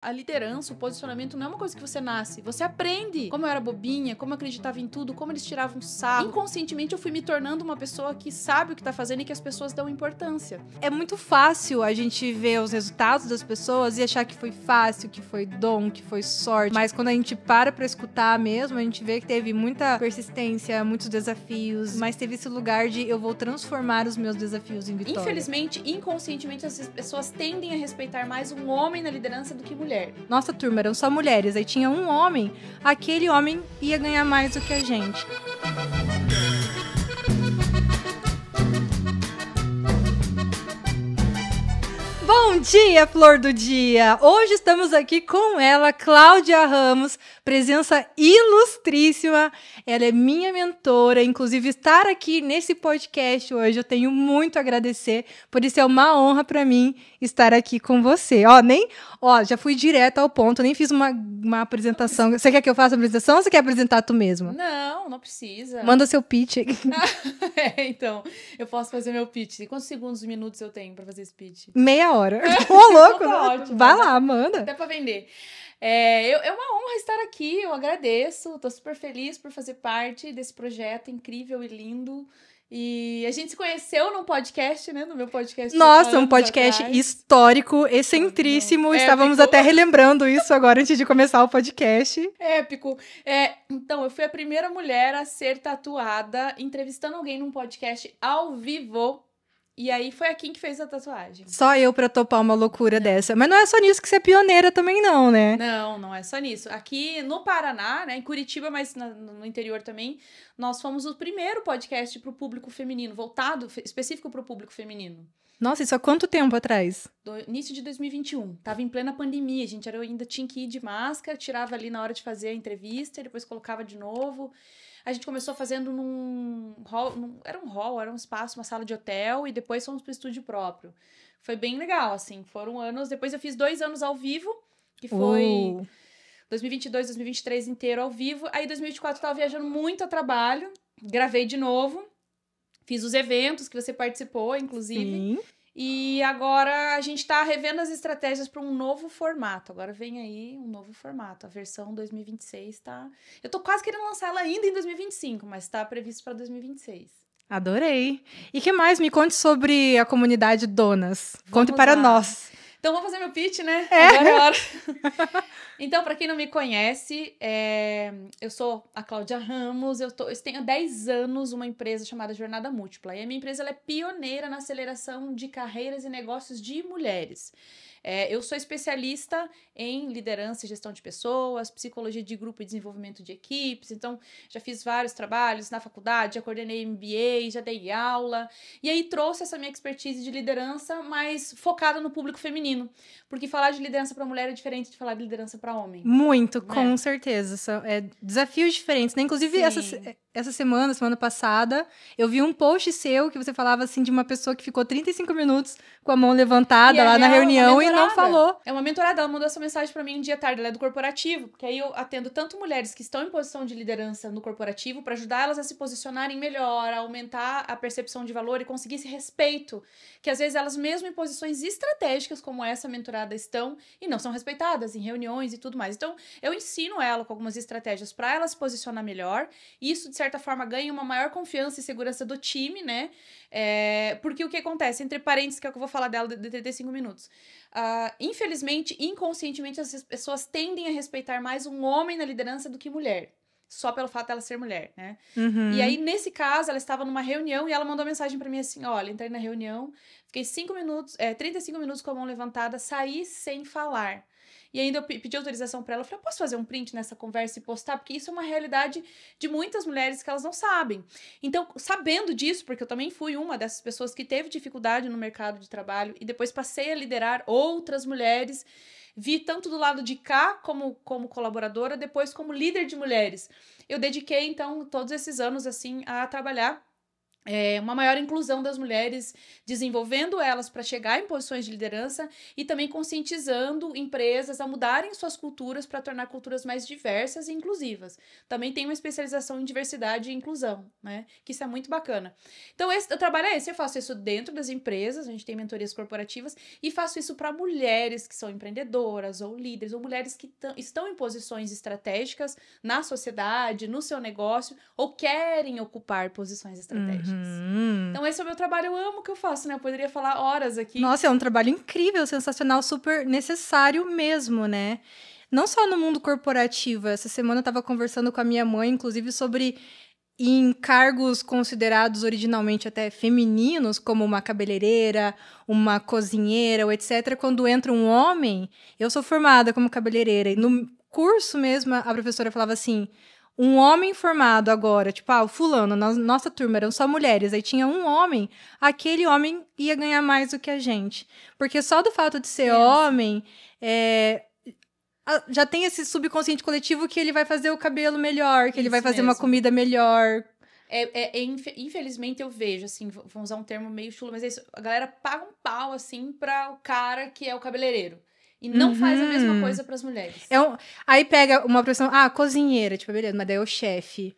A liderança, o posicionamento não é uma coisa que você nasce, você aprende. Como eu era bobinha, como eu acreditava em tudo, como eles tiravam sarro. Inconscientemente eu fui me tornando uma pessoa que sabe o que tá fazendo e que as pessoas dão importância. É muito fácil a gente ver os resultados das pessoas e achar que foi fácil, que foi dom, que foi sorte. Mas quando a gente para pra escutar mesmo, a gente vê que teve muita persistência, muitos desafios, mas teve esse lugar de eu vou transformar os meus desafios em vitória. Infelizmente, inconscientemente, as pessoas tendem a respeitar mais um homem na liderança do que mulher. Nossa turma eram só mulheres, aí tinha um homem, aquele homem ia ganhar mais do que a gente. Bom dia, flor do dia! Hoje estamos aqui com ela, Cláudia Ramos, presença ilustríssima. Ela é minha mentora, inclusive estar aqui nesse podcast hoje eu tenho muito a agradecer, por isso é uma honra para mim estar aqui com você. Já fui direto ao ponto, nem fiz uma apresentação. Você quer que eu faça a apresentação ou você quer apresentar tu mesma? Não precisa. Manda seu pitch. Então, eu posso fazer meu pitch. Quantos segundos, minutos eu tenho para fazer esse pitch? Meia hora. Ô, louco! Tá ótimo, vai lá, manda. Até pra vender. É uma honra estar aqui, eu agradeço. Tô super feliz por fazer parte desse projeto incrível e lindo. E a gente se conheceu num podcast, né? No meu podcast. Nossa, um podcast histórico, excentríssimo. Estávamos até relembrando isso agora antes de começar o podcast. Épico. Então, eu fui a primeira mulher a ser tatuada entrevistando alguém num podcast ao vivo. E aí foi a Kim que fez a tatuagem. Só eu pra topar uma loucura dessa. Mas não é só nisso que você é pioneira também não, né? Não é só nisso. Aqui no Paraná, né, em Curitiba, mas no interior também, nós fomos o primeiro podcast pro público feminino, voltado específico pro público feminino. Nossa, isso há quanto tempo atrás? Do início de 2021. Tava em plena pandemia, a gente ainda tinha que ir de máscara, tirava ali na hora de fazer a entrevista, e depois colocava de novo. A gente começou fazendo num hall, era um espaço, uma sala de hotel, e depois fomos pro estúdio próprio. Foi bem legal, assim, foram anos. Depois eu fiz 2 anos ao vivo, que foi 2022, 2023 inteiro ao vivo. Aí 2024 eu tava viajando muito a trabalho, gravei de novo, fiz os eventos que você participou, inclusive. Sim. E agora a gente tá revendo as estratégias para um novo formato. Agora vem aí um novo formato. A versão 2026 tá... Eu tô quase querendo lançar ela ainda em 2025, mas tá previsto para 2026. Adorei. E que mais? Me conte sobre a comunidade Donas. Conte para nós. Então, vou fazer meu pitch, né? Agora é a hora. Então, para quem não me conhece, eu sou a Cláudia Ramos, eu tenho há 10 anos uma empresa chamada Jornada Múltipla. E a minha empresa ela é pioneira na aceleração de carreiras e negócios de mulheres. Eu sou especialista em liderança e gestão de pessoas, psicologia de grupo e desenvolvimento de equipes. Então, já fiz vários trabalhos na faculdade, já coordenei MBA, já dei aula. E aí trouxe essa minha expertise de liderança, mas focada no público feminino. Porque falar de liderança para mulher é diferente de falar de liderança para homem. Muito, com certeza. São desafios diferentes, né? Inclusive, essa semana passada, eu vi um post seu que você falava assim de uma pessoa que ficou 35 minutos com a mão levantada lá na reunião e não falou. É uma mentorada, ela mandou essa mensagem pra mim um dia à tarde, ela é do corporativo, porque aí eu atendo tanto mulheres que estão em posição de liderança no corporativo para ajudar elas a se posicionarem melhor, a aumentar a percepção de valor e conseguir esse respeito, que às vezes elas mesmo em posições estratégicas como essa mentorada estão e não são respeitadas em reuniões e tudo mais. Então, eu ensino ela com algumas estratégias para ela se posicionar melhor, e isso de certa forma ganha uma maior confiança e segurança do time, né? Porque o que acontece, entre parênteses, que é o que eu vou falar dela de 35 minutos. Infelizmente, inconscientemente, as pessoas tendem a respeitar mais um homem na liderança do que mulher. Só pelo fato dela ser mulher, né? Uhum. E aí, nesse caso, ela estava numa reunião e ela mandou mensagem pra mim assim, olha, entrei na reunião, fiquei 35 minutos com a mão levantada, saí sem falar. E ainda eu pedi autorização pra ela, eu falei, eu posso fazer um print nessa conversa e postar? Porque isso é uma realidade de muitas mulheres que elas não sabem. Então, sabendo disso, porque eu também fui uma dessas pessoas que teve dificuldade no mercado de trabalho e depois passei a liderar outras mulheres, vi tanto do lado de cá como colaboradora, depois como líder de mulheres. Eu dediquei, então, todos esses anos, assim, a trabalhar uma maior inclusão das mulheres, desenvolvendo elas para chegar em posições de liderança e também conscientizando empresas a mudarem suas culturas para tornar culturas mais diversas e inclusivas. Também tem uma especialização em diversidade e inclusão, né? Que isso é muito bacana. Então, o trabalho é esse. Eu faço isso dentro das empresas, a gente tem mentorias corporativas, e faço isso para mulheres que são empreendedoras ou líderes, ou mulheres que estão em posições estratégicas na sociedade, no seu negócio, ou querem ocupar posições estratégicas. Então esse é o meu trabalho, eu amo o que eu faço, né? Eu poderia falar horas aqui. Nossa, é um trabalho incrível, sensacional, super necessário mesmo, né? Não só no mundo corporativo. Essa semana eu estava conversando com a minha mãe, inclusive, sobre em cargos considerados originalmente até femininos, como uma cabeleireira, uma cozinheira, ou etc. Quando entra um homem, eu sou formada como cabeleireira, e no curso mesmo a professora falava assim: um homem formado agora, tipo, o fulano, na nossa turma eram só mulheres, aí tinha um homem, aquele homem ia ganhar mais do que a gente. Porque só do fato de ser homem, já tem esse subconsciente coletivo que ele vai fazer o cabelo melhor, que ele vai fazer uma comida melhor. Infelizmente eu vejo, assim, vamos usar um termo meio chulo, mas é isso, a galera paga um pau, assim, para o cara que é o cabeleireiro. E não faz a mesma coisa para as mulheres. Aí pega uma profissão, cozinheira, tipo, beleza, mas daí é o chefe.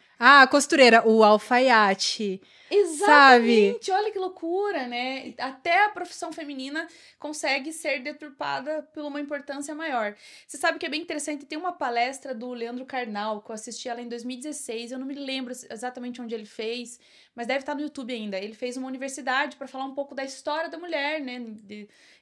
Costureira, o alfaiate. Exatamente, sabe? Olha que loucura, né? Até a profissão feminina consegue ser deturpada por uma importância maior. Você sabe que é bem interessante, tem uma palestra do Leandro Carnal, que eu assisti ela em 2016, eu não me lembro exatamente onde ele fez, mas deve estar no YouTube ainda. Ele fez uma universidade para falar um pouco da história da mulher, né?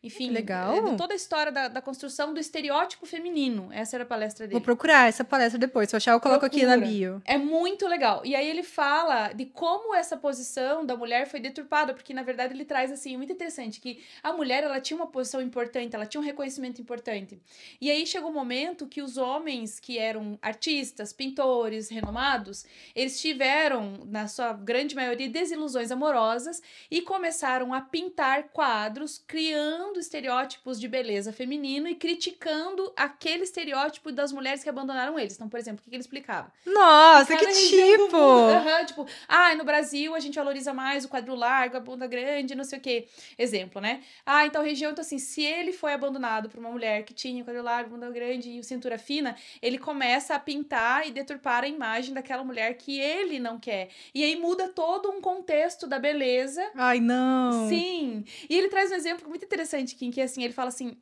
Enfim, legal. De toda a história da construção do estereótipo feminino. Essa era a palestra dele. Vou procurar essa palestra depois, se eu achar eu coloco aqui na bio. É muito legal. E aí ele fala de como essa posição da mulher foi deturpada, porque na verdade ele traz assim, muito interessante, que a mulher ela tinha uma posição importante, ela tinha um reconhecimento importante. E aí chegou um momento que os homens que eram artistas, pintores, renomados, eles tiveram, na sua grande maioria, desilusões amorosas e começaram a pintar quadros, criando estereótipos de beleza feminino e criticando aquele estereótipo das mulheres que abandonaram eles. Então, por exemplo, o que ele explicava? Nossa, que tipo! Tipo, no Brasil a gente valoriza mais o quadril largo, a bunda grande, não sei o quê. Exemplo, né? Então região, então assim, se ele foi abandonado por uma mulher que tinha o quadril largo, bunda grande e cintura fina, ele começa a pintar e deturpar a imagem daquela mulher que ele não quer. E aí muda todo um contexto da beleza. Ai, não! Sim! E ele traz um exemplo muito interessante, Kim, que assim, ele fala assim,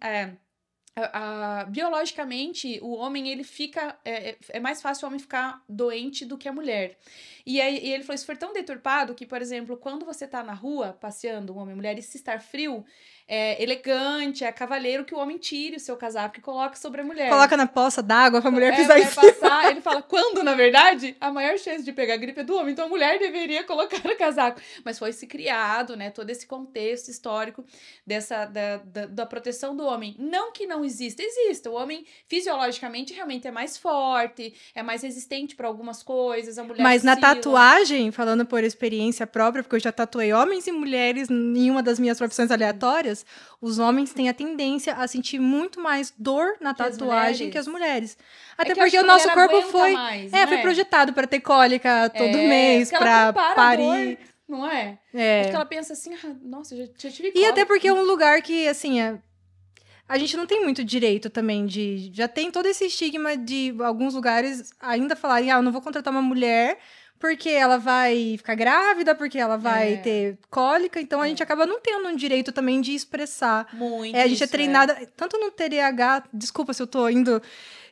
biologicamente, o homem, ele fica... É mais fácil o homem ficar doente do que a mulher. E ele falou, isso foi tão deturpado que, por exemplo, quando você tá na rua, passeando, um homem e mulher, e se estar frio, elegante, cavalheiro, que o homem tire o seu casaco e coloque sobre a mulher. Coloca na poça d'água pra mulher pisar em cima. Passar, ele fala, quando, na verdade, a maior chance de pegar gripe é do homem, então a mulher deveria colocar o casaco. Mas foi se criado, né, todo esse contexto histórico da proteção do homem. Não que não exista. O homem, fisiologicamente, realmente é mais forte, é mais resistente para algumas coisas, a mulher Mas na oscila. tatuagem, falando por experiência própria, porque eu já tatuei homens e mulheres em uma das minhas profissões aleatórias, os homens têm a tendência a sentir muito mais dor na tatuagem que as mulheres. Até porque o nosso corpo foi projetado para ter cólica todo mês, para parir. Dor, não é? Acho que ela pensa assim, nossa, já tive cólica. E até porque é um lugar que, assim, a gente não tem muito direito também de... Já tem todo esse estigma de alguns lugares ainda falarem, eu não vou contratar uma mulher porque ela vai ficar grávida, porque ela vai ter cólica. Então, a gente acaba não tendo um direito também de expressar. Muito a gente é treinada, tanto no TDAH... Desculpa se eu tô indo,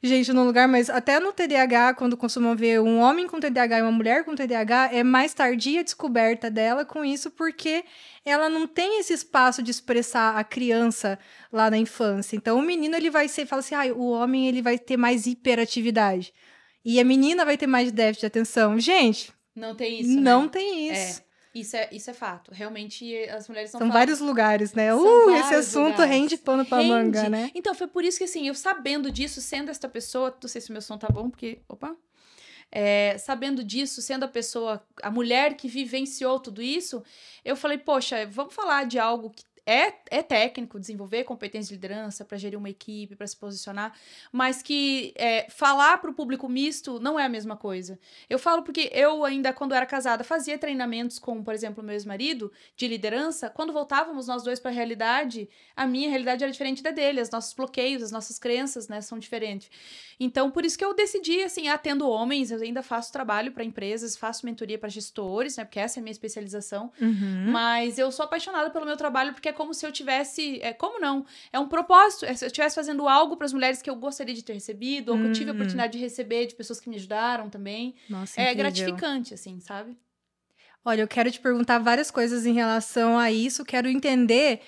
gente, num lugar, mas até no TDAH, quando costumam ver um homem com TDAH e uma mulher com TDAH, é mais tardia a descoberta dela com isso, porque ela não tem esse espaço de expressar a criança lá na infância. Então, o menino, ele vai fala assim, o homem, ele vai ter mais hiperatividade. E a menina vai ter mais déficit de atenção. Gente... Não tem isso, Não tem isso. Isso é fato. Realmente, as mulheres são vários lugares, né? Esse assunto rende pano pra manga, né? Então, foi por isso que, assim, eu sabendo disso, sendo esta pessoa... Não sei se o meu som tá bom, porque... Opa! Sabendo disso, sendo a pessoa... A mulher que vivenciou tudo isso, eu falei, poxa, vamos falar de algo que é técnico, desenvolver competência de liderança para gerir uma equipe, para se posicionar, mas que falar para o público misto não é a mesma coisa. Eu falo porque eu ainda, quando era casada, fazia treinamentos com, por exemplo, meu ex-marido, de liderança. Quando voltávamos nós dois para a realidade, a minha realidade era diferente da dele, os nossos bloqueios, as nossas crenças, né, são diferentes. Então, por isso que eu decidi, assim, atendo homens, eu ainda faço trabalho para empresas, faço mentoria para gestores, né, porque essa é a minha especialização, mas eu sou apaixonada pelo meu trabalho, porque é como se eu tivesse, como não? É um propósito, se eu estivesse fazendo algo para as mulheres que eu gostaria de ter recebido, ou que eu tive a oportunidade de receber, de pessoas que me ajudaram também. Nossa, é incrível. gratificante, assim, sabe? Olha, eu quero te perguntar várias coisas em relação a isso, quero entender.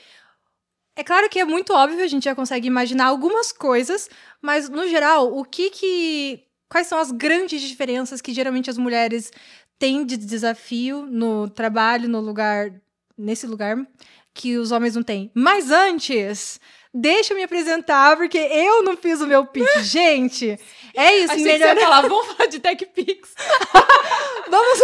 É claro que é muito óbvio, a gente já consegue imaginar algumas coisas, mas, no geral, quais são as grandes diferenças que geralmente as mulheres têm de desafio no trabalho, nesse lugar, que os homens não têm? Mas antes, deixa eu me apresentar, porque eu não fiz o meu pitch. Gente, é isso. Achei que você ia falar, vamos falar de TechPix. Vamos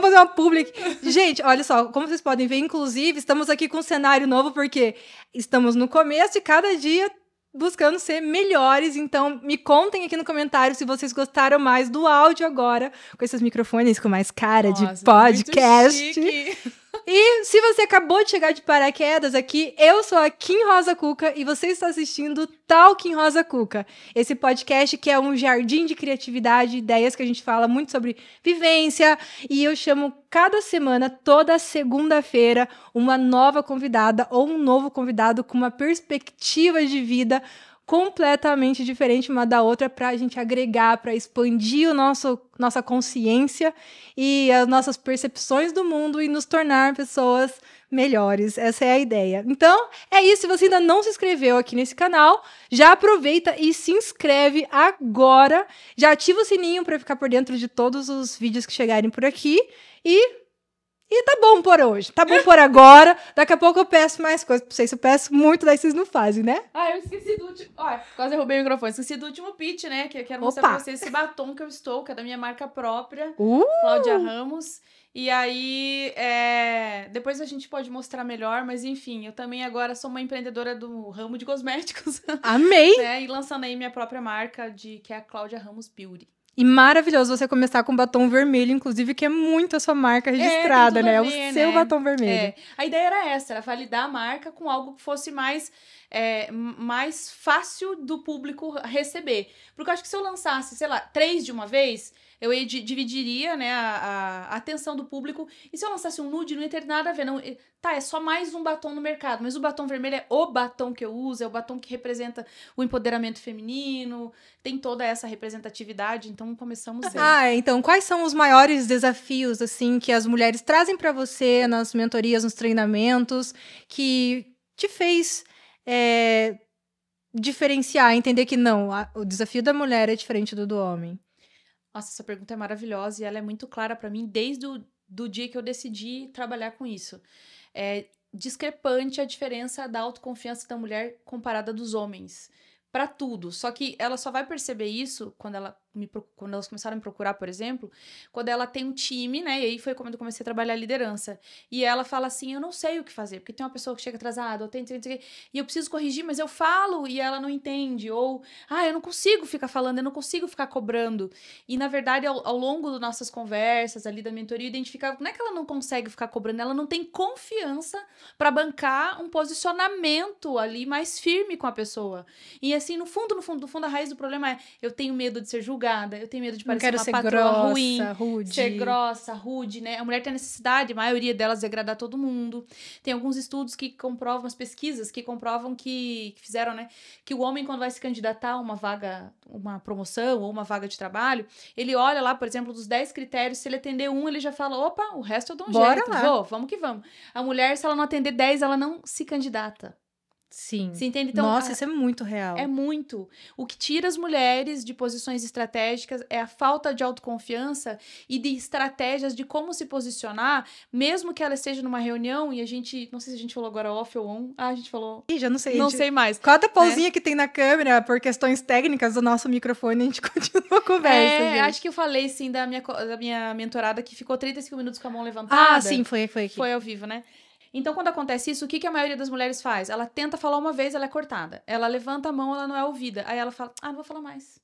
fazer uma public. Gente, olha só, como vocês podem ver, inclusive, estamos aqui com um cenário novo, porque estamos no começo e cada dia buscando ser melhores. Então, me contem aqui no comentário se vocês gostaram mais do áudio agora, com esses microfones com mais cara de podcast. Muito chique. E se você acabou de chegar de paraquedas aqui, eu sou a Kim Rosa Cuca e você está assistindo Talking Rosa Cuca. Esse podcast que é um jardim de criatividade, ideias que a gente fala muito sobre vivência. E eu chamo cada semana, toda segunda-feira, uma nova convidada ou um novo convidado com uma perspectiva de vida completamente diferente uma da outra para a gente agregar, para expandir nossa consciência e as nossas percepções do mundo e nos tornar pessoas melhores. Essa é a ideia. Então, é isso. Se você ainda não se inscreveu aqui nesse canal, já aproveita e se inscreve agora. Já ativa o sininho para ficar por dentro de todos os vídeos que chegarem por aqui. E tá bom por hoje, tá bom por agora. Daqui a pouco eu peço mais coisas pra vocês. Eu peço muito, daí vocês não fazem, né? Eu esqueci do último... quase derrubei o microfone. Esqueci do último pitch, né? Que eu quero mostrar pra vocês esse batom que eu estou, que é da minha marca própria, Cláudia Ramos. E aí, depois a gente pode mostrar melhor, mas enfim, eu também agora sou uma empreendedora do ramo de cosméticos. Amei! Né? E lançando aí minha própria marca, que é a Cláudia Ramos Beauty. E maravilhoso você começar com batom vermelho, inclusive, que é muito a sua marca registrada, né? O seu batom vermelho. A ideia era essa, era validar a marca com algo que fosse mais fácil do público receber. Porque eu acho que se eu lançasse, sei lá, 3 de uma vez, eu dividiria, né, a atenção do público. E se eu lançasse um nude, não ia ter nada a ver. Não, é só mais um batom no mercado. Mas o batom vermelho é o batom que eu uso, é o batom que representa o empoderamento feminino, tem toda essa representatividade. Então, começamos aí. Então, quais são os maiores desafios, assim, que as mulheres trazem para você nas mentorias, nos treinamentos, que te fez diferenciar, entender que não, o desafio da mulher é diferente do homem? Nossa, essa pergunta é maravilhosa e ela é muito clara para mim desde do dia que eu decidi trabalhar com isso. É discrepante a diferença da autoconfiança da mulher comparada dos homens. Para tudo. Só que ela só vai perceber isso quando elas começaram a me procurar, por exemplo, quando ela tem um time, né? E aí foi quando eu comecei a trabalhar a liderança. E ela fala assim, eu não sei o que fazer, porque tem uma pessoa que chega atrasada, ou e eu preciso corrigir, mas eu falo e ela não entende. Ou, eu não consigo ficar falando, eu não consigo ficar cobrando. E, na verdade, ao longo das nossas conversas ali da mentoria, eu identificava, não é que ela não consegue ficar cobrando, ela não tem confiança para bancar um posicionamento ali mais firme com a pessoa. E assim, no fundo, a raiz do problema é, eu tenho medo de ser julgada, eu tenho medo de parecer uma patroa ruim, ser grossa, rude, né? A mulher tem a necessidade, a maioria delas, de agradar todo mundo. Tem alguns estudos que comprovam, as pesquisas que comprovam que fizeram, né? Que o homem, quando vai se candidatar a uma vaga, uma promoção ou uma vaga de trabalho, ele olha lá, por exemplo, dos 10 critérios, se ele atender um, ele já fala, opa, o resto eu dou um jeito. Lá. Vamos que vamos. A mulher, se ela não atender 10, ela não se candidata. Sim. Você entende? Então, nossa, isso é muito real. É muito. O que tira as mulheres de posições estratégicas é a falta de autoconfiança e de estratégias de como se posicionar, mesmo que ela esteja numa reunião e a gente... Não sei se a gente falou agora off ou on. A gente falou... Ih, já não sei. Não sei mais. Cada pausinha que tem na câmera, por questões técnicas do nosso microfone, a gente continua a conversa. Gente. Acho que eu falei, sim, da minha mentorada que ficou 35 minutos com a mão levantada. Sim, foi aqui. Foi ao vivo, né? Então, quando acontece isso, o que a maioria das mulheres faz? Ela tenta falar uma vez, ela é cortada. Ela levanta a mão, ela não é ouvida. Aí ela fala, não vou falar mais.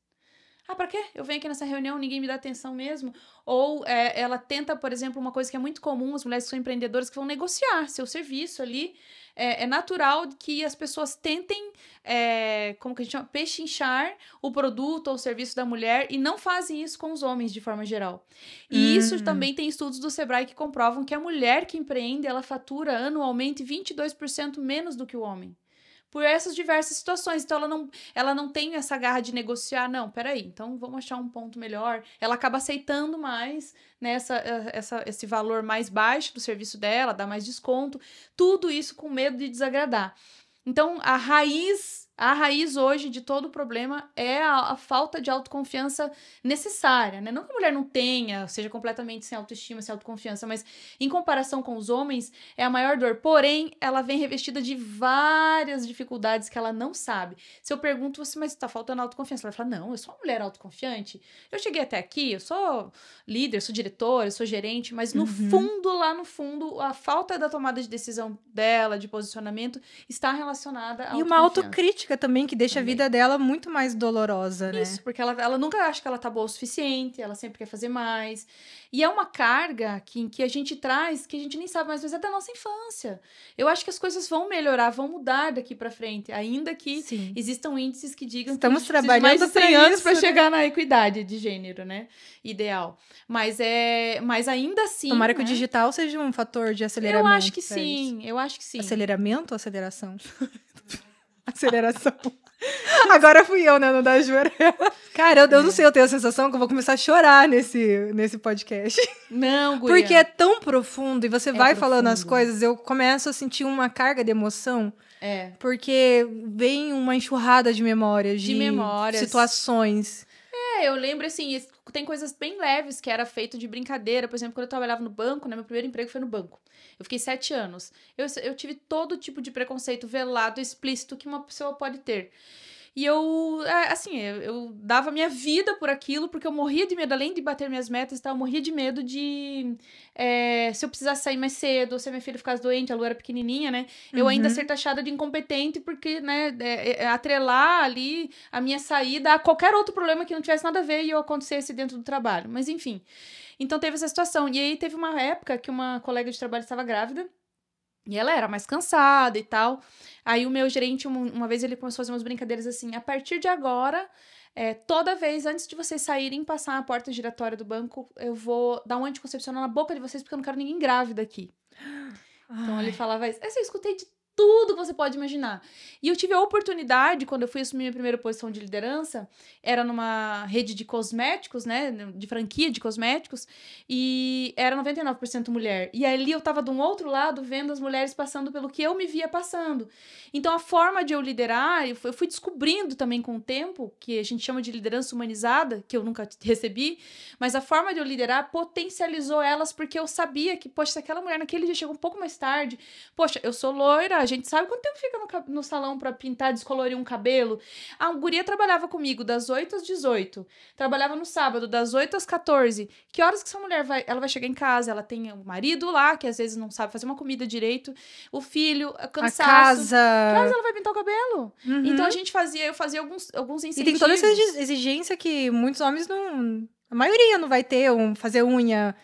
Pra quê? Eu venho aqui nessa reunião, ninguém me dá atenção mesmo. Ou ela tenta, por exemplo, uma coisa que é muito comum, as mulheres que são empreendedoras que vão negociar seu serviço ali. É natural que as pessoas tentem, como que a gente chama? Pechinchar o produto ou o serviço da mulher e não fazem isso com os homens de forma geral. E isso também tem estudos do Sebrae que comprovam que a mulher que empreende, ela fatura anualmente 22% menos do que o homem. Por essas diversas situações. Então, ela não tem essa garra de negociar. Não, peraí, então vamos achar um ponto melhor. Ela acaba aceitando mais, né, esse valor mais baixo do serviço dela, dá mais desconto. Tudo isso com medo de desagradar. Então, a raiz hoje de todo o problema é a falta de autoconfiança necessária, né? Não que a mulher não tenha, seja completamente sem autoestima, sem autoconfiança, mas em comparação com os homens, é a maior dor. Porém, ela vem revestida de várias dificuldades que ela não sabe. Se eu pergunto você, mas tá faltando autoconfiança? Ela fala, não, eu sou uma mulher autoconfiante. Eu cheguei até aqui, eu sou líder, sou diretora, sou gerente, mas no fundo, lá no fundo, a falta da tomada de decisão dela, de posicionamento, está relacionada à E uma autocrítica também, que deixa a vida dela muito mais dolorosa, né? Isso, porque ela nunca acha que ela tá boa o suficiente, ela sempre quer fazer mais. E é uma carga que a gente traz, que a gente nem sabe mais, mas é da nossa infância. Eu acho que as coisas vão melhorar, vão mudar daqui pra frente, ainda que existam índices que digam que a gente precisa de mais de 100 anos para chegar na equidade de gênero, né? Ideal. Mas ainda assim... Tomara que o digital seja um fator de aceleramento. Eu acho que sim, eu acho que sim. Aceleramento ou aceleração? Aceleração. Agora fui eu, né, no da Jura. Cara, eu não sei, eu tenho a sensação que eu vou começar a chorar nesse podcast. Não, guria. Porque é tão profundo e você vai falando as coisas, eu começo a sentir uma carga de emoção. Porque vem uma enxurrada de memórias, de situações. Eu lembro, assim, tem coisas bem leves que era feito de brincadeira. Por exemplo, quando eu trabalhava no banco, né, meu primeiro emprego foi no banco. Eu fiquei 7 anos. Eu tive todo tipo de preconceito velado, explícito que uma pessoa pode ter. E eu dava minha vida por aquilo, porque eu morria de medo, além de bater minhas metas e tal, eu morria de medo de, se eu precisasse sair mais cedo, ou se a minha filha ficasse doente, a Lu era pequenininha, né, eu ainda ser taxada de incompetente, porque, né, atrelar ali a minha saída a qualquer outro problema que não tivesse nada a ver e eu acontecesse dentro do trabalho, mas enfim. Então teve essa situação, e aí teve uma época que uma colega de trabalho estava grávida, e ela era mais cansada e tal. Aí o meu gerente, uma vez ele começou a fazer umas brincadeiras assim, a partir de agora, toda vez, antes de vocês saírem, passar a porta giratória do banco, eu vou dar um anticoncepcional na boca de vocês, porque eu não quero ninguém grávida aqui. Então ele falava isso. Eu escutei de tudo que você pode imaginar. E eu tive a oportunidade, quando eu fui assumir minha primeira posição de liderança, era numa rede de cosméticos, né, de franquia de cosméticos, e era 99% mulher. E ali eu tava de um outro lado, vendo as mulheres passando pelo que eu me via passando. Então, a forma de eu liderar, eu fui descobrindo também com o tempo, que a gente chama de liderança humanizada, que eu nunca recebi, mas a forma de eu liderar potencializou elas, porque eu sabia que, poxa, se aquela mulher naquele dia chegou um pouco mais tarde, poxa, eu sou loira, a gente sabe quanto tempo fica no salão pra pintar, descolorir um cabelo. A guria trabalhava comigo das 8 às 18. Trabalhava no sábado, das 8 às 14. Que horas que essa mulher ela vai chegar em casa? Ela tem o marido lá, que às vezes não sabe fazer uma comida direito. O filho, cansaço. A casa. Que horas ela vai pintar o cabelo? Então eu fazia alguns incentivos. E tem toda essa exigência que muitos homens não... A maioria não vai ter, fazer unha...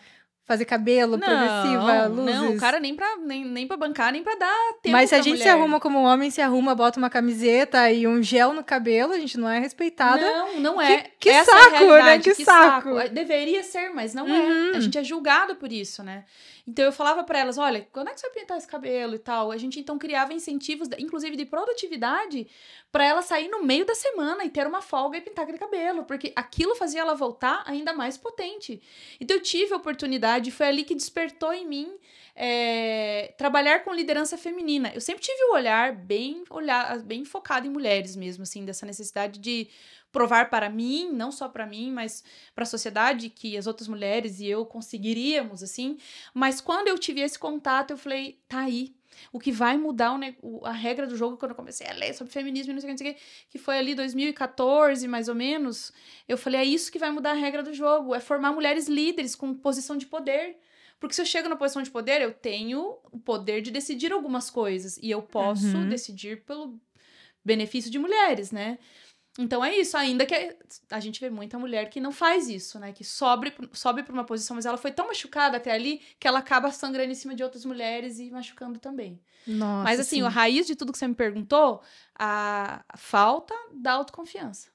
Fazer cabelo, progressiva, luzes. Não, o cara nem pra bancar, nem pra dar tempo. Mas se a gente mulher se arruma como homem, se arruma, bota uma camiseta e um gel no cabelo, a gente não é respeitada. Não é. Que Essa saco, é né? Que saco. Deveria ser, mas não é. A gente é julgado por isso, né? Então eu falava pra elas, olha, quando é que você vai pintar esse cabelo e tal? A gente então criava incentivos, inclusive de produtividade, pra ela sair no meio da semana e ter uma folga e pintar aquele cabelo, porque aquilo fazia ela voltar ainda mais potente. Então eu tive a oportunidade, foi ali que despertou em mim trabalhar com liderança feminina. Eu sempre tive o olhar bem focado em mulheres mesmo, assim, dessa necessidade de provar para mim, não só para mim, mas para a sociedade, que as outras mulheres e eu conseguiríamos, assim. Mas quando eu tive esse contato, eu falei, tá aí. O que vai mudar a regra do jogo, quando eu comecei a ler sobre feminismo e não sei o que foi ali 2014, mais ou menos, eu falei, é isso que vai mudar a regra do jogo, é formar mulheres líderes com posição de poder. Porque se eu chego na posição de poder, eu tenho o poder de decidir algumas coisas. E eu posso decidir pelo benefício de mulheres, né? Então é isso, ainda que a gente vê muita mulher que não faz isso, né? Que sobe pra uma posição, mas ela foi tão machucada até ali que ela acaba sangrando em cima de outras mulheres e machucando também. Nossa, mas assim, sim. a raiz de tudo que você me perguntou, a falta da autoconfiança.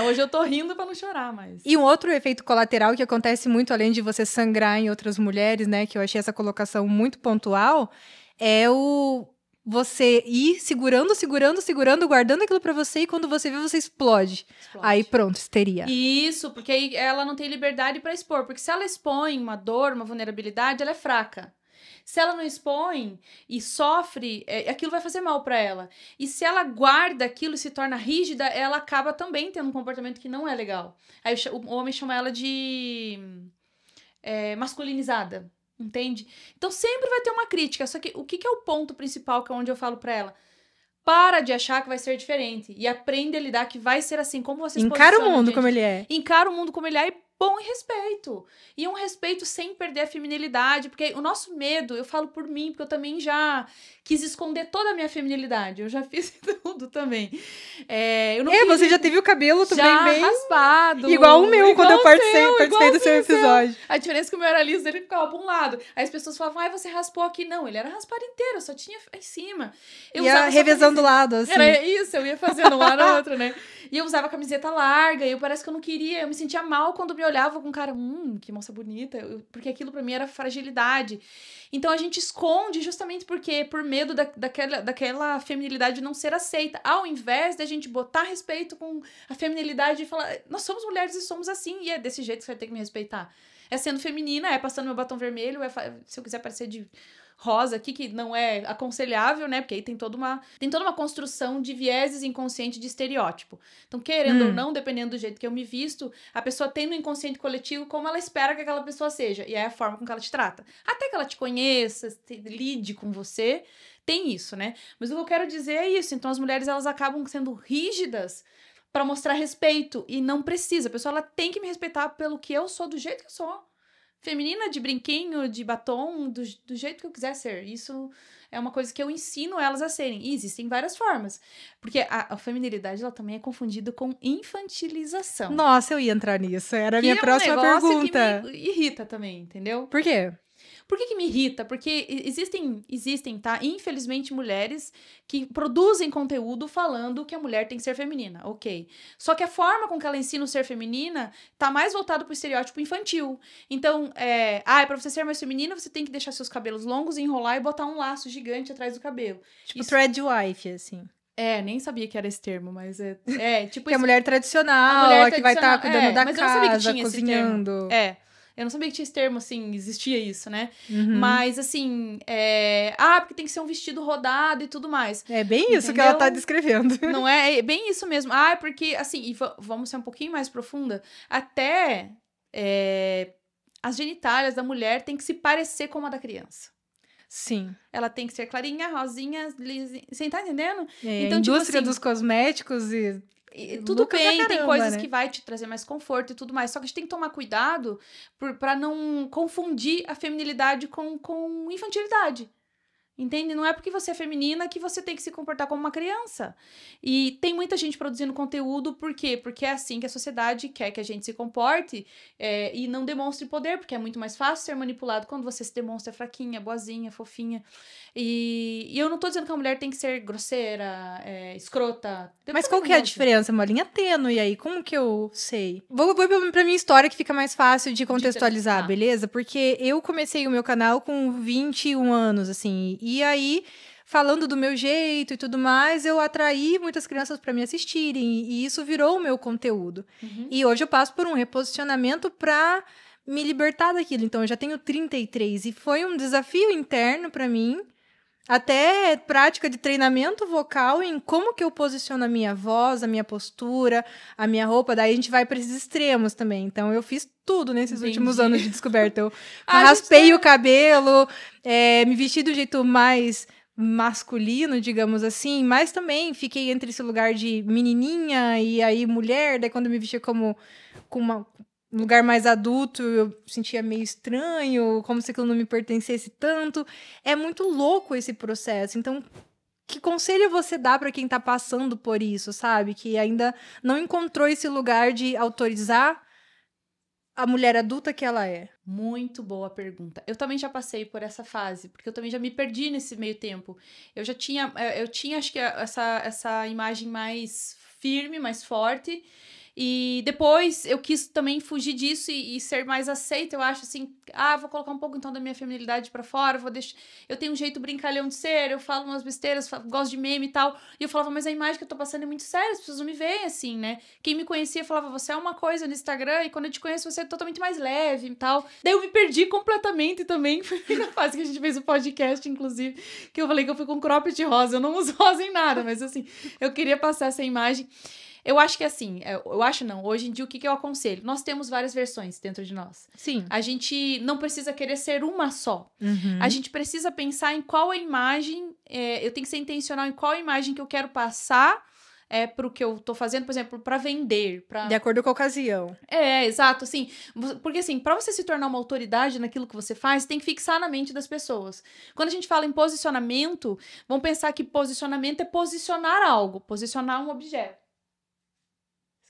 Hoje eu tô rindo pra não chorar, mas... E um outro efeito colateral que acontece muito, além de você sangrar em outras mulheres, né? Que eu achei essa colocação muito pontual, é você ir segurando, guardando aquilo pra você, e quando você vê, você explode. Aí pronto, histeria. Isso, porque aí ela não tem liberdade pra expor. Porque se ela expõe uma dor, uma vulnerabilidade, ela é fraca. Se ela não expõe e sofre, aquilo vai fazer mal pra ela. E se ela guarda aquilo e se torna rígida, ela acaba também tendo um comportamento que não é legal. Aí o homem chama ela de masculinizada, entende? Então sempre vai ter uma crítica. Só que o que é o ponto principal, que é onde eu falo pra ela? Para de achar que vai ser diferente e aprende a lidar que vai ser assim, como você se Encara posiciona o mundo diante como ele é. Encara o mundo como ele é, e bom e respeito. E um respeito sem perder a feminilidade, porque o nosso medo, eu falo por mim, porque eu também já quis esconder toda a minha feminilidade. Eu já fiz tudo também. Você já teve o cabelo também já bem raspado. Igual o meu, quando eu participei do seu episódio. A diferença é que o meu era liso, ele ficava pra um lado. Aí as pessoas falavam, você raspou aqui. Não, ele era raspado inteiro, só tinha em cima. Eu ia revezando do lado, assim. Era isso, eu ia fazendo um lado ou outro, né? E eu usava camiseta larga, e parece que eu não queria. Eu me sentia mal quando me olhava com cara, que moça bonita. Porque aquilo pra mim era fragilidade. Então a gente esconde justamente porque por medo daquela feminilidade não ser aceita. Ao invés da gente botar respeito com a feminilidade e falar, nós somos mulheres e somos assim, e é desse jeito que você vai ter que me respeitar. É sendo feminina, é passando meu batom vermelho, se eu quiser parecer de rosa aqui, que não é aconselhável, né? Porque aí tem toda uma construção de vieses inconscientes de estereótipo. Então, querendo ou não, dependendo do jeito que eu me visto, a pessoa tem no inconsciente coletivo como ela espera que aquela pessoa seja. E é a forma com que ela te trata. Até que ela te conheça, lide com você, tem isso, né? Mas o que eu quero dizer é isso. Então, as mulheres, elas acabam sendo rígidas pra mostrar respeito. E não precisa. A pessoa, ela tem que me respeitar pelo que eu sou, do jeito que eu sou. Feminina, de brinquinho, de batom, do jeito que eu quiser ser. Isso é uma coisa que eu ensino elas a serem. E existem várias formas. Porque a feminilidade, ela também é confundida com infantilização. Nossa, eu ia entrar nisso. Era a minha próxima pergunta. Que me irrita também, entendeu? Por quê? Por que me irrita? Porque existem, tá? Infelizmente, mulheres que produzem conteúdo falando que a mulher tem que ser feminina. Ok. Só que a forma com que ela ensina o ser feminina tá mais voltado pro estereótipo infantil. Então, pra você ser mais feminina, você tem que deixar seus cabelos longos, enrolar e botar um laço gigante atrás do cabelo. Tipo thread wife, assim. Nem sabia que era esse termo, mas tipo... Que é a mulher tradicional, a que vai estar cuidando da casa, eu não sabia que tinha cozinhando. Esse termo. Eu não sabia que tinha esse termo, assim, existia isso, né? Mas, assim, porque tem que ser um vestido rodado e tudo mais. É bem isso que ela tá descrevendo. Não é? É bem isso mesmo. Porque, assim, e vamos ser um pouquinho mais profunda, até as genitálias da mulher tem que se parecer com a da criança. Sim. Ela tem que ser clarinha, rosinha, lisinha. Você tá entendendo? Então, indústria dos cosméticos e tudo bem, caramba, tem coisas, né, que vai te trazer mais conforto e tudo mais. Só que a gente tem que tomar cuidado pra não confundir a feminilidade com infantilidade. Entende? Não é porque você é feminina que você tem que se comportar como uma criança. E tem muita gente produzindo conteúdo, por quê? Porque é assim que a sociedade quer que a gente se comporte e não demonstre poder, porque é muito mais fácil ser manipulado quando você se demonstra fraquinha, boazinha, fofinha. E eu não tô dizendo que a mulher tem que ser grosseira, escrota. Mas qual que é a diferença? Uma linha tênue aí, como que eu sei? Vou pra minha história, que fica mais fácil de contextualizar, beleza? Porque eu comecei o meu canal com 21 anos, assim, e aí, falando do meu jeito e tudo mais, eu atraí muitas crianças para me assistirem, e isso virou o meu conteúdo. E hoje eu passo por um reposicionamento para me libertar daquilo. Então, eu já tenho 33, e foi um desafio interno para mim, até prática de treinamento vocal em como que eu posiciono a minha voz, a minha postura, a minha roupa. Daí a gente vai para esses extremos também. Então, eu fiz tudo nesses últimos anos de descoberta. Eu raspei o cabelo, me vesti do jeito mais masculino, digamos assim, mas também fiquei entre esse lugar de menininha e aí mulher. Daí quando eu me vesti com lugar mais adulto, eu sentia meio estranho, como se aquilo não me pertencesse tanto. É muito louco esse processo. Então, que conselho você dá para quem tá passando por isso, sabe? Que ainda não encontrou esse lugar de autorizar a mulher adulta que ela é? Muito boa pergunta. Eu também já passei por essa fase, porque eu também já me perdi nesse meio tempo. Eu tinha acho que essa imagem mais firme, mais forte. E depois eu quis também fugir disso e ser mais aceita. Eu acho assim, vou colocar um pouco então da minha feminilidade pra fora, vou deixar. Eu tenho um jeito brincalhão de ser, eu falo umas besteiras, gosto de meme e tal. E eu falava, mas a imagem que eu tô passando é muito séria, as pessoas não me veem assim, né? Quem me conhecia falava, você é uma coisa no Instagram e quando eu te conheço você é totalmente mais leve e tal. Daí eu me perdi completamente também. Foi na fase que a gente fez o podcast, inclusive, que eu falei que eu fui com cropped rosa. Eu não uso rosa em nada, mas assim, eu queria passar essa imagem. Eu acho que assim, hoje em dia o que eu aconselho? Nós temos várias versões dentro de nós. Sim. A gente não precisa querer ser uma só. Uhum. A gente precisa pensar em qual a imagem, eu tenho que ser intencional em qual a imagem que eu quero passar pro que eu tô fazendo, por exemplo, pra vender. De acordo com a ocasião. Exato, assim, porque assim, pra você se tornar uma autoridade naquilo que você faz, tem que fixar na mente das pessoas. Quando a gente fala em posicionamento, vamos pensar que posicionamento é posicionar algo, posicionar um objeto.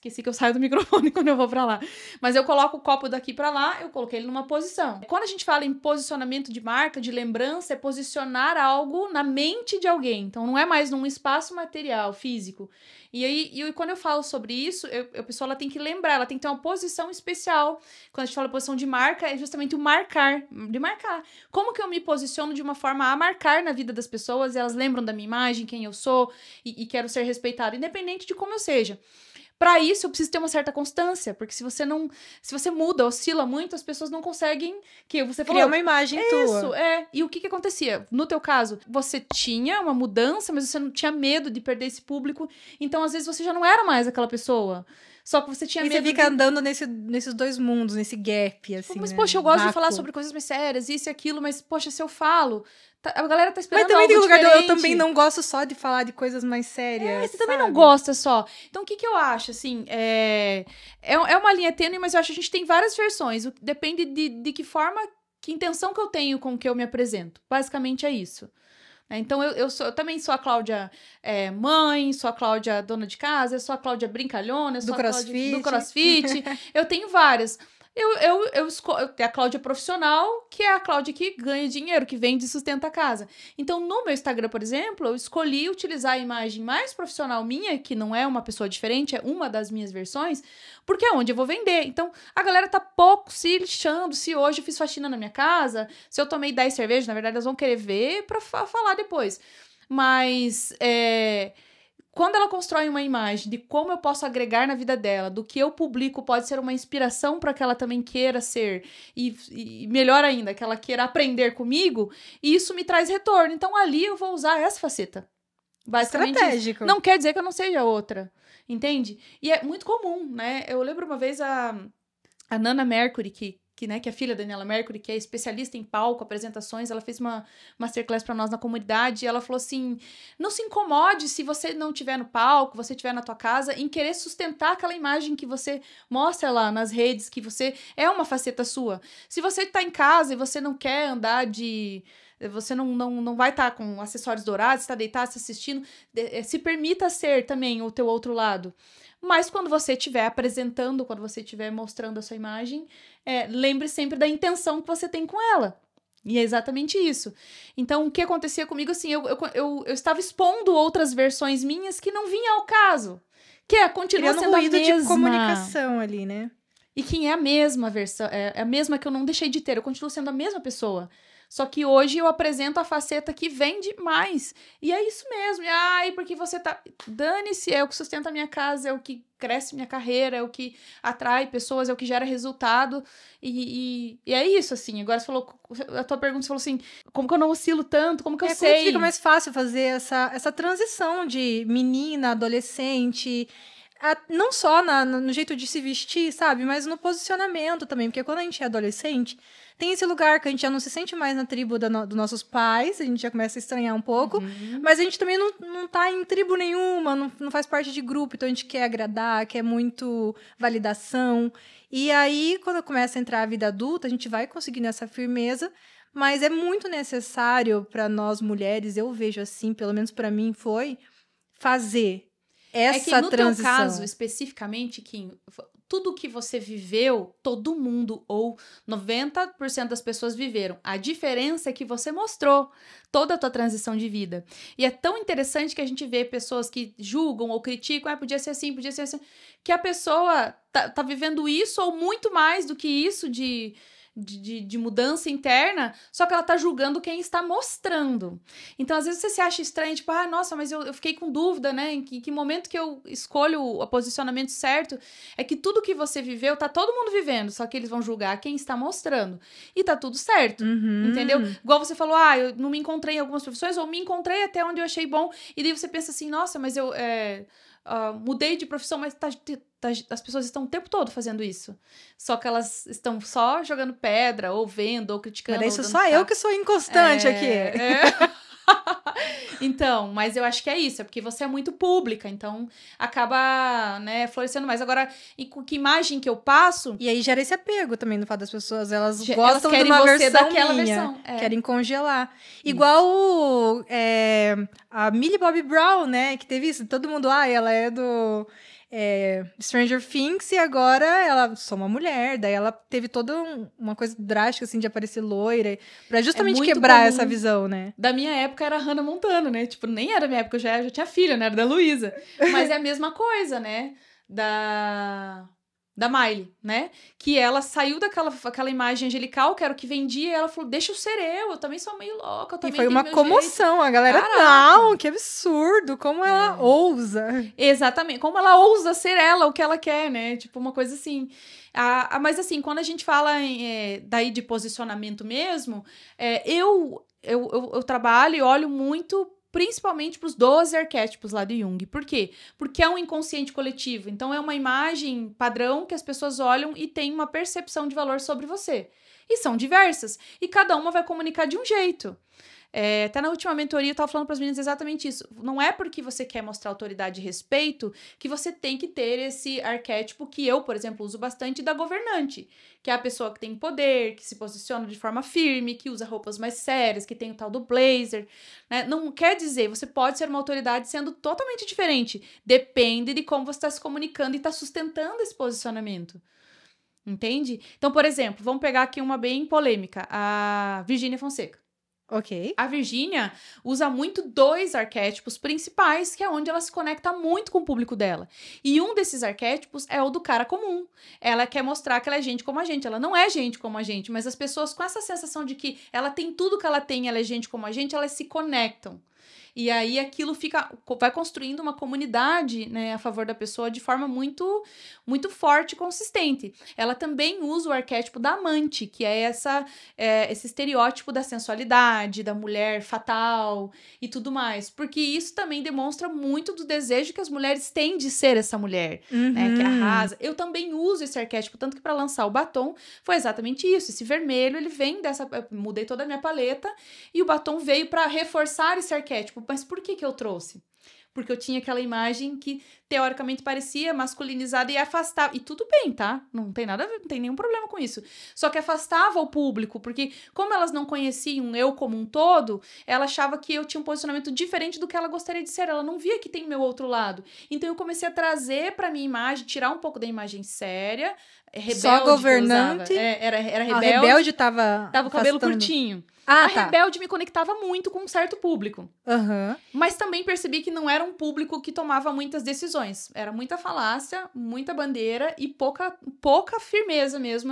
Esqueci que eu saio do microfone quando eu vou pra lá. Mas eu coloco o copo daqui pra lá, eu coloquei ele numa posição. Quando a gente fala em posicionamento de marca, de lembrança, é posicionar algo na mente de alguém. Então, não é mais num espaço material, físico. E aí, quando eu falo sobre isso, a pessoa ela tem que lembrar, ela tem que ter uma posição especial. Quando a gente fala posição de marca, é justamente o marcar, de marcar. Como que eu me posiciono de uma forma a marcar na vida das pessoas, e elas lembram da minha imagem, quem eu sou, e quero ser respeitada, independente de como eu seja. Para isso, eu preciso ter uma certa constância, porque se você muda, oscila muito, as pessoas não conseguem que você criar uma imagem tua. Isso, E o que acontecia? No teu caso, você tinha uma mudança, mas você não tinha medo de perder esse público, então às vezes você já não era mais aquela pessoa. Só que você tinha medo. E você fica andando nesses dois mundos, nesse gap, assim. Mas, né? poxa, eu gosto de falar sobre coisas mais sérias, isso e aquilo, mas, poxa, se eu falo, a galera tá esperando. Mas também algo tem um lugar diferente. eu também não gosto só de falar de coisas mais sérias. Você também não gosta só. Então, o que eu acho, assim, é uma linha tênue, mas eu acho que a gente tem várias versões. Depende de que forma, que intenção que eu tenho com o que eu me apresento. Basicamente é isso. Então, eu também sou a Cláudia mãe, sou a Cláudia dona de casa, eu sou a Cláudia brincalhona, eu sou a Cláudia do crossfit. Eu tenho várias. Eu tenho a Cláudia profissional, que é a Cláudia que ganha dinheiro, que vende e sustenta a casa. Então, no meu Instagram, por exemplo, eu escolhi utilizar a imagem mais profissional minha, que não é uma pessoa diferente, é uma das minhas versões, porque é onde eu vou vender. Então, a galera tá pouco se lixando se hoje eu fiz faxina na minha casa, se eu tomei 10 cervejas, na verdade, elas vão querer ver pra falar depois. Mas, quando ela constrói uma imagem de como eu posso agregar na vida dela, do que eu publico pode ser uma inspiração para que ela também queira ser, e melhor ainda, que ela queira aprender comigo, e isso me traz retorno. Então, ali eu vou usar essa faceta. Basicamente, estratégico. Não quer dizer que eu não seja outra, entende? E é muito comum, né? Eu lembro uma vez a Nana Mercury, que é filha da Daniela Mercury, que é especialista em palco, apresentações, ela fez uma masterclass para nós na comunidade, e ela falou assim, não se incomode se você não estiver no palco, você estiver na tua casa, em querer sustentar aquela imagem que você mostra lá nas redes, que você é uma faceta sua. Se você tá em casa e você não quer andar você não vai estar com acessórios dourados, está deitado, se assistindo, se permita ser também o teu outro lado. Mas quando você estiver apresentando, quando você estiver mostrando a sua imagem, lembre sempre da intenção que você tem com ela. E é exatamente isso. Então, o que acontecia comigo, assim, eu estava expondo outras versões minhas que não vinham ao caso. Que continua sendo a mesma. De comunicação ali, né? E que é a mesma versão, é a mesma que eu não deixei de ter, eu continuo sendo a mesma pessoa. Só que hoje eu apresento a faceta que vende mais. E é isso mesmo. Porque você tá... Dane-se, é o que sustenta a minha casa, é o que cresce minha carreira, é o que atrai pessoas, é o que gera resultado. E é isso, assim. Agora você falou... A tua pergunta, você falou assim, como que eu não oscilo tanto? Como que eu sei? Como fica mais fácil fazer essa transição de menina, adolescente... não só no jeito de se vestir, sabe? Mas no posicionamento também. Porque quando a gente é adolescente, tem esse lugar que a gente já não se sente mais na tribo dos nossos pais. A gente já começa a estranhar um pouco. Mas a gente também não tá em tribo nenhuma, não faz parte de grupo. Então a gente quer agradar, quer muito validação. E aí, quando começa a entrar a vida adulta, a gente vai conseguindo essa firmeza. Mas é muito necessário para nós mulheres, eu vejo assim, pelo menos para mim foi, fazer essa no transição. teu caso, especificamente, Kim, tudo que você viveu, todo mundo, ou 90% das pessoas viveram. A diferença é que você mostrou toda a tua transição de vida. E é tão interessante que a gente vê pessoas que julgam ou criticam, podia ser assim, que a pessoa tá vivendo isso ou muito mais do que isso de mudança interna, só que ela tá julgando quem está mostrando. Então, às vezes você se acha estranho, tipo, nossa, mas eu fiquei com dúvida, né? Em que momento que eu escolho o posicionamento certo? É que tudo que você viveu, tá todo mundo vivendo, só que eles vão julgar quem está mostrando. E tá tudo certo, entendeu? Igual você falou, eu não me encontrei em algumas profissões, ou me encontrei até onde eu achei bom, e daí você pensa assim, nossa, mas eu mudei de profissão, mas as pessoas estão o tempo todo fazendo isso. Só que elas estão só jogando pedra, ou vendo, ou criticando. Mas isso só eu que sou inconstante aqui. Então, mas eu acho que é isso, é porque você é muito pública, então acaba, né, florescendo mais. Agora, com que imagem que eu passo... E aí gera esse apego também no fato das pessoas, elas gostam elas querem de uma você versão daquela minha, versão. querem congelar. Igual a Millie Bobby Brown, né, que teve isso, todo mundo, ela é do... Stranger Things, e agora ela sou uma mulher, daí ela teve toda uma coisa drástica, assim, de aparecer loira, pra justamente quebrar essa visão, né? Da minha época era a Hannah Montana, né? Tipo, nem era da minha época, eu já tinha filha, né? Era da Luísa. Mas é a mesma coisa, né? Da Miley, né? Que ela saiu daquela imagem angelical, que era o que vendia, e ela falou, deixa eu ser eu também sou meio louca, eu também E foi tenho uma meu comoção, jeito. a galera, não, que absurdo, como ela ousa. Exatamente, como ela ousa ser ela, o que ela quer, né? Tipo, uma coisa assim. Mas assim, quando a gente fala daí de posicionamento mesmo, eu trabalho e olho muito principalmente para os 12 arquétipos lá do Jung. Por quê? Porque é um inconsciente coletivo. Então, é uma imagem padrão que as pessoas olham e têm uma percepção de valor sobre você. E são diversas. E cada uma vai comunicar de um jeito. Até na última mentoria eu estava falando para as meninas exatamente isso. Não é porque você quer mostrar autoridade e respeito que você tem que ter esse arquétipo que eu, por exemplo, uso bastante da governante, que é a pessoa que tem poder, que se posiciona de forma firme, que usa roupas mais sérias, que tem o tal do blazer, né? Não quer dizer, você pode ser uma autoridade sendo totalmente diferente. Depende de como você está se comunicando e está sustentando esse posicionamento. Entende? Então, por exemplo, vamos pegar aqui uma bem polêmica, a Virgínia Fonseca. Ok. A Virgínia usa muito 2 arquétipos principais, que é onde ela se conecta muito com o público dela. E um desses arquétipos é o do cara comum. Ela quer mostrar que ela é gente como a gente. Ela não é gente como a gente, mas as pessoas com essa sensação de que ela tem tudo que ela tem, ela é gente como a gente, elas se conectam. E aí aquilo vai construindo uma comunidade, né, a favor da pessoa de forma muito, muito forte e consistente. Ela também usa o arquétipo da amante, que é esse estereótipo da sensualidade, da mulher fatal e tudo mais. Porque isso também demonstra muito do desejo que as mulheres têm de ser essa mulher, né, que arrasa. Eu também uso esse arquétipo, tanto que para lançar o batom foi exatamente isso. Esse vermelho, ele vem eu mudei toda a minha paleta e o batom veio para reforçar esse arquétipo. Mas por que eu trouxe? Porque eu tinha aquela imagem que teoricamente parecia masculinizada e afastava. E tudo bem, tá? Não tem nada a ver, não tem nenhum problema com isso. Só que afastava o público, porque como elas não conheciam eu como um todo, ela achava que eu tinha um posicionamento diferente do que ela gostaria de ser. Ela não via que tem o meu outro lado. Então eu comecei a trazer pra minha imagem, tirar um pouco da imagem séria, rebelde. Só governante. Era rebelde. A rebelde tava o cabelo curtinho. Tá. Rebelde me conectava muito com um certo público. Uhum. Mas também percebi que não era um público que tomava muitas decisões. Era muita falácia, muita bandeira e pouca firmeza mesmo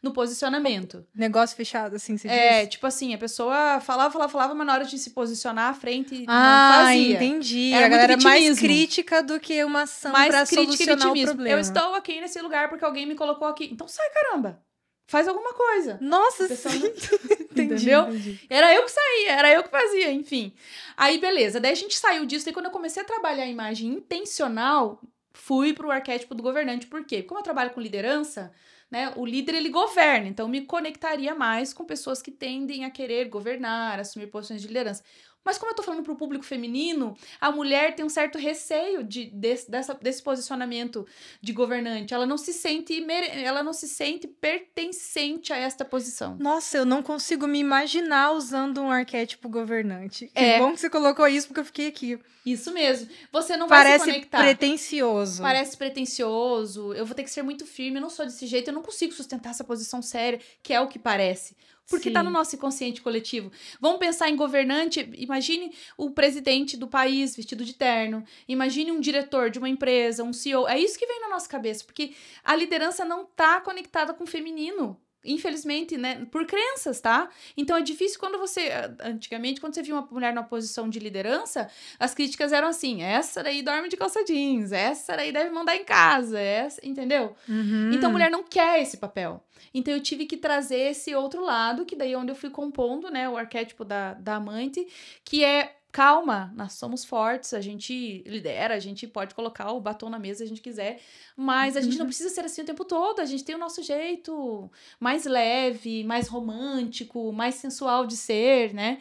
no posicionamento. Negócio fechado, assim, você diz? Tipo assim, a pessoa falava, mas na hora de se posicionar à frente não fazia. Entendi. Era a galera muito mais crítica do que uma ação pra solucionar o problema. Eu estou aqui nesse lugar porque alguém me colocou aqui. Então sai, caramba! Faz alguma coisa. Nossa, entendeu? Entendi. Era eu que saía, era eu que fazia, enfim. Aí, beleza. Daí a gente saiu disso. E quando eu comecei a trabalhar a imagem intencional, fui pro arquétipo do governante. Por quê? Como eu trabalho com liderança, né, o líder, ele governa. Então, me conectaria mais com pessoas que tendem a querer governar, assumir posições de liderança. Mas como eu tô falando pro público feminino, a mulher tem um certo receio desse posicionamento de governante. Ela não se sente pertencente a esta posição. Nossa, eu não consigo me imaginar usando um arquétipo governante. Que bom que você colocou isso, porque eu fiquei aqui. Isso mesmo. Você não vai se conectar. Parece pretencioso. Eu vou ter que ser muito firme. Eu não sou desse jeito. Eu não consigo sustentar essa posição séria, que é o que parece. Porque tá no nosso inconsciente coletivo. Vamos pensar em governante. Imagine o presidente do país vestido de terno. Imagine um diretor de uma empresa, um CEO. É isso que vem na nossa cabeça. Porque a liderança não tá conectada com o feminino. Infelizmente, né? Por crenças, tá? Então é difícil quando você... Antigamente, quando você via uma mulher numa posição de liderança, as críticas eram assim: essa daí dorme de calça jeans, essa daí deve mandar em casa, entendeu? Uhum. Então a mulher não quer esse papel. Então eu tive que trazer esse outro lado, que daí é onde eu fui compondo, né? O arquétipo da amante, que é: calma, nós somos fortes, a gente lidera, a gente pode colocar o batom na mesa se a gente quiser, mas a gente não precisa ser assim o tempo todo, a gente tem o nosso jeito mais leve, mais romântico, mais sensual de ser, né?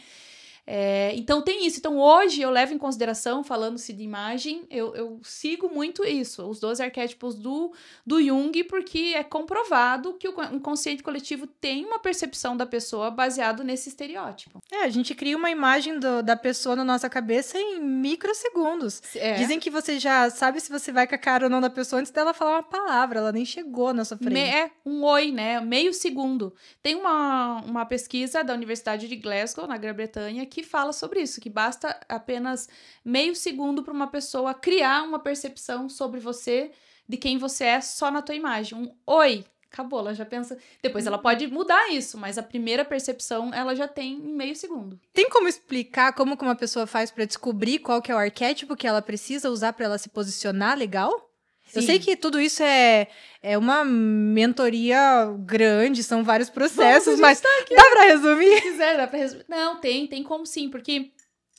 Então tem isso. Então hoje eu levo em consideração, falando-se de imagem, eu sigo muito isso, os 12 arquétipos do Jung, porque é comprovado que o inconsciente coletivo tem uma percepção da pessoa baseado nesse estereótipo. A gente cria uma imagem da pessoa na nossa cabeça em microsegundos. Dizem que você já sabe se você vai com a cara ou não da pessoa antes dela falar uma palavra, ela nem chegou na sua frente. Um oi, né? Meio segundo. Tem uma pesquisa da Universidade de Glasgow, na Grã-Bretanha, que fala sobre isso, que basta apenas meio segundo para uma pessoa criar uma percepção sobre você, de quem você é, só na tua imagem. Um oi, acabou, ela já pensa... Depois ela pode mudar isso, mas a primeira percepção ela já tem em meio segundo. Tem como explicar como que uma pessoa faz para descobrir qual que é o arquétipo que ela precisa usar para ela se posicionar legal? Sim. Eu sei que tudo isso é uma mentoria grande, são vários processos, mas dá pra resumir? Se quiser, dá pra resumir. Não, tem como sim, porque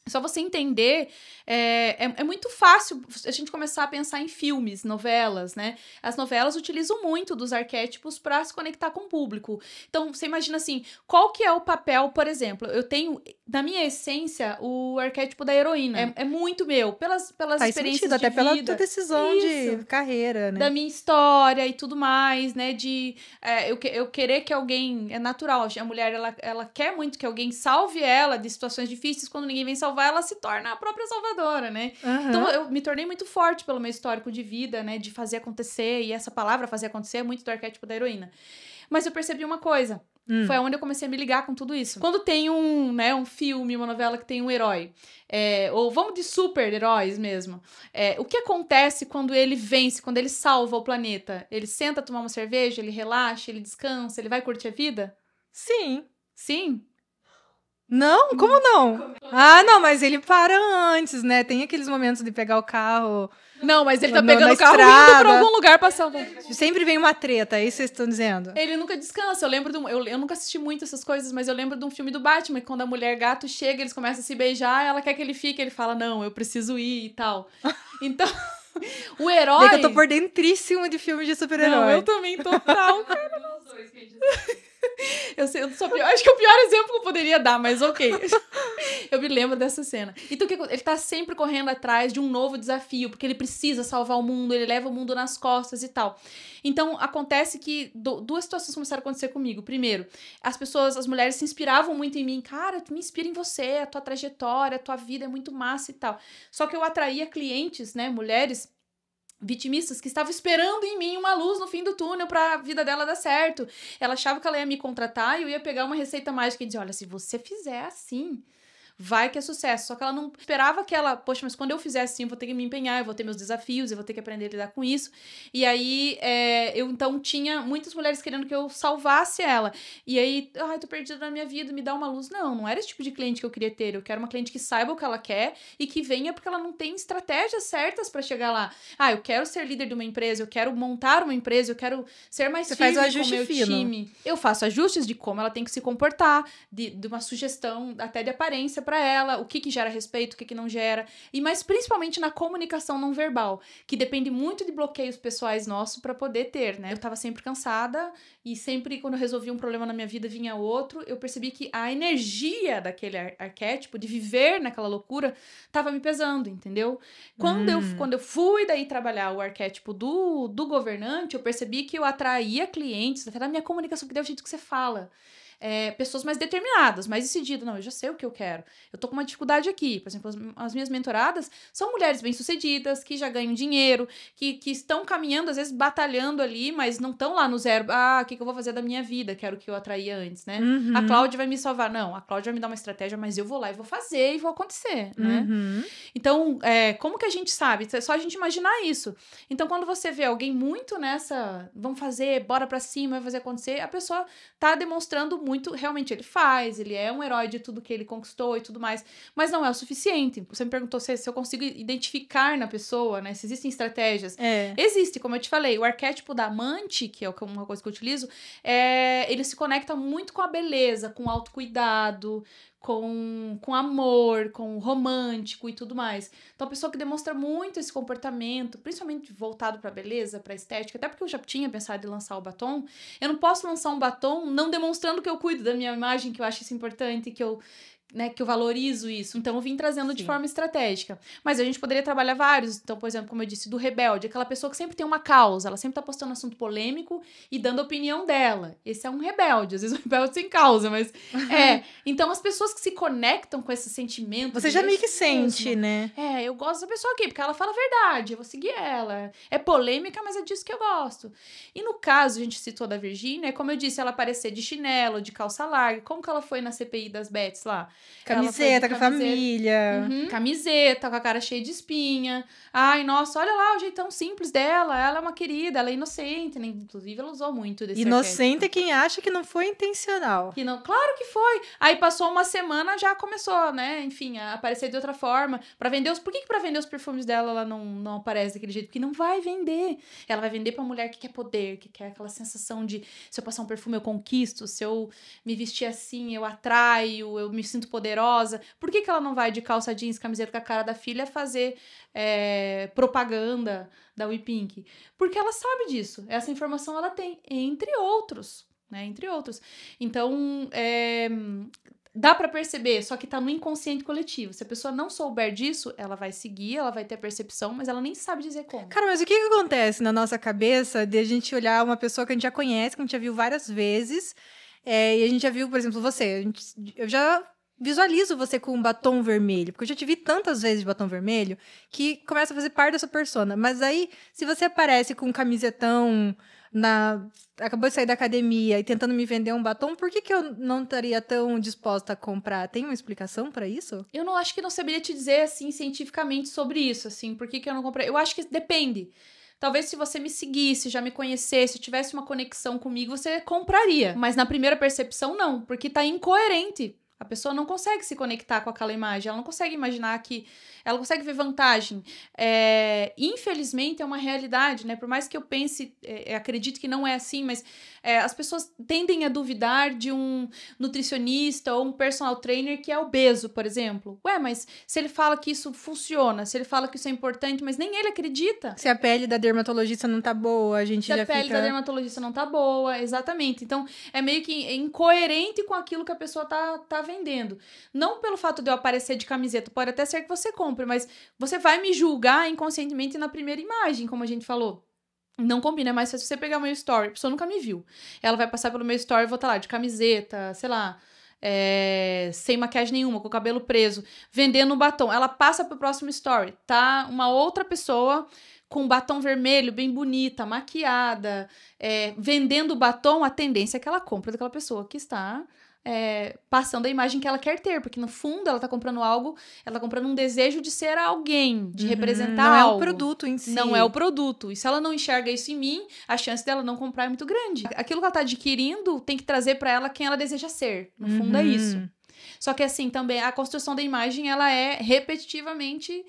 só você entender, é muito fácil a gente começar a pensar em filmes, novelas, né? As novelas utilizam muito dos arquétipos para se conectar com o público. Então, você imagina assim, qual que é o papel, por exemplo, eu tenho, na minha essência, o arquétipo da heroína. É muito meu, pelas Faz experiências sentido, de até vida. pela tua decisão de carreira, né? Da minha história e tudo mais, né? Eu querer que alguém... É natural, a mulher, ela quer muito que alguém salve ela de situações difíceis. Quando ninguém vem salvar, ela se torna a própria salvadora, né? Uhum. Então, eu me tornei muito forte pelo meu histórico de vida, né? De fazer acontecer. E essa palavra, fazer acontecer, é muito do arquétipo da heroína. Mas eu percebi uma coisa. Foi onde eu comecei a me ligar com tudo isso. Quando tem um filme, uma novela que tem um herói, ou vamos de super-heróis mesmo, o que acontece quando ele vence, quando ele salva o planeta? Ele senta a tomar uma cerveja, ele relaxa, ele descansa, ele vai curtir a vida? Sim. Sim? Não? Como não? Ah, não, mas ele para antes, né? Tem aqueles momentos de pegar o carro... Não, mas ele tá pegando o carro indo pra algum lugar pra salvar. Sempre vem uma treta, é isso que vocês estão dizendo? Ele nunca descansa. Eu lembro eu nunca assisti muito essas coisas, mas eu lembro de um filme do Batman, que quando a mulher gato chega, eles começam a se beijar, ela quer que ele fique, ele fala, não, eu preciso ir e tal. Então, o herói... É que eu tô por dentríssimo de filmes de super-herói. Não, eu também, total, cara. Acho que é o pior exemplo que eu poderia dar, mas ok. Eu me lembro dessa cena. Então, ele tá sempre correndo atrás de um novo desafio, porque ele precisa salvar o mundo, ele leva o mundo nas costas e tal. Então, acontece que duas situações começaram a acontecer comigo. Primeiro, as mulheres se inspiravam muito em mim. Cara, tu me inspira em você, a tua trajetória, a tua vida é muito massa e tal. Só que eu atraía clientes, né, mulheres vitimistas que estavam esperando em mim uma luz no fim do túnel pra vida dela dar certo. Ela achava que ela ia me contratar e eu ia pegar uma receita mágica e dizer, olha, se você fizer assim, vai que é sucesso. Só que ela não esperava que ela... Poxa, mas quando eu fizer assim, eu vou ter que me empenhar, eu vou ter meus desafios, eu vou ter que aprender a lidar com isso. E aí, eu então tinha muitas mulheres querendo que eu salvasse ela. E aí, tô perdida na minha vida, me dá uma luz. Não era esse tipo de cliente que eu queria ter. Eu quero uma cliente que saiba o que ela quer e que venha porque ela não tem estratégias certas pra chegar lá. Eu quero ser líder de uma empresa, eu quero montar uma empresa, eu quero ser mais firme com o meu time. Eu faço ajustes de como ela tem que se comportar, de uma sugestão até de aparência, pra ela, o que gera respeito, o que não gera, mas principalmente na comunicação não verbal, que depende muito de bloqueios pessoais nossos pra poder ter, né? Eu tava sempre cansada e sempre quando eu resolvia um problema na minha vida vinha outro, eu percebi que a energia daquele arquétipo, de viver naquela loucura, tava me pesando, entendeu? Quando eu fui daí trabalhar o arquétipo do governante, eu percebi que eu atraía clientes, até na minha comunicação, que é o jeito que você fala. Pessoas mais determinadas, mais decididas. Não, eu já sei o que eu quero. Eu tô com uma dificuldade aqui. Por exemplo, as minhas mentoradas são mulheres bem-sucedidas, que já ganham dinheiro, que estão caminhando, às vezes batalhando ali, mas não estão lá no zero. O que eu vou fazer da minha vida? Que era o que eu atraía antes, né? A Cláudia vai me salvar. Não, a Cláudia vai me dar uma estratégia, mas eu vou lá e vou fazer e vou acontecer, né? Então, como que a gente sabe? É só a gente imaginar isso. Então, quando você vê alguém muito nessa, vamos fazer, bora pra cima, vai fazer acontecer, a pessoa tá demonstrando muito, realmente ele faz, ele é um herói de tudo que ele conquistou e tudo mais, mas não é o suficiente. Você me perguntou se eu consigo identificar na pessoa, né, se existem estratégias. Existe, como eu te falei, o arquétipo da amante, que é uma coisa que eu utilizo, ele se conecta muito com a beleza, com o autocuidado, com amor, com romântico e tudo mais. Então, a pessoa que demonstra muito esse comportamento, principalmente voltado pra beleza, pra estética, até porque eu já tinha pensado em lançar o batom, eu não posso lançar um batom não demonstrando que eu cuido da minha imagem, que eu acho isso importante, que eu valorizo isso. Então, eu vim trazendo de forma estratégica. Mas a gente poderia trabalhar vários. Então, por exemplo, como eu disse, do rebelde. Aquela pessoa que sempre tem uma causa. Ela sempre tá postando assunto polêmico e dando a opinião dela. Esse é um rebelde. Às vezes um rebelde sem causa, mas... Então, as pessoas que se conectam com esse sentimento... Você já meio que sente, né? Eu gosto dessa pessoa aqui, porque ela fala a verdade. Eu vou seguir ela. É polêmica, mas é disso que eu gosto. E no caso, a gente citou da Virgínia, como eu disse, ela aparecer de chinelo, de calça larga. Como que ela foi na CPI das Bets lá? Camiseta com a família. Camiseta, com a cara cheia de espinha. Ai, nossa, olha lá o jeitão simples dela. Ela é uma querida, ela é inocente, né? Inclusive, ela usou muito desse Inocente é quem acha que não foi intencional. Claro que foi. Aí passou uma semana, já começou, né? Enfim, a aparecer de outra forma. Pra vender por que pra vender os perfumes dela ela não aparece daquele jeito? Porque não vai vender. Ela vai vender pra mulher que quer poder, que quer aquela sensação de se eu passar um perfume eu conquisto, se eu me vestir assim eu atraio, eu me sinto poderosa. Por que ela não vai de calça jeans, camiseta com a cara da filha fazer propaganda da We Pink? Porque ela sabe disso. Essa informação ela tem, entre outros, né? Entre outros. Então, dá pra perceber, só que tá no inconsciente coletivo. Se a pessoa não souber disso, ela vai seguir, ela vai ter percepção, mas ela nem sabe dizer como. Cara, mas o que acontece na nossa cabeça de a gente olhar uma pessoa que a gente já conhece, que a gente já viu várias vezes, e a gente já viu, por exemplo, você. Eu já visualizo você com um batom vermelho, porque eu já te vi tantas vezes de batom vermelho que começa a fazer parte dessa persona. Mas aí, se você aparece com um camisetão, acabou de sair da academia e tentando me vender um batom, por que eu não estaria tão disposta a comprar? Tem uma explicação pra isso? Eu não acho que não saberia te dizer, assim, cientificamente sobre isso, assim, por que eu não comprei. Eu acho que depende. Talvez se você me seguisse, já me conhecesse, tivesse uma conexão comigo, você compraria. Mas na primeira percepção, não, porque tá incoerente. A pessoa não consegue se conectar com aquela imagem, ela não consegue imaginar que... Ela consegue ver vantagem. Infelizmente, é uma realidade, né? Por mais que eu pense, acredito que não é assim, mas as pessoas tendem a duvidar de um nutricionista ou um personal trainer que é obeso, por exemplo. Mas se ele fala que isso funciona, se ele fala que isso é importante, mas nem ele acredita. Se a pele da dermatologista não tá boa, a gente já fica... Se a pele da dermatologista não tá boa, exatamente. Então, é meio que incoerente com aquilo que a pessoa tá vendendo. Não pelo fato de eu aparecer de camiseta, pode até ser que você compre, mas você vai me julgar inconscientemente na primeira imagem, como a gente falou. Não combina, mas se você pegar o meu story, a pessoa nunca me viu. Ela vai passar pelo meu story e vou estar lá de camiseta, sei lá, sem maquiagem nenhuma, com o cabelo preso, vendendo um batom. Ela passa pro próximo story, tá uma outra pessoa com batom vermelho, bem bonita, maquiada, vendendo batom, a tendência é que ela compre daquela pessoa que está... passando a imagem que ela quer ter, porque no fundo ela tá comprando algo, ela tá comprando um desejo de ser alguém, de representar não algo. Não é o produto em si. Não é o produto. E se ela não enxerga isso em mim, a chance dela não comprar é muito grande. Aquilo que ela tá adquirindo tem que trazer pra ela quem ela deseja ser. No fundo é isso. Só que assim, também a construção da imagem, ela é repetitivamente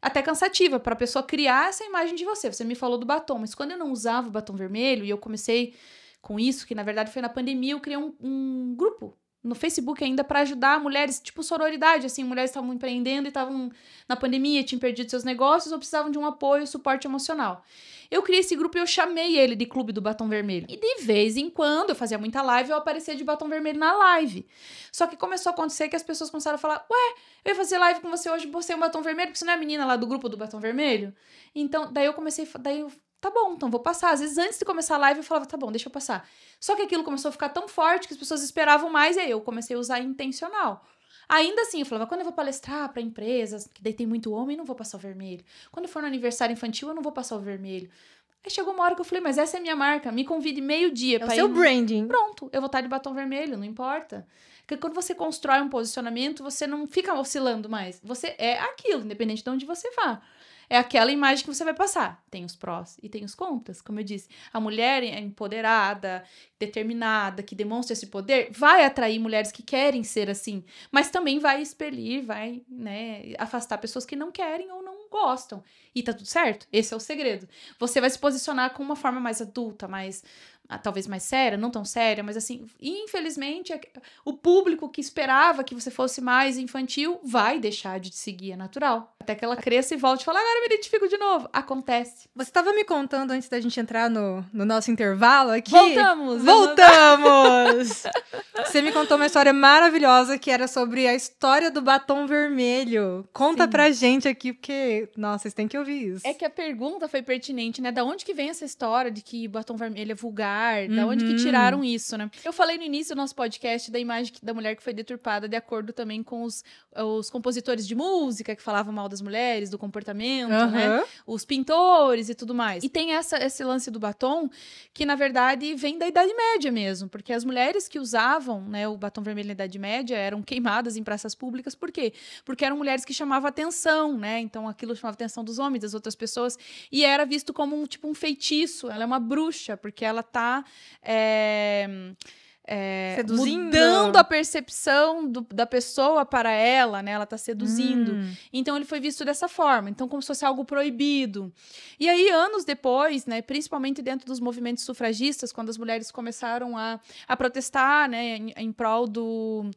até cansativa pra pessoa criar essa imagem de você. Você me falou do batom, mas quando eu não usava o batom vermelho e eu comecei com isso, que na verdade foi na pandemia, eu criei um grupo no Facebook ainda para ajudar mulheres, tipo sororidade, assim, mulheres estavam empreendendo e estavam na pandemia, tinham perdido seus negócios ou precisavam de um apoio, suporte emocional. Eu criei esse grupo e eu chamei ele de Clube do Batom Vermelho. E de vez em quando, eu fazia muita live, eu aparecia de batom vermelho na live. Só que começou a acontecer que as pessoas começaram a falar, ué, eu ia fazer live com você hoje, você é um batom vermelho, porque você não é a menina lá do grupo do batom vermelho? Então, daí eu comecei, tá bom, então vou passar. Às vezes, antes de começar a live, eu falava, tá bom, deixa eu passar. Só que aquilo começou a ficar tão forte que as pessoas esperavam mais, e aí eu comecei a usar intencional. Ainda assim, eu falava, quando eu vou palestrar para empresas, que daí tem muito homem, não vou passar o vermelho. Quando for no aniversário infantil, eu não vou passar o vermelho. Aí chegou uma hora que eu falei, mas essa é a minha marca, me convide meio-dia. É o seu branding. Pronto, eu vou estar de batom vermelho, não importa. Porque quando você constrói um posicionamento, você não fica oscilando mais. Você é aquilo, independente de onde você vá. É aquela imagem que você vai passar. Tem os prós e tem os contras, como eu disse. A mulher é empoderada, determinada, que demonstra esse poder, vai atrair mulheres que querem ser assim. Mas também vai expelir, vai, né, afastar pessoas que não querem ou não gostam. E tá tudo certo? Esse é o segredo. Você vai se posicionar com uma forma mais adulta, mais... talvez mais séria, não tão séria, mas assim, infelizmente, o público que esperava que você fosse mais infantil vai deixar de te seguir, é natural. Até que ela cresça e volte e fala, agora eu me identifico de novo. Acontece. Você estava me contando antes da gente entrar no nosso intervalo aqui. Voltamos! Você me contou uma história maravilhosa que era sobre a história do batom vermelho. Conta pra gente aqui, porque, nossa, vocês têm que ouvir isso. É que a pergunta foi pertinente, né? Da onde que vem essa história de que batom vermelho é vulgar? Da onde que tiraram isso, né? Eu falei no início do nosso podcast da imagem da mulher que foi deturpada de acordo também com os compositores de música que falavam mal das mulheres, do comportamento, né? Os pintores e tudo mais. E tem esse lance do batom que, na verdade, vem da Idade Média mesmo, porque as mulheres que usavam, né, o batom vermelho na Idade Média eram queimadas em praças públicas. Por quê? Porque eram mulheres que chamavam atenção, né? Então aquilo chamava atenção dos homens, das outras pessoas, e era visto como um feitiço. Ela é uma bruxa, porque ela tá mudando a percepção da pessoa para ela, né? Ela tá seduzindo. Então, ele foi visto dessa forma. Então, como se fosse algo proibido. E aí, anos depois, né? Principalmente dentro dos movimentos sufragistas, quando as mulheres começaram a protestar, né? Em prol do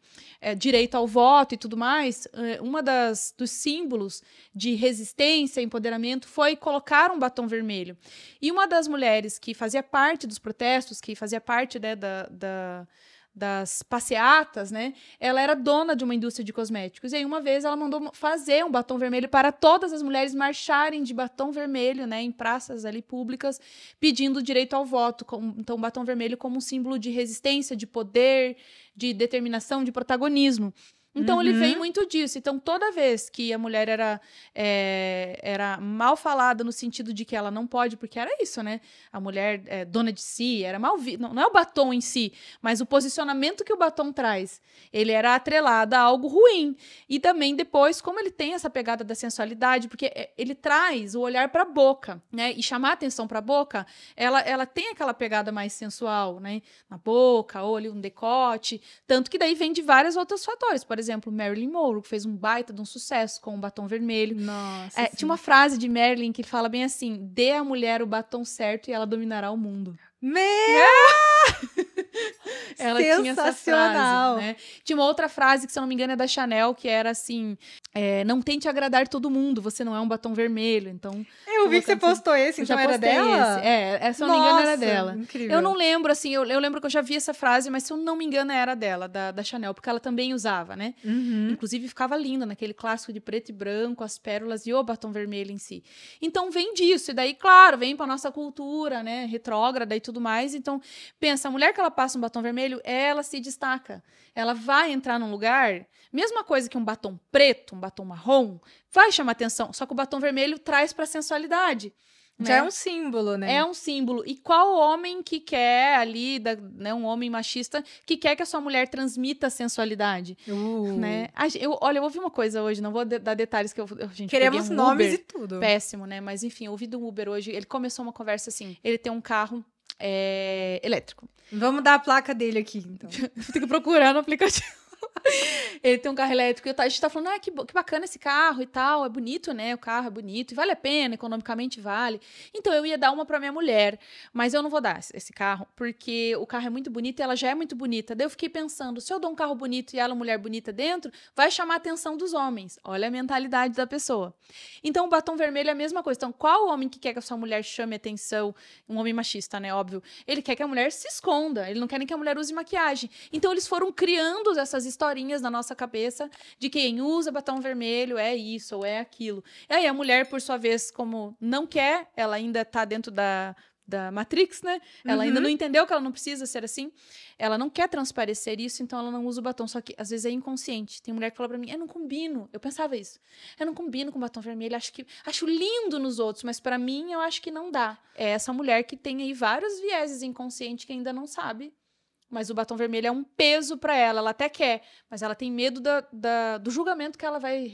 direito ao voto e tudo mais, uma dos símbolos de resistência, empoderamento, foi colocar um batom vermelho. E uma das mulheres que fazia parte dos protestos, que fazia parte, né, das passeatas, né? Ela era dona de uma indústria de cosméticos. E aí, uma vez, ela mandou fazer um batom vermelho para todas as mulheres marcharem de batom vermelho, né? Em praças ali públicas, pedindo direito ao voto. Então, batom vermelho como um símbolo de resistência, de poder, de determinação, de protagonismo. Então, ele vem muito disso. Então, toda vez que a mulher era mal falada no sentido de que ela não pode, porque era isso, né? A mulher dona de si, era mal vista. Não é o batom em si, mas o posicionamento que o batom traz. Ele era atrelado a algo ruim. E também, depois, como ele tem essa pegada da sensualidade, porque ele traz o olhar para a boca, né? E chamar a atenção para a boca, ela tem aquela pegada mais sensual, né? Na boca, olho, um decote. Tanto que daí vem de vários outros fatores. Por exemplo, Marilyn Monroe, que fez um baita de um sucesso com o batom vermelho. Nossa, tinha uma frase de Marilyn que fala bem assim, dê à mulher o batom certo e ela dominará o mundo. Ela tinha essa frase, né? Tinha uma outra frase que, se eu não me engano, é da Chanel, que era assim, não tente agradar todo mundo, você não é um batom vermelho, então... Eu vi que você postou esse, então era dela? Se eu não me engano, era dela. Incrível. Eu não lembro, assim, eu lembro que eu já vi essa frase, mas se eu não me engano, era dela, da Chanel, porque ela também usava, né? Inclusive, ficava linda, naquele clássico de preto e branco, as pérolas e o batom vermelho em si. Então, vem disso, e daí, claro, vem pra nossa cultura, né, retrógrada e tudo mais. Então, pensa, a mulher que ela passa um batom vermelho, ela se destaca. Ela vai entrar num lugar, mesma coisa que um batom preto, um batom marrom, vai chamar atenção, só que o batom vermelho traz pra sensualidade. Já é um símbolo, né? É um símbolo. E qual homem que quer ali, né, um homem machista, que quer que a sua mulher transmita sensualidade? Né? Olha, eu ouvi uma coisa hoje, não vou dar detalhes que gente, queremos nomes e tudo. Péssimo, né? Mas enfim, eu ouvi do Uber hoje, ele começou uma conversa assim, ele tem um carro elétrico. Vamos dar a placa dele aqui, então. Tem que procurar no aplicativo. Ele tem um carro elétrico e a gente tá falando, que bacana esse carro e tal, é bonito, né? O carro é bonito e vale a pena, economicamente vale. Então eu ia dar uma pra minha mulher, mas eu não vou dar esse carro, porque o carro é muito bonito e ela já é muito bonita. Daí eu fiquei pensando, se eu dou um carro bonito e ela mulher bonita dentro, vai chamar a atenção dos homens. Olha a mentalidade da pessoa. Então o batom vermelho é a mesma coisa. Então qual homem que quer que a sua mulher chame atenção? Um homem machista, né? Óbvio. Ele quer que a mulher se esconda, ele não quer nem que a mulher use maquiagem. Então eles foram criando essas historinhas na nossa cabeça de que quem usa batom vermelho é isso ou é aquilo. E aí a mulher, por sua vez, como não quer, ela ainda tá dentro da Matrix, né? Ela ainda não entendeu que ela não precisa ser assim. Ela não quer transparecer isso, então ela não usa o batom. Só que, às vezes, é inconsciente. Tem mulher que fala pra mim, eu não combino. Eu pensava isso. Eu não combino com batom vermelho. Acho lindo nos outros, mas pra mim, eu acho que não dá. É essa mulher que tem aí vários vieses inconscientes que ainda não sabe. Mas o batom vermelho é um peso pra ela. Ela até quer, mas ela tem medo do julgamento que ela vai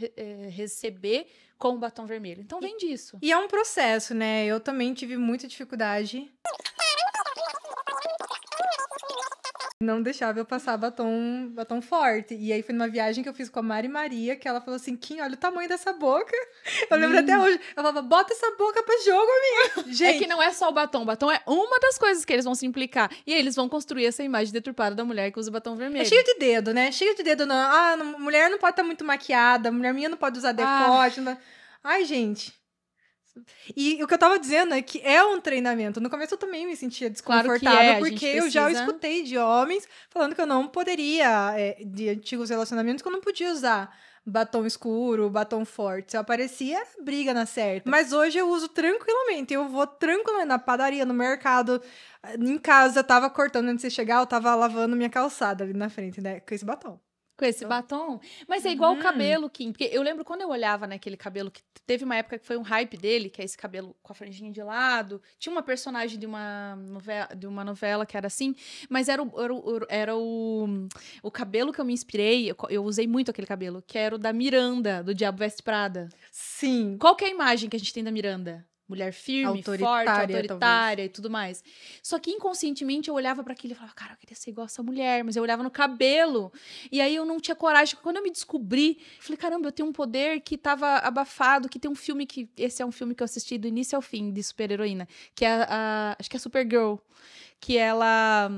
receber com o batom vermelho. Então, vem disso. E é um processo, né? Eu também tive muita dificuldade. Não deixava eu passar batom forte. E aí foi numa viagem que eu fiz com a Mari Maria, que ela falou assim, Kim, olha o tamanho dessa boca. Eu lembro até hoje. Ela falava, bota essa boca pra jogo, amiga. Gente. É que não é só o batom é uma das coisas que eles vão se implicar. E aí eles vão construir essa imagem deturpada da mulher que usa batom vermelho. É cheio de dedo, né? Cheio de dedo. Mulher não pode estar muito maquiada, mulher minha não pode usar decote. Ai, gente. E o que eu tava dizendo é que é um treinamento. No começo eu também me sentia desconfortável, porque eu já escutei de homens falando que eu não poderia, de antigos relacionamentos, que eu não podia usar batom escuro, batom forte. Se eu aparecia, era briga na certa. Mas hoje eu uso tranquilamente. Eu vou tranquilamente na padaria, no mercado, em casa, tava cortando antes de você chegar, eu tava lavando minha calçada ali na frente, né? Com esse batom. Com esse batom. Mas é igual o cabelo, Kim. Porque eu lembro quando eu olhava naquele cabelo, que teve uma época que foi um hype dele, que é esse cabelo com a franjinha de lado. Tinha uma personagem de uma novela que era assim, mas era o cabelo que eu me inspirei, eu usei muito aquele cabelo, que era o da Miranda, do Diabo Veste Prada. Sim. Qual que é a imagem que a gente tem da Miranda? Mulher firme, forte, autoritária e tudo mais. Só que inconscientemente eu olhava pra aquilo e falava, cara, eu queria ser igual a essa mulher, mas eu olhava no cabelo. E aí eu não tinha coragem. Quando eu me descobri, eu falei, caramba, eu tenho um poder que tava abafado, que tem um filme que... Esse é um filme que eu assisti do início ao fim, de super-heroína, que é acho que é Supergirl. Que ela,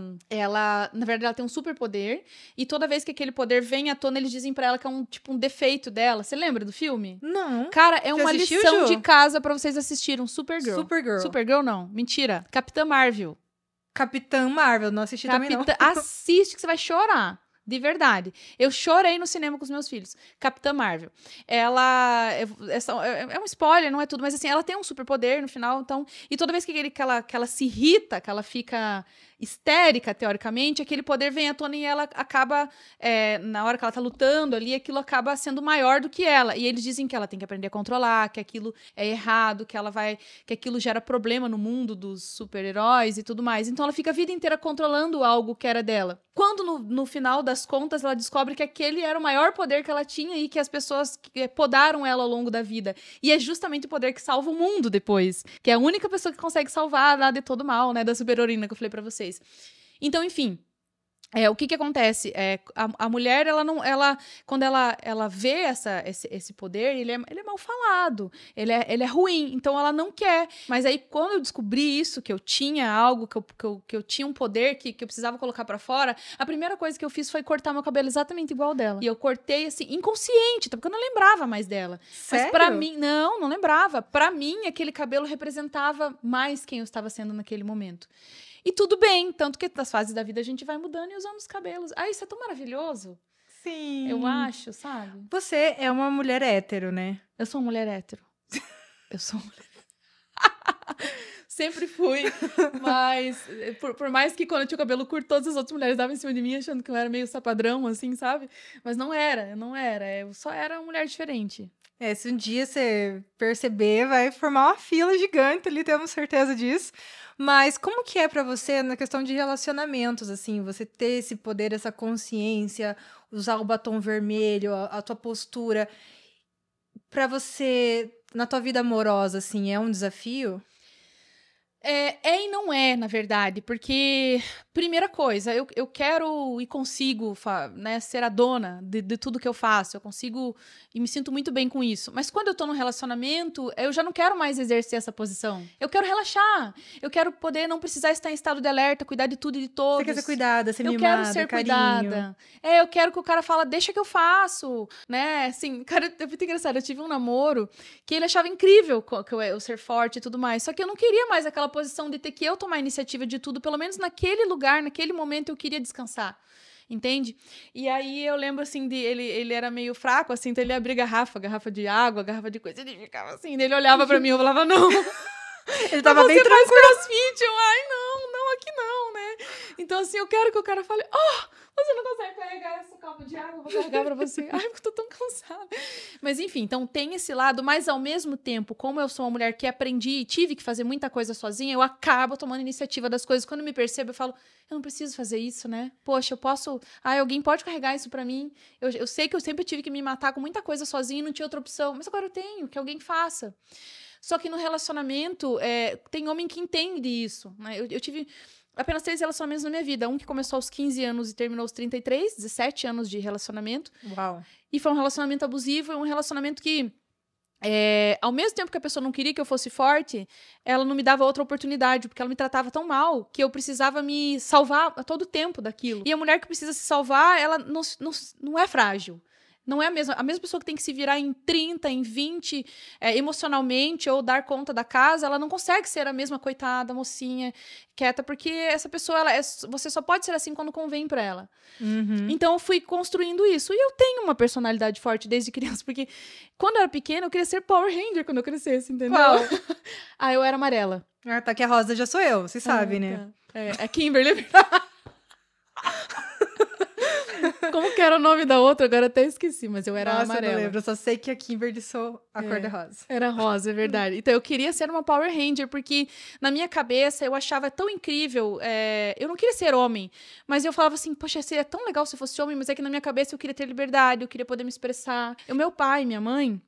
na verdade, ela tem um superpoder, e toda vez que aquele poder vem à tona, eles dizem pra ela que é um defeito dela. Você lembra do filme? Não. Cara, é uma lição de casa pra vocês assistirem. Supergirl. Supergirl não, mentira. Capitã Marvel. Capitã Marvel, não assisti também não. Assiste que você vai chorar. De verdade. Eu chorei no cinema com os meus filhos. Capitã Marvel. Ela... É um spoiler, não é tudo, mas assim, ela tem um superpoder no final, então... E toda vez que ela se irrita, que ela fica histérica, teoricamente, aquele poder vem à tona e ela acaba... na hora que ela tá lutando ali, aquilo acaba sendo maior do que ela. E eles dizem que ela tem que aprender a controlar, que aquilo é errado, que aquilo gera problema no mundo dos super-heróis e tudo mais. Então ela fica a vida inteira controlando algo que era dela. Quando no final das contas ela descobre que aquele era o maior poder que ela tinha e que as pessoas podaram ela ao longo da vida. E é justamente o poder que salva o mundo depois. Que é a única pessoa que consegue salvar lá de todo mal, né? Da super-heroína que eu falei pra vocês. Então, enfim... o que acontece? A mulher, quando ela vê esse poder, ele é mal falado, ele é ruim, então ela não quer. Mas aí, quando eu descobri isso, que eu tinha algo, que eu tinha um poder que eu precisava colocar pra fora, a primeira coisa que eu fiz foi cortar meu cabelo exatamente igual dela. E eu cortei, assim, inconsciente, porque eu não lembrava mais dela. Sério? Mas pra mim, não lembrava. Pra mim, aquele cabelo representava mais quem eu estava sendo naquele momento. E tudo bem, tanto que nas fases da vida a gente vai mudando e usando os cabelos. Isso é tão maravilhoso. Sim. Eu acho, sabe? Você é uma mulher hétero, né? Eu sou uma mulher hétero. Eu sou uma mulher... Sempre fui, mas por mais que quando eu tinha o cabelo curto, todas as outras mulheres davam em cima de mim achando que eu era meio sapadrão, assim, sabe? Mas não era, eu só era uma mulher diferente. Se um dia você perceber, vai formar uma fila gigante ali, temos certeza disso. Mas como que é pra você na questão de relacionamentos, assim, você ter esse poder, essa consciência, usar o batom vermelho, a tua postura, pra você, na tua vida amorosa, assim, é um desafio? É e não é, na verdade, porque, primeira coisa, eu quero e consigo, né, ser a dona de tudo que eu faço, eu consigo e me sinto muito bem com isso. Mas quando eu tô num relacionamento, eu já não quero mais exercer essa posição. Eu quero relaxar, eu quero poder não precisar estar em estado de alerta, cuidar de tudo e de todos. Você quer ser cuidada, ser mimada, eu quero ser cuidada. Eu quero que o cara fala, deixa que eu faço, né? Assim, cara, é muito engraçado. Eu tive um namoro que ele achava incrível que eu ser forte e tudo mais. Só que eu não queria mais aquela posição de ter que eu tomar a iniciativa de tudo. Pelo menos naquele lugar, naquele momento, eu queria descansar. Entende? E aí eu lembro, assim, ele era meio fraco, assim, então ele abria garrafa de água, garrafa de coisa, ele ficava assim, ele olhava pra mim e eu falava, não. Ele tava bem tranquilo. CrossFit, ai, não, aqui não, né? Então, assim, eu quero que o cara fale, você não consegue carregar esse copo de água, eu vou carregar pra você. Ai, porque eu tô tão cansada. Mas, enfim, então tem esse lado, mas ao mesmo tempo, como eu sou uma mulher que aprendi e tive que fazer muita coisa sozinha, eu acabo tomando iniciativa das coisas. Quando eu me percebo, eu falo, eu não preciso fazer isso, né? Poxa, eu posso... alguém pode carregar isso pra mim. Eu sei que eu sempre tive que me matar com muita coisa sozinha e não tinha outra opção, mas agora eu tenho, que alguém faça. Só que no relacionamento, tem homem que entende isso, né? Eu tive apenas 3 relacionamentos na minha vida. Um que começou aos 15 anos e terminou aos 33, 17 anos de relacionamento. Uau. E foi um relacionamento abusivo, um relacionamento que, ao mesmo tempo que a pessoa não queria que eu fosse forte, ela não me dava outra oportunidade, porque ela me tratava tão mal que eu precisava me salvar a todo tempo daquilo. E a mulher que precisa se salvar, ela não é frágil. Não é a mesma pessoa que tem que se virar em 30, em 20, emocionalmente, ou dar conta da casa, ela não consegue ser a mesma coitada, mocinha, quieta, porque essa pessoa, você só pode ser assim quando convém pra ela. Uhum. Então, eu fui construindo isso. E eu tenho uma personalidade forte desde criança, porque quando eu era pequena, eu queria ser Power Ranger quando eu crescesse, entendeu? Qual? Eu era amarela. Ah, tá, que a rosa já sou eu, você sabe, né? Tá. É Kimberly. Como que era o nome da outra? Agora até esqueci, mas eu era amarela. Eu não lembro, eu só sei que a Kimberly sou a cor da rosa. Era rosa, é verdade. Então, eu queria ser uma Power Ranger, porque na minha cabeça eu achava tão incrível. Eu não queria ser homem, mas eu falava assim, poxa, seria tão legal se eu fosse homem, mas é que na minha cabeça eu queria ter liberdade, eu queria poder me expressar. O meu pai e minha mãe...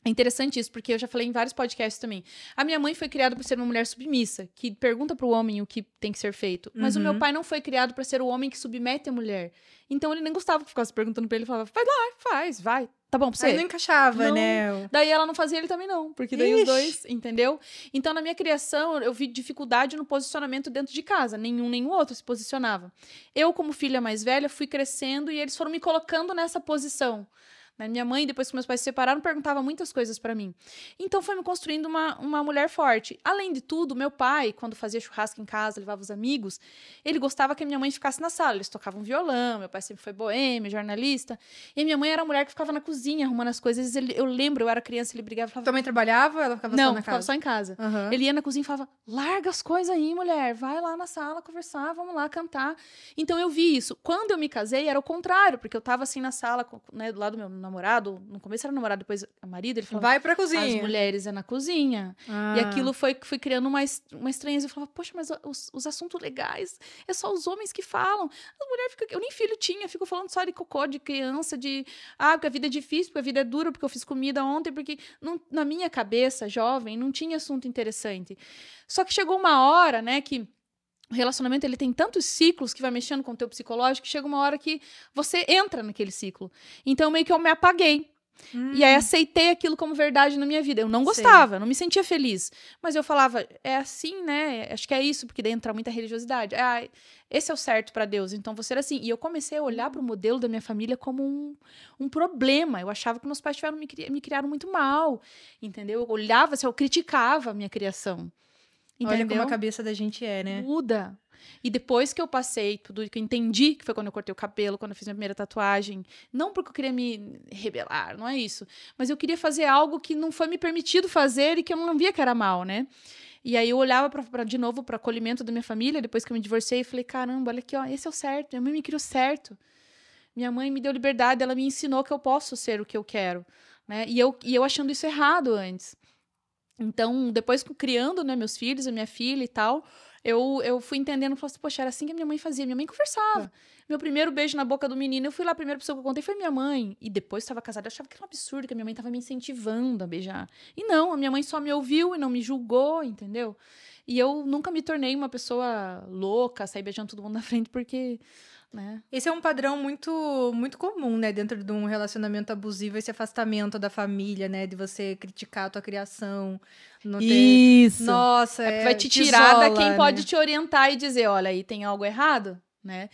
É interessante isso, porque eu já falei em vários podcasts também. A minha mãe foi criada por ser uma mulher submissa, que pergunta pro homem o que tem que ser feito. Mas o meu pai não foi criado para ser o homem que submete a mulher. Então ele nem gostava que ficasse perguntando pra ele. Ele falava, vai lá, vai. Tá bom pra você? Aí não encaixava, não. né? Daí ela não fazia, ele também não. Porque daí os dois, entendeu? Então na minha criação, eu vi dificuldade no posicionamento dentro de casa. Nenhum nem o outro se posicionava. Eu, como filha mais velha, fui crescendo e eles foram me colocando nessa posição. Minha mãe, depois que meus pais se separaram, perguntava muitas coisas pra mim. Então, foi me construindo uma mulher forte. Além de tudo, meu pai, quando fazia churrasco em casa, levava os amigos, ele gostava que a minha mãe ficasse na sala. Eles tocavam violão, meu pai sempre foi boêmio, jornalista. E a minha mãe era a mulher que ficava na cozinha, arrumando as coisas. Eu lembro, eu era criança, ele brigava e falava... Tua mãe trabalhava, ela ficava só na casa? Não, ficava só em casa. Uhum. Ele ia na cozinha e falava, larga as coisas aí, mulher, vai lá na sala conversar, vamos lá cantar. Então, eu vi isso. Quando eu me casei, era o contrário, porque eu tava assim na sala, né, do lado do meu namorado, no começo era namorado, depois marido, ele falava... Vai pra cozinha. As mulheres é na cozinha. E aquilo fui criando uma estranheza. Eu falava, poxa, mas os assuntos legais, é só os homens que falam. As mulheres ficam... Eu nem filho tinha, fico falando só de cocô, de criança, porque a vida é difícil, porque a vida é dura, porque eu fiz comida ontem, porque na minha cabeça, jovem, não tinha assunto interessante. Só que chegou uma hora, né, que o relacionamento, ele tem tantos ciclos que vai mexendo com o teu psicológico, que chega uma hora que você entra naquele ciclo. Então, meio que eu me apaguei. E aí, aceitei aquilo como verdade na minha vida. Eu não gostava, não me sentia feliz. Mas eu falava, é assim, né? Acho que é isso, porque daí entra muita religiosidade. Esse é o certo pra Deus, então você era assim. E eu comecei a olhar pro modelo da minha família como um problema. Eu achava que meus pais me criaram muito mal, entendeu? Eu olhava, eu criticava a minha criação. Entendeu? Olha como a cabeça da gente é, né? Muda. E depois que eu passei tudo, que eu entendi, que foi quando eu cortei o cabelo, quando eu fiz minha primeira tatuagem, não porque eu queria me rebelar, não é isso, mas eu queria fazer algo que não foi me permitido fazer e que eu não via que era mal, né? E aí eu olhava de novo para o acolhimento da minha família, depois que eu me divorciei, e falei, caramba, olha aqui, ó, esse é o certo, minha mãe me criou certo. Minha mãe me deu liberdade, ela me ensinou que eu posso ser o que eu quero, né? E eu achando isso errado antes. Então, depois criando, né, meus filhos, a minha filha e tal, eu fui entendendo, falei assim, poxa, era assim que a minha mãe fazia. Minha mãe conversava. Meu primeiro beijo na boca do menino, eu fui lá, a primeira pessoa que eu contei foi minha mãe. E depois estava casada, eu achava que era um absurdo, que a minha mãe estava me incentivando a beijar. E não, a minha mãe só me ouviu e não me julgou, entendeu? E eu nunca me tornei uma pessoa louca, sair beijando todo mundo na frente, porque, né? Esse é um padrão muito comum, né? Dentro de um relacionamento abusivo, esse afastamento da família, né? De você criticar a tua criação, não ter... Isso! Nossa, É porque vai te te tirar da isola, quem pode né? te orientar e dizer, olha, aí tem algo errado, né?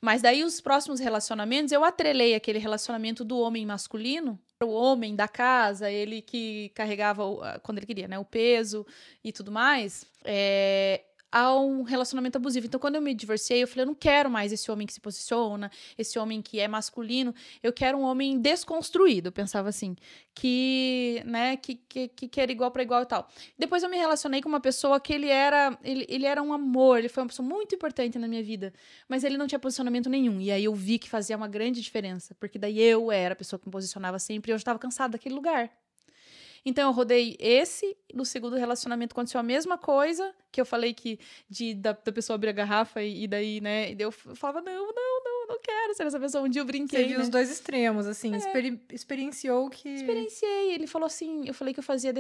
Mas daí os próximos relacionamentos, eu atrelei aquele relacionamento do homem masculino, o homem da casa, ele que carregava, quando ele queria, né, o peso e tudo mais, a um relacionamento abusivo. Então, quando eu me divorciei, eu falei, eu não quero mais esse homem que se posiciona, esse homem que é masculino, eu quero um homem desconstruído, eu pensava assim, que, né, que era igual para igual e tal. Depois eu me relacionei com uma pessoa que ele era um amor, ele foi uma pessoa muito importante na minha vida, mas ele não tinha posicionamento nenhum, e aí eu vi que fazia uma grande diferença, porque daí eu era a pessoa que me posicionava sempre, e eu já estava cansada daquele lugar. Então, eu rodei esse, no segundo relacionamento aconteceu a mesma coisa, que eu falei que da pessoa abrir a garrafa e daí, né, e daí eu falava, não quero ser essa pessoa. Um dia eu brinquei, Você viu né? os dois extremos, assim, experienciou que... Experienciei, ele falou assim, eu falei que eu fazia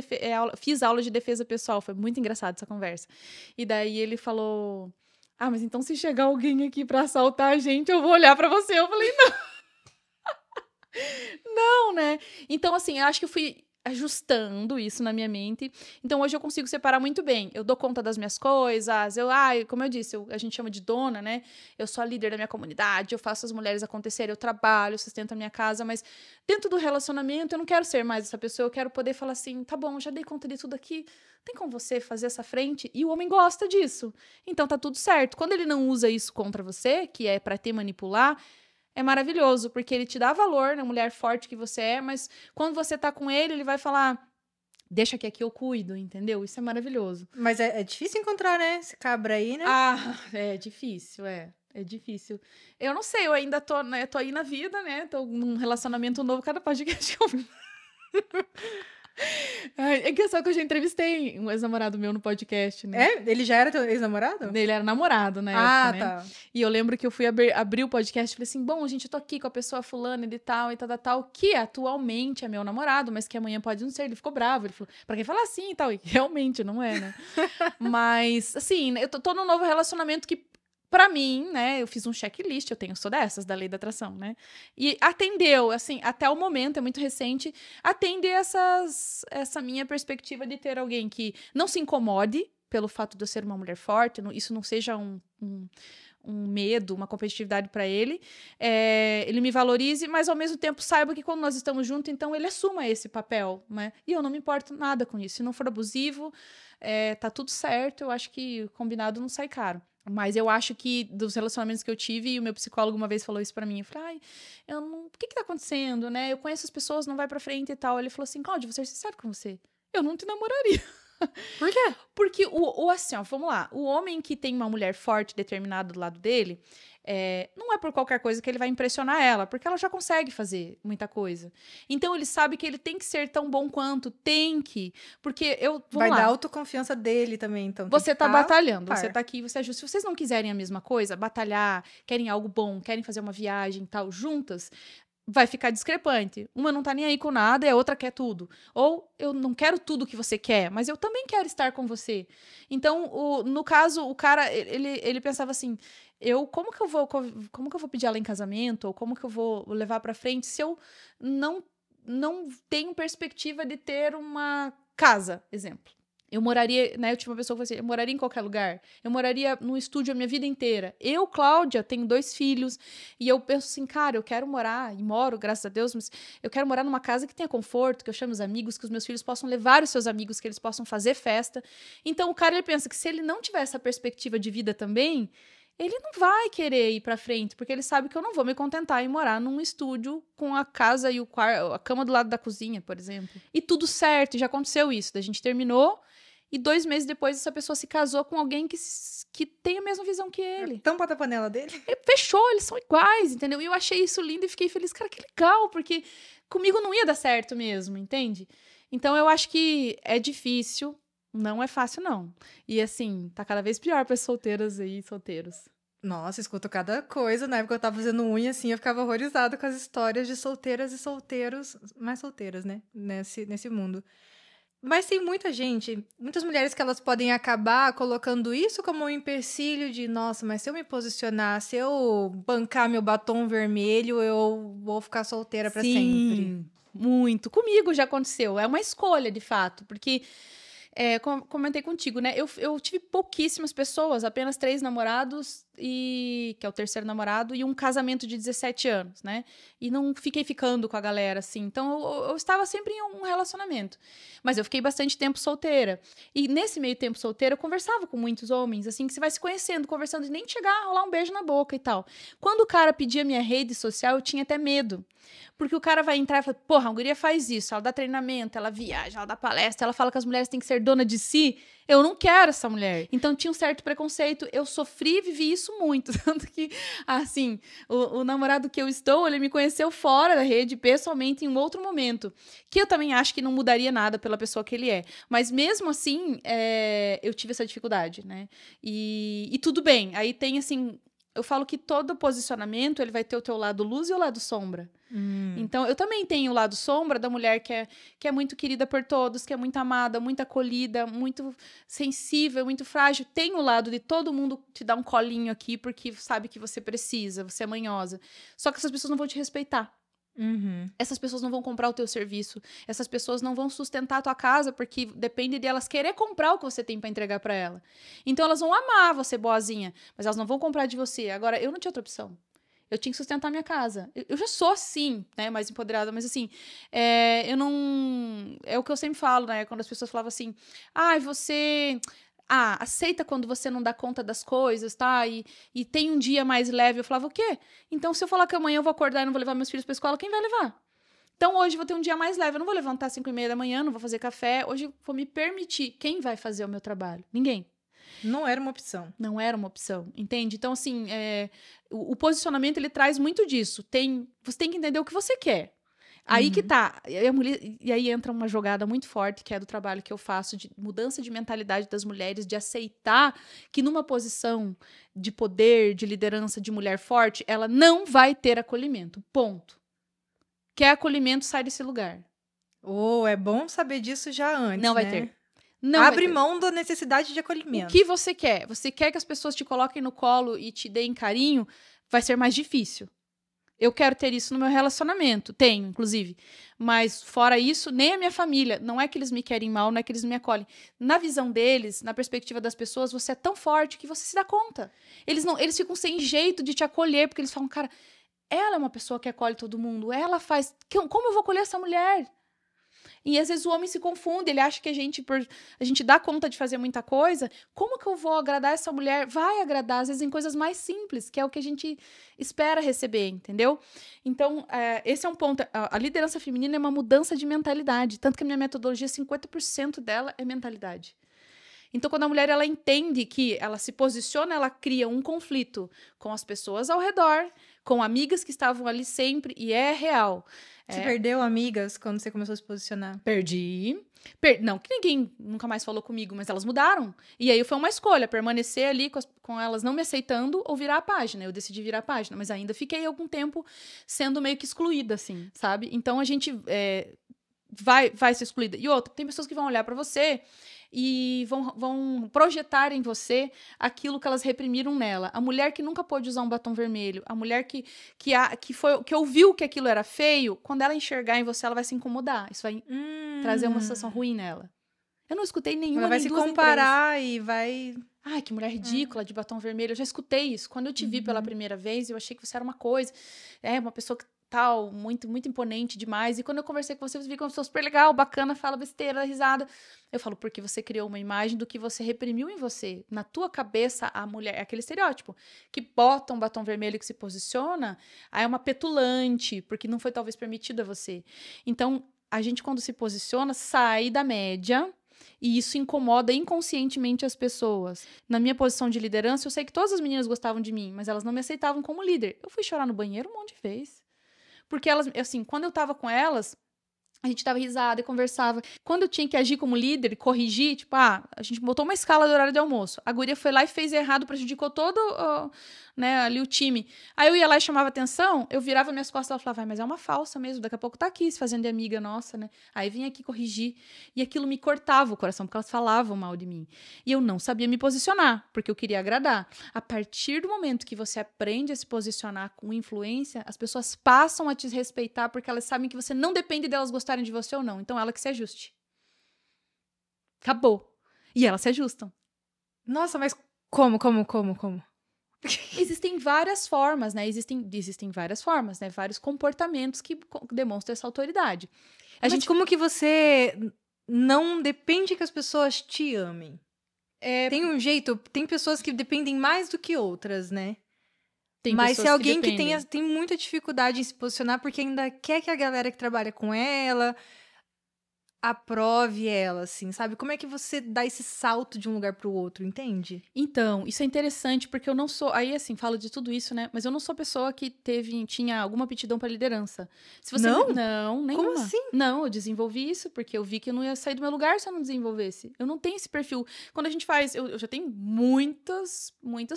fiz aula de defesa pessoal, foi muito engraçado essa conversa. E daí ele falou, mas então se chegar alguém aqui pra assaltar a gente, eu vou olhar pra você. Eu falei, não, né? Então, assim, eu acho que eu fui ajustando isso na minha mente. Então, hoje eu consigo separar muito bem. Eu dou conta das minhas coisas. Como eu disse, a gente chama de dona, né? Eu sou a líder da minha comunidade, eu faço as mulheres acontecerem, eu trabalho, eu sustento a minha casa, mas dentro do relacionamento eu não quero ser mais essa pessoa. Eu quero poder falar assim, tá bom, já dei conta de tudo aqui. Tem como você fazer essa frente? E o homem gosta disso. Então, tá tudo certo. Quando ele não usa isso contra você, que é pra te manipular, é maravilhoso, porque ele te dá valor na mulher forte que você é, mas quando você tá com ele, ele vai falar, deixa que aqui eu cuido, entendeu? Isso é maravilhoso. Mas é difícil encontrar, né? Esse cabra aí, né? É difícil, é difícil. Eu não sei, eu ainda tô, né, tô aí na vida, né? Tô num relacionamento novo, cada podcast que eu... É engraçado que eu já entrevistei um ex-namorado meu no podcast, né? Ele já era teu ex-namorado? Ele era namorado na época, né? Tá. E eu lembro que eu fui abrir o podcast e falei assim, bom, gente, eu tô aqui com a pessoa fulana e tal, que atualmente é meu namorado, mas que amanhã pode não ser. Ele ficou bravo, ele falou, pra quem falar assim e tal? E realmente, não é, né? Mas, assim, eu tô num novo relacionamento que, pra mim, né, eu fiz um checklist, sou dessas, da lei da atração, né? E atendeu, assim, até o momento, é muito recente, atende essa minha perspectiva de ter alguém que não se incomode pelo fato de eu ser uma mulher forte, isso não seja um medo, uma competitividade para ele, ele me valorize, mas ao mesmo tempo saiba que quando nós estamos juntos, então ele assuma esse papel, né? E eu não me importo nada com isso. Se não for abusivo, tá tudo certo, eu acho que o combinado não sai caro. Mas eu acho que dos relacionamentos que eu tive, e o meu psicólogo uma vez falou isso pra mim, eu falei, o que tá acontecendo, né? Eu conheço as pessoas, não vai pra frente e tal. Ele falou assim, Cláudia, vou ser sincero com você, eu não te namoraria. Por quê? Porque, assim, vamos lá, o homem que tem uma mulher forte determinada do lado dele, não é por qualquer coisa que ele vai impressionar ela, porque ela já consegue fazer muita coisa. Então, ele sabe que ele tem que ser tão bom quanto, porque vai dar autoconfiança dele também, então. Você tá batalhando, você tá aqui, você ajusta. Se vocês não quiserem a mesma coisa, batalhar, querem algo bom, querem fazer uma viagem e tal, juntas, vai ficar discrepante. Uma não tá nem aí com nada e a outra quer tudo. Ou eu não quero tudo que você quer, mas eu também quero estar com você. Então, no caso, o cara, ele pensava assim, como que eu vou pedir ela em casamento? Ou como que eu vou levar pra frente se eu não tenho perspectiva de ter uma casa, exemplo. Eu moraria, né? Eu tinha uma pessoa que falou assim, eu moraria em qualquer lugar. Eu moraria num estúdio a minha vida inteira. Eu, Cláudia, tenho 2 filhos. E eu penso assim, cara, eu quero morar, e moro, graças a Deus, mas eu quero morar numa casa que tenha conforto, que eu chame os amigos, que os meus filhos possam levar os seus amigos, que eles possam fazer festa. Então, o cara, ele pensa que se ele não tiver essa perspectiva de vida também, ele não vai querer ir pra frente, porque ele sabe que eu não vou me contentar em morar num estúdio com a casa e a cama do lado da cozinha, por exemplo. E tudo certo, já aconteceu isso. A gente terminou, e 2 meses depois, essa pessoa se casou com alguém que tem a mesma visão que ele. Tampa da panela dele. Ele fechou, eles são iguais, entendeu? E eu achei isso lindo e fiquei feliz. Cara, que legal, porque comigo não ia dar certo mesmo, entende? Então, eu acho que é difícil, não é fácil, não. E, assim, tá cada vez pior para as solteiras aí, solteiros. Nossa, escuto cada coisa. Na época eu tava fazendo unha, assim, eu ficava horrorizada com as histórias de solteiras e solteiros, mais solteiras, né? Nesse mundo. Mas tem muita gente, muitas mulheres que elas podem acabar colocando isso como um empecilho de, nossa, mas se eu me posicionar, se eu bancar meu batom vermelho, eu vou ficar solteira pra sempre. Sim, muito. Comigo já aconteceu. É uma escolha, de fato, porque comentei contigo, né? Eu tive pouquíssimas pessoas, apenas 3 namorados, que é o terceiro namorado, e um casamento de 17 anos, né? E não fiquei ficando com a galera, assim. Então, eu estava sempre em um relacionamento. Mas eu fiquei bastante tempo solteira. E nesse meio tempo solteira, eu conversava com muitos homens, assim, que você vai se conhecendo, conversando, e nem chegar a rolar um beijo na boca e tal. Quando o cara pedia minha rede social, eu tinha até medo. Porque o cara vai entrar e fala, porra, a guria faz isso, ela dá treinamento, ela viaja, ela dá palestra, ela fala que as mulheres têm que ser dona de si. Eu não quero essa mulher. Então tinha um certo preconceito. Eu sofri e vivi isso muito. Tanto que, assim, o namorado que eu estou, ele me conheceu fora da rede, pessoalmente, em um outro momento. Que eu também acho que não mudaria nada pela pessoa que ele é. Mas mesmo assim, eu tive essa dificuldade, né? E tudo bem. Aí tem, assim... Eu falo que todo posicionamento, ele vai ter o teu lado luz e o lado sombra. Então, eu também tenho o lado sombra da mulher que é muito querida por todos, que é muito amada, muito acolhida, muito sensível, muito frágil. Tem o lado de todo mundo te dar um colinho aqui porque sabe que você precisa, você é manhosa. Só que essas pessoas não vão te respeitar. Essas pessoas não vão comprar o teu serviço. Essas pessoas não vão sustentar a tua casa porque depende delas querer comprar o que você tem para entregar para ela. Então, elas vão amar você boazinha, mas elas não vão comprar de você. Agora, eu não tinha outra opção. Eu tinha que sustentar minha casa. Eu já sou assim, né, mais empoderada, mas assim, eu não... É o que eu sempre falo, né, quando as pessoas falavam assim, você... aceita quando você não dá conta das coisas, tá? E tem um dia mais leve. Eu falava, o quê? Então, se eu falar que amanhã eu vou acordar e não vou levar meus filhos pra escola, quem vai levar? Então, hoje eu vou ter um dia mais leve. Eu não vou levantar às 5:30 da manhã, não vou fazer café. Hoje eu vou me permitir. Quem vai fazer o meu trabalho? Ninguém. Não era uma opção. Não era uma opção, entende? Então, assim, o posicionamento, ele traz muito disso. Você tem que entender o que você quer. Aí que tá. E aí entra uma jogada muito forte, que é do trabalho que eu faço, de mudança de mentalidade das mulheres, de aceitar que numa posição de poder, de liderança, de mulher forte, ela não vai ter acolhimento. Ponto. Quer acolhimento, sai desse lugar. É bom saber disso já antes, Não vai né? ter. Não Abre vai ter. mão da necessidade de O acolhimento. que você quer? Você quer que as pessoas te coloquem no colo e te deem carinho? Vai ser mais difícil. Eu quero ter isso no meu relacionamento. Tenho, inclusive. Mas, fora isso, nem a minha família. Não é que eles me querem mal, não é que eles me acolhem. Na visão deles, na perspectiva das pessoas, você é tão forte que você se dá conta. Eles ficam sem jeito de te acolher, porque eles falam, cara, ela é uma pessoa que acolhe todo mundo. Ela faz... Como eu vou acolher essa mulher? E às vezes o homem se confunde, ele acha que a gente dá conta de fazer muita coisa. Como que eu vou agradar essa mulher? Vai agradar, às vezes, em coisas mais simples, que é o que a gente espera receber, entendeu? Então, esse é um ponto. A liderança feminina é uma mudança de mentalidade. Tanto que a minha metodologia, 50% dela é mentalidade. Então, quando a mulher ela entende que ela se posiciona, ela cria um conflito com as pessoas ao redor, com amigas que estavam ali sempre, e é real. Você perdeu amigas quando você começou a se posicionar? Perdi. Não que ninguém nunca mais falou comigo, mas elas mudaram. E aí foi uma escolha, permanecer ali com elas não me aceitando ou virar a página. Eu decidi virar a página, mas ainda fiquei algum tempo sendo meio que excluída, assim, sabe? Então a gente vai ser excluída. E outra, tem pessoas que vão olhar pra você e vão projetar em você aquilo que elas reprimiram nela. A mulher que nunca pôde usar um batom vermelho, a mulher que ouviu que aquilo era feio, quando ela enxergar em você, ela vai se incomodar. Isso vai trazer uma sensação ruim nela. Eu não escutei nenhuma, ela vai nem se duas, comparar e vai... Ai, que mulher ridícula de batom vermelho. Eu já escutei isso. Quando eu te vi pela primeira vez, eu achei que você era uma coisa. Uma pessoa que tal, muito, muito imponente demais. E quando eu conversei com você vi que é uma pessoa super legal, bacana, fala besteira, risada. Eu falo, porque você criou uma imagem do que você reprimiu em você. Na tua cabeça, a mulher é aquele estereótipo que bota um batom vermelho que se posiciona, aí é uma petulante, porque não foi talvez permitido a você. Então, a gente, quando se posiciona, sai da média. E isso incomoda inconscientemente as pessoas. Na minha posição de liderança, eu sei que todas as meninas gostavam de mim, mas elas não me aceitavam como líder. Eu fui chorar no banheiro um monte de vezes. Porque elas, assim, quando eu tava com elas, A gente dava risada e conversava. Quando eu tinha que agir como líder, corrigir, tipo, a gente botou uma escala do horário de almoço. A guria foi lá e fez errado, prejudicou todo, né, ali o time. Aí eu ia lá e chamava atenção, eu virava minhas costas e ela falava, mas é uma falsa mesmo, daqui a pouco tá aqui se fazendo de amiga nossa, né? Aí vinha aqui corrigir. E aquilo me cortava o coração, porque elas falavam mal de mim. E eu não sabia me posicionar, porque eu queria agradar. A partir do momento que você aprende a se posicionar com influência, as pessoas passam a te respeitar porque elas sabem que você não depende delas gostarem de você ou não. Então ela que se ajuste. Acabou. E elas se ajustam. Nossa, mas como? Existem várias formas, né? Existem várias formas, né? Vários comportamentos que demonstram essa autoridade. Mas como que você não depende que as pessoas te amem? Tem um jeito, tem pessoas que dependem mais do que outras, né? Mas se alguém que tem muita dificuldade em se posicionar porque ainda quer que a galera que trabalha com ela aprove ela, assim, sabe? Como é que você dá esse salto de um lugar pro outro, entende? Então, isso é interessante porque eu não sou. Aí, assim, falo de tudo isso, né? Mas eu não sou pessoa que tinha alguma aptidão para liderança. Se você Não? Não, nenhuma. Como assim? Não, eu desenvolvi isso porque eu vi que eu não ia sair do meu lugar se eu não desenvolvesse. Eu não tenho esse perfil. Quando a gente faz. Eu já tenho muitos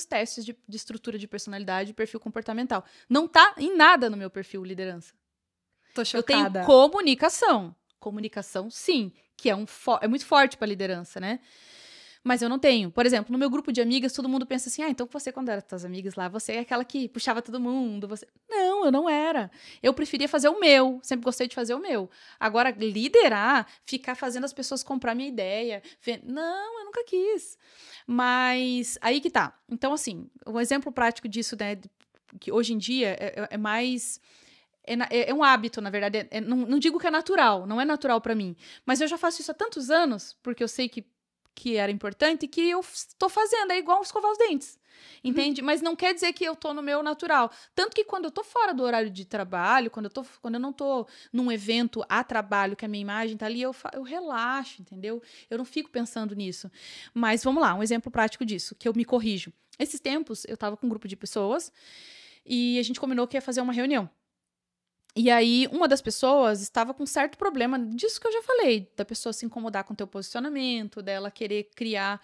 testes de estrutura de personalidade e perfil comportamental. Não tá em nada no meu perfil liderança. Tô chocada. Eu tenho comunicação. Comunicação, sim, que é muito forte para liderança, né? Mas eu não tenho. Por exemplo, no meu grupo de amigas, todo mundo pensa assim, então você, quando era tuas amigas lá, você é aquela que puxava todo mundo, você... Não, eu não era. Eu preferia fazer o meu, sempre gostei de fazer o meu. Agora, liderar, ficar fazendo as pessoas comprar minha ideia, não, eu nunca quis. Mas, aí que tá. Então, assim, um exemplo prático disso, né, que hoje em dia é mais... É um hábito, na verdade. Não digo que é natural, não é natural pra mim. Mas eu já faço isso há tantos anos, porque eu sei que era importante, que eu estou fazendo. É igual escovar os dentes. Entende? Mas não quer dizer que eu tô no meu natural. Tanto que quando eu tô fora do horário de trabalho, quando eu não tô num evento a trabalho, que a minha imagem tá ali, eu relaxo, entendeu? Eu não fico pensando nisso. Mas vamos lá, um exemplo prático disso, que eu me corrijo. Esses tempos, eu tava com um grupo de pessoas e a gente combinou que ia fazer uma reunião. E aí, uma das pessoas estava com um certo problema disso que eu já falei, da pessoa se incomodar com o teu posicionamento, dela querer criar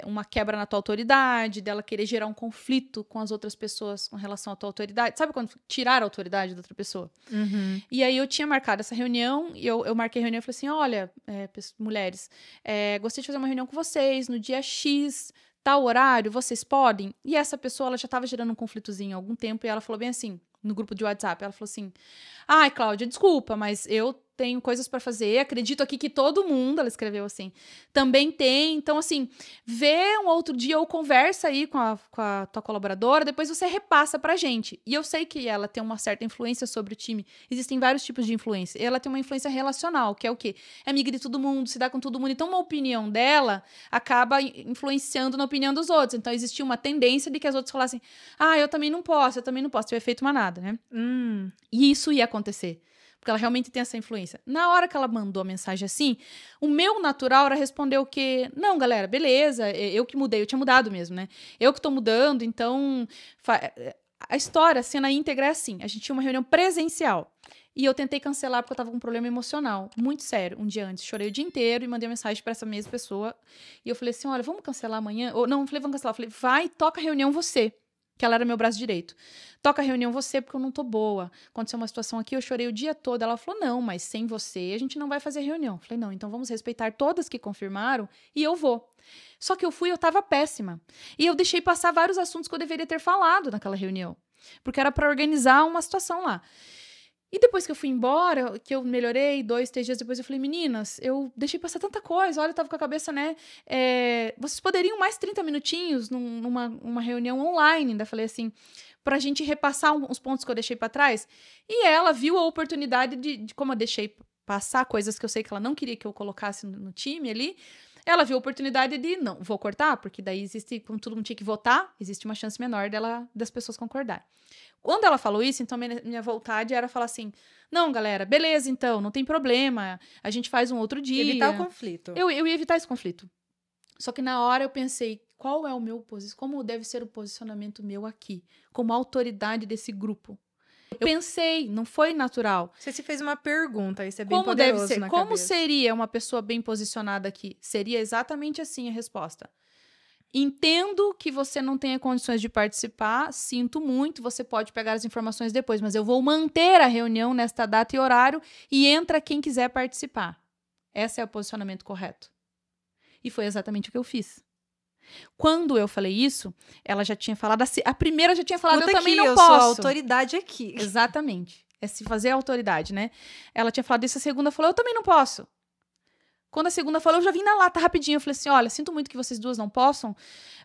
uma quebra na tua autoridade, dela querer gerar um conflito com as outras pessoas com relação à tua autoridade. Sabe quando tirar a autoridade da outra pessoa? Uhum. E aí eu tinha marcado essa reunião, e eu marquei a reunião e falei assim, olha, mulheres, gostei de fazer uma reunião com vocês no dia X, tal horário, vocês podem? E essa pessoa, ela já estava gerando um conflitozinho há algum tempo, e ela falou bem assim, no grupo de WhatsApp, ela falou assim, ai, Cláudia, desculpa, mas eu tenho coisas para fazer, acredito aqui que todo mundo, ela escreveu assim, também tem, então assim, vê um outro dia ou conversa aí com a tua colaboradora, depois você repassa pra gente. E eu sei que ela tem uma certa influência sobre o time, existem vários tipos de influência, ela tem uma influência relacional, que é o quê? É amiga de todo mundo, se dá com todo mundo, então uma opinião dela acaba influenciando na opinião dos outros, então existia uma tendência de que as outras falassem, eu também não posso, tiver feito manada, né? E isso ia acontecer. Porque ela realmente tem essa influência. Na hora que ela mandou a mensagem assim, o meu natural era responder o quê? Não, galera, beleza, eu que mudei, eu tinha mudado mesmo, né? Eu que tô mudando, então... A história, a cena íntegra é assim, a gente tinha uma reunião presencial. E eu tentei cancelar porque eu tava com um problema emocional, muito sério, um dia antes. Chorei o dia inteiro e mandei uma mensagem para essa mesma pessoa. E eu falei assim, olha, vamos cancelar amanhã? Ou, não, eu falei, vamos cancelar. Eu falei, vai, toca a reunião você. Que ela era meu braço direito. Toca a reunião você, porque eu não tô boa. Aconteceu uma situação aqui, eu chorei o dia todo. Ela falou, não, mas sem você a gente não vai fazer reunião. Eu falei, não, então vamos respeitar todas que confirmaram e eu vou. Só que eu tava péssima. E eu deixei passar vários assuntos que eu deveria ter falado naquela reunião. Porque era para organizar uma situação lá. E depois que eu fui embora, que eu melhorei, 2, 3 dias depois, eu falei, meninas, eu deixei passar tanta coisa, olha, eu tava com a cabeça, né? Vocês poderiam mais 30 minutinhos numa reunião online, ainda falei assim, pra gente repassar uns pontos que eu deixei pra trás. E ela viu a oportunidade de como eu deixei passar coisas que eu sei que ela não queria que eu colocasse no time ali. Ela viu a oportunidade de, não, vou cortar, porque daí existe, como todo mundo tinha que votar, existe uma chance menor das pessoas concordarem. Quando ela falou isso, então minha vontade era falar assim, não, galera, beleza, então, não tem problema, a gente faz um outro dia. Evitar o conflito. Eu ia evitar esse conflito. Só que na hora eu pensei, qual é o meu posicionamento, como deve ser o posicionamento meu aqui, como autoridade desse grupo? Eu pensei, não foi natural. Você se fez uma pergunta, isso é bem Como deve poderoso ser? na Como cabeça. seria uma pessoa bem posicionada aqui? Seria exatamente assim a resposta. Entendo que você não tenha condições de participar, sinto muito, você pode pegar as informações depois, mas eu vou manter a reunião nesta data e horário e entra quem quiser participar. Esse é o posicionamento correto. E foi exatamente o que eu fiz. Quando eu falei isso, ela já tinha falado, a primeira já tinha falado, Escuta eu também aqui, não eu posso. sou a autoridade aqui. Exatamente. É se fazer autoridade, né? Ela tinha falado isso, a segunda falou, eu também não posso. Quando a segunda falou, eu já vim na lata rapidinho. Eu falei assim, olha, sinto muito que vocês duas não possam,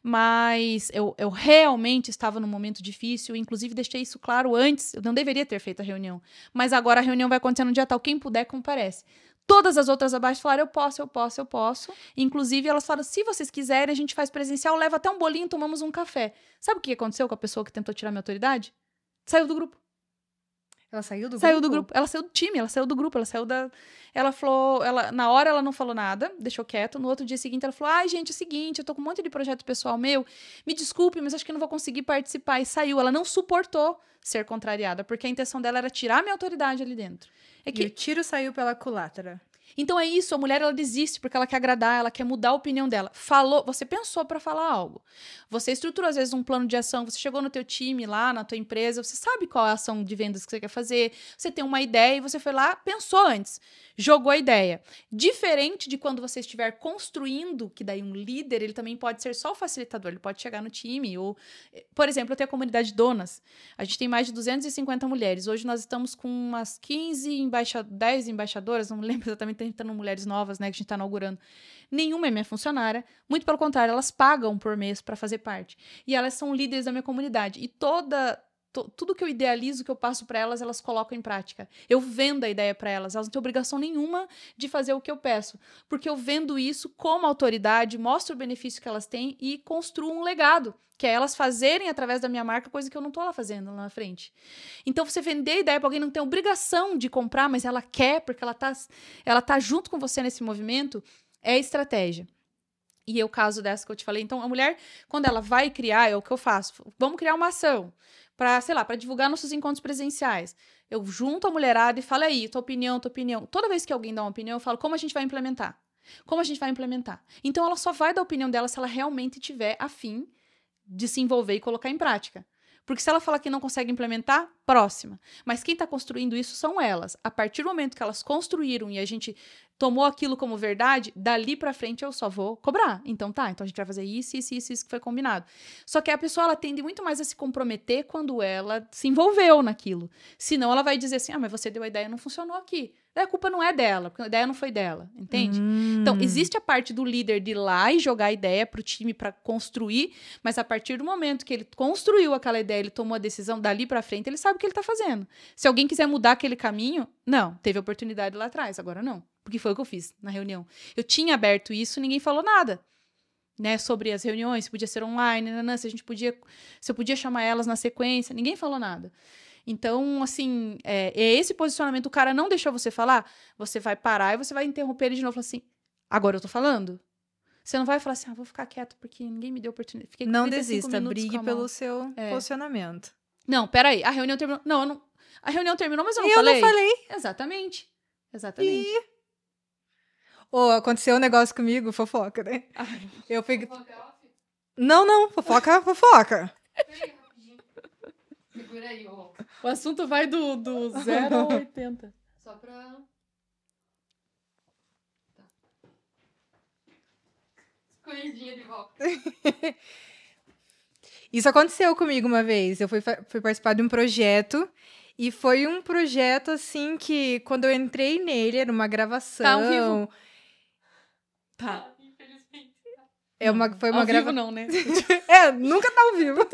mas eu realmente estava num momento difícil. Inclusive, deixei isso claro antes. Eu não deveria ter feito a reunião. Mas agora a reunião vai acontecer no dia tal. Quem puder, comparece. Todas as outras abaixo falaram, eu posso, eu posso, eu posso. Inclusive, elas falaram, se vocês quiserem, a gente faz presencial, leva até um bolinho, tomamos um café. Sabe o que aconteceu com a pessoa que tentou tirar minha autoridade? Saiu do grupo. Ela saiu do Saiu grupo? do grupo. Ela saiu do time, ela saiu do grupo, ela saiu da... Ela falou... Na hora ela não falou nada, deixou quieto. No outro dia seguinte ela falou, ai, gente, é o seguinte, eu tô com um monte de projeto pessoal meu, me desculpe, mas acho que eu não vou conseguir participar. E saiu. Ela não suportou ser contrariada, porque a intenção dela era tirar minha autoridade ali dentro. E o tiro saiu pela culatra. Então é isso, a mulher ela desiste porque ela quer agradar, ela quer mudar a opinião dela. Falou, você pensou para falar algo. Você estruturou às vezes um plano de ação, você chegou no teu time lá, na tua empresa, você sabe qual é a ação de vendas que você quer fazer, você tem uma ideia e você foi lá, pensou antes, jogou a ideia. Diferente de quando você estiver construindo, que daí um líder, ele também pode ser só o facilitador, ele pode chegar no time ou, por exemplo, eu tenho a comunidade de donas. A gente tem mais de 250 mulheres. Hoje nós estamos com umas 10 embaixadoras, não me lembro exatamente, tentando mulheres novas, né, que a gente está inaugurando. Nenhuma é minha funcionária, muito pelo contrário, elas pagam por mês para fazer parte. E elas são líderes da minha comunidade. E tudo que eu idealizo, que eu passo para elas, elas colocam em prática. Eu vendo a ideia para elas, elas não têm obrigação nenhuma de fazer o que eu peço, porque eu vendo isso como autoridade, mostro o benefício que elas têm e construo um legado, que é elas fazerem através da minha marca coisa que eu não tô lá fazendo lá na frente. Então, você vender a ideia para alguém, não tem obrigação de comprar, mas ela quer, porque ela tá junto com você nesse movimento, é estratégia. E é o caso dessa que eu te falei. Então, a mulher, quando ela vai criar, é o que eu faço. Vamos criar uma ação para, sei lá, para divulgar nossos encontros presenciais. Eu junto a mulherada e falo aí, tua opinião. Toda vez que alguém dá uma opinião, eu falo como a gente vai implementar. Como a gente vai implementar. Então, ela só vai dar a opinião dela se ela realmente tiver a fim de se envolver e colocar em prática. Porque se ela falar que não consegue implementar, próxima. Mas quem está construindo isso são elas. A partir do momento que elas construíram e a gente tomou aquilo como verdade, dali pra frente eu só vou cobrar. Então a gente vai fazer isso que foi combinado. Só que a pessoa, ela tende muito mais a se comprometer quando ela se envolveu naquilo. Senão ela vai dizer assim, mas você deu a ideia, não funcionou aqui. Daí a culpa não é dela, porque a ideia não foi dela, entende? Então, existe a parte do líder de ir lá e jogar a ideia pro time para construir, mas a partir do momento que ele construiu aquela ideia, ele tomou a decisão, dali pra frente, ele sabe o que ele tá fazendo. Se alguém quiser mudar aquele caminho, não, teve oportunidade lá atrás, agora não. Porque foi o que eu fiz na reunião. Eu tinha aberto isso, ninguém falou nada, né, sobre as reuniões, se podia ser online, se eu podia chamar elas na sequência, ninguém falou nada. Então, assim, é esse posicionamento, o cara não deixou você falar, você vai parar e você vai interromper ele de novo e falar assim, agora eu tô falando? Você não vai falar assim, vou ficar quieto porque ninguém me deu oportunidade. Fiquei não desista, brigue pelo seu posicionamento. Não, peraí, a reunião terminou. Não, a reunião terminou, mas eu não falei. Eu não falei. Exatamente. Aconteceu um negócio comigo, fofoca, né? Ai. Eu fui... Não, fofoca. Peraí, rapidinho. Segura aí, ó. O assunto vai do 0 ao 80. Só pra... Tá. Corridinha de volta. Isso aconteceu comigo uma vez. Eu fui participar de um projeto. E foi um projeto, assim, que quando eu entrei nele, era uma gravação. Tá ao vivo? Tá. Infelizmente. Foi uma ao vivo gravação. não, né? Nunca tá ao vivo.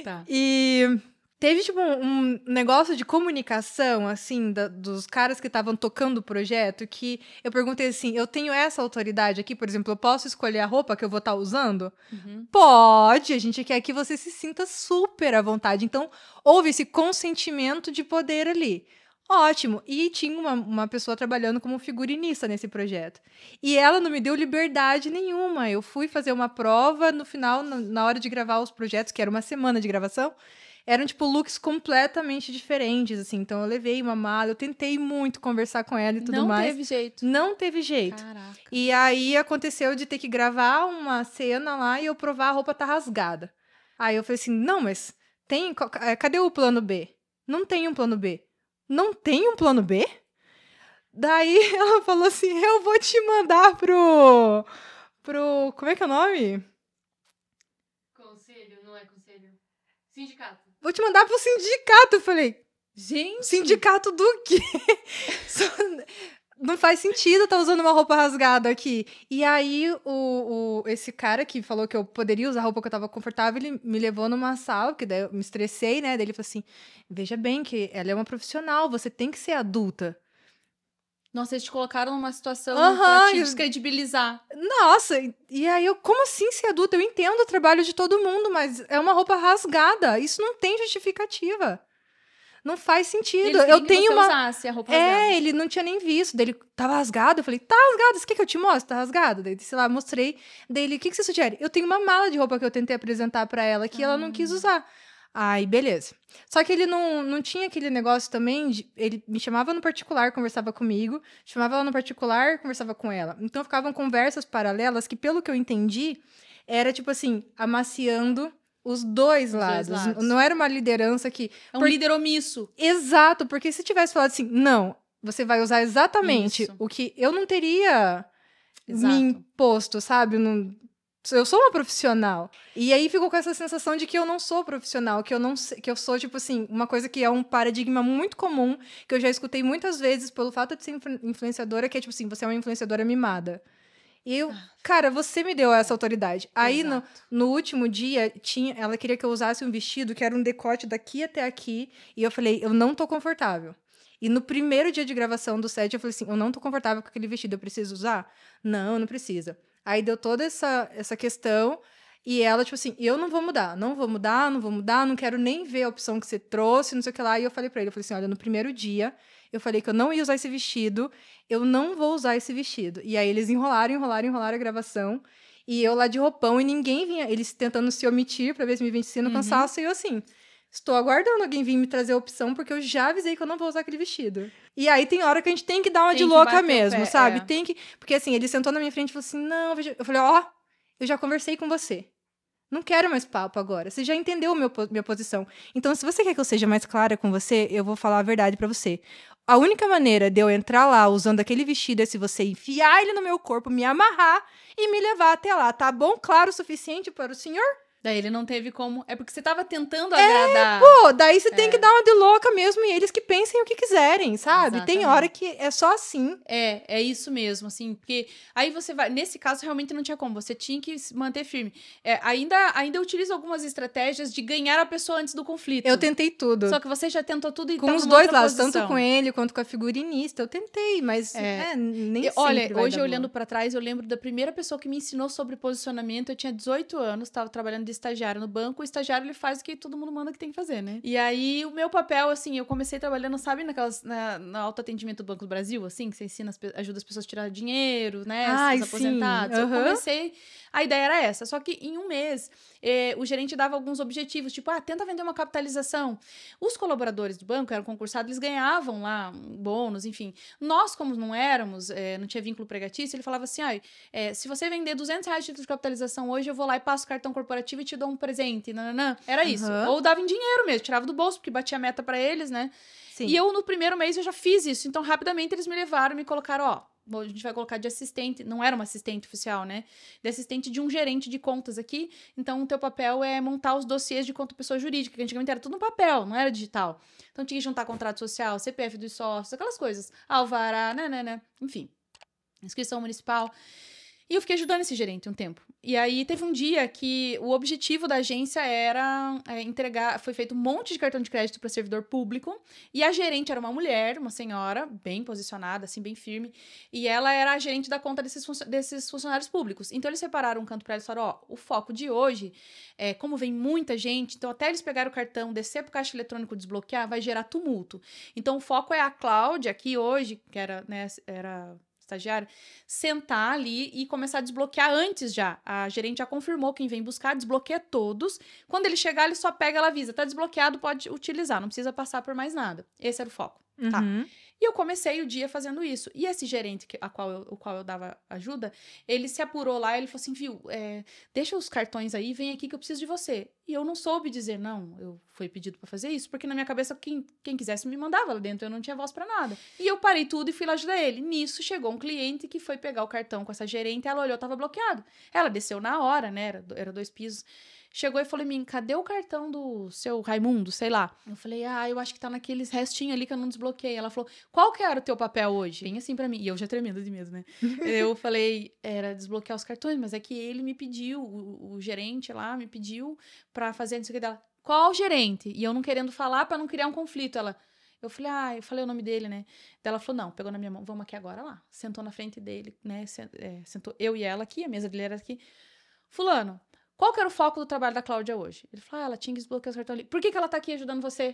Tá. E teve, tipo, um negócio de comunicação, assim, dos caras que estavam tocando o projeto, que eu perguntei assim, eu tenho essa autoridade aqui, por exemplo, eu posso escolher a roupa que eu vou estar usando? Uhum. Pode, a gente quer que você se sinta super à vontade. Então, houve esse consentimento de poder ali. Ótimo. E tinha uma pessoa trabalhando como figurinista nesse projeto. E ela não me deu liberdade nenhuma. Eu fui fazer uma prova, no final, na hora de gravar os projetos, que era uma semana de gravação, eram, tipo, looks completamente diferentes, assim. Então, eu levei uma mala, eu tentei muito conversar com ela e tudo Não mais. teve jeito. Não teve jeito. Caraca. E aí, aconteceu de ter que gravar uma cena lá e eu provar a roupa tá rasgada. Aí, eu falei assim, não, mas cadê o plano B? Não tem um plano B. Não tem um plano B? Daí, ela falou assim, eu vou te mandar pro... Como é que é o nome? Conselho, não é conselho. Sindicato. Vou te mandar pro sindicato. Eu falei, Gente. sindicato do quê? Não faz sentido tá usando uma roupa rasgada aqui. E aí, esse cara que falou que eu poderia usar a roupa que eu tava confortável, ele me levou numa sala, que daí eu me estressei, né? Daí ele falou assim, veja bem que ela é uma profissional, você tem que ser adulta. Nossa, eles te colocaram numa situação Aham, pra te descredibilizar. Nossa, e aí eu, como assim ser adulta? Eu entendo o trabalho de todo mundo, mas é uma roupa rasgada. Isso não tem justificativa. Não faz sentido. Eles queriam que você usasse a roupa rasgada. Ele não tinha nem visto. Daí ele, tava rasgado? Eu falei, tá rasgado. Você quer que eu te mostre? Tá rasgado? Daí, sei lá, mostrei. Daí ele, o que você sugere? Eu tenho uma mala de roupa que eu tentei apresentar pra ela que ela não quis usar. Aí, beleza. Só que ele não tinha aquele negócio também ele me chamava no particular, conversava comigo, chamava ela no particular, conversava com ela. Então, ficavam conversas paralelas que, pelo que eu entendi, era, tipo assim, amaciando os dois lados. Não era uma liderança que... É um líder omisso. Exato, porque se tivesse falado assim, não, você vai usar exatamente Isso. o que eu não teria Exato. me imposto, sabe? Eu sou uma profissional. E aí ficou com essa sensação de que eu não sou profissional, que eu não sei, que eu sou, tipo assim, uma coisa que é um paradigma muito comum, que eu já escutei muitas vezes pelo fato de ser influenciadora, que é tipo assim, você é uma influenciadora mimada. E eu, cara, você me deu essa autoridade. Aí, no último dia, ela queria que eu usasse um vestido que era um decote daqui até aqui, e eu falei, eu não tô confortável. E no primeiro dia de gravação do set, eu falei assim, eu não tô confortável com aquele vestido, eu preciso usar? Não precisa. Aí deu toda essa questão, e ela, tipo assim, eu não vou mudar, não quero nem ver a opção que você trouxe, não sei o que lá. E eu falei pra ele, eu falei assim, olha, no primeiro dia, eu falei que eu não ia usar esse vestido, eu não vou usar esse vestido. E aí eles enrolaram a gravação, e eu lá de roupão, e ninguém vinha, eles tentando se omitir pra ver se me vencia no cansaço, e eu assim... Estou aguardando alguém vir me trazer a opção, porque eu já avisei que eu não vou usar aquele vestido. E aí tem hora que a gente tem que dar uma de louca mesmo, sabe? Tem que... Porque assim, ele sentou na minha frente e falou assim, não, veja... Eu falei, ó, eu já conversei com você. Não quero mais papo agora. Você já entendeu minha posição. Então, se você quer que eu seja mais clara com você, eu vou falar a verdade pra você. A única maneira de eu entrar lá usando aquele vestido é se você enfiar ele no meu corpo, me amarrar e me levar até lá. Tá bom? Claro o suficiente para o senhor? Daí ele não teve como... É porque você tava tentando agradar... Pô, daí você tem que dar uma de louca mesmo e eles que pensem o que quiserem, sabe? Exatamente. Tem hora que é só assim. É isso mesmo, assim, porque aí você vai... Nesse caso, realmente não tinha como, você tinha que se manter firme. Ainda utilizo algumas estratégias de ganhar a pessoa antes do conflito. Eu tentei tudo. Só que você já tentou tudo e com tá os numa dois outra lados, posição. tanto com ele quanto com a figurinista. Eu tentei, mas nem sempre Olha, vai hoje dar olhando boa. pra trás, eu lembro da primeira pessoa que me ensinou sobre posicionamento. Eu tinha 18 anos, tava trabalhando de estagiário no banco. O estagiário, ele faz o que todo mundo manda que tem que fazer, né? E aí, o meu papel, assim, eu comecei trabalhando, sabe, no autoatendimento do Banco do Brasil, assim, que você ensina, ajuda as pessoas a tirar dinheiro, né? Ai, os aposentados. sim. Eu comecei... A ideia era essa, só que em um mês, o gerente dava alguns objetivos, tipo, tenta vender uma capitalização. Os colaboradores do banco, eram concursados, eles ganhavam lá um bônus, enfim. Nós, como não éramos, não tinha vínculo pregatício, ele falava assim, se você vender R$200 de título de capitalização hoje, eu vou lá e passo o cartão corporativo e te dou um presente, nananã. Era isso. Ou dava em dinheiro mesmo, tirava do bolso, porque batia a meta pra eles, né? Sim. E eu, no primeiro mês, eu já fiz isso. Então, rapidamente, eles me levaram e me colocaram, a gente vai colocar de assistente, não era uma assistente oficial, né? De assistente de um gerente de contas aqui. Então, o teu papel é montar os dossiês de conta pessoa jurídica, que antigamente era tudo no papel, não era digital. Então, tinha que juntar contrato social, CPF dos sócios, aquelas coisas. Alvará, enfim. Inscrição municipal. E eu fiquei ajudando esse gerente um tempo. E aí, teve um dia que o objetivo da agência era entregar... Foi feito um monte de cartão de crédito para servidor público. E a gerente era uma mulher, uma senhora, bem posicionada, assim, bem firme. E ela era a gerente da conta desses funcionários públicos. Então, eles separaram um canto para ela e falaram, o foco de hoje, como vem muita gente, então até eles pegarem o cartão, descer pro caixa eletrônico, desbloquear, vai gerar tumulto. Então, o foco é a Cláudia, que hoje, que era, né, era estagiária, sentar ali e começar a desbloquear antes já. A gerente já confirmou quem vem buscar, desbloqueia todos. Quando ele chegar, ele só pega, ela avisa, tá desbloqueado, pode utilizar, não precisa passar por mais nada. Esse era o foco. Tá. E eu comecei o dia fazendo isso. E esse gerente, o qual eu dava ajuda, ele se apurou lá, ele falou assim, viu, deixa os cartões aí, vem aqui que eu preciso de você. E eu não soube dizer, não, eu fui pedido pra fazer isso, porque na minha cabeça, quem quisesse me mandava lá dentro, eu não tinha voz pra nada. E eu parei tudo e fui lá ajudar ele. Nisso, chegou um cliente que foi pegar o cartão com essa gerente, ela olhou, tava bloqueado. Ela desceu na hora, né, era 2 pisos. Chegou e falou em mim, cadê o cartão do seu Raimundo, sei lá? Eu falei, eu acho que tá naqueles restinhos ali que eu não desbloqueei. Ela falou, qual que era o teu papel hoje? Bem assim pra mim. E eu já tremendo de medo, né? Eu falei, era desbloquear os cartões, mas é que ele me pediu, o gerente lá me pediu pra fazer isso aqui dela. Qual gerente? E eu não querendo falar pra não criar um conflito. Eu falei, eu falei o nome dele, né? Daí ela falou, não, pegou na minha mão, vamos aqui agora lá. Sentou na frente dele, né? Sentou eu e ela aqui, a mesa dele era aqui. Fulano, qual que era o foco do trabalho da Cláudia hoje? Ele falou, ela tinha que desbloquear os cartões ali. Por que ela tá aqui ajudando você?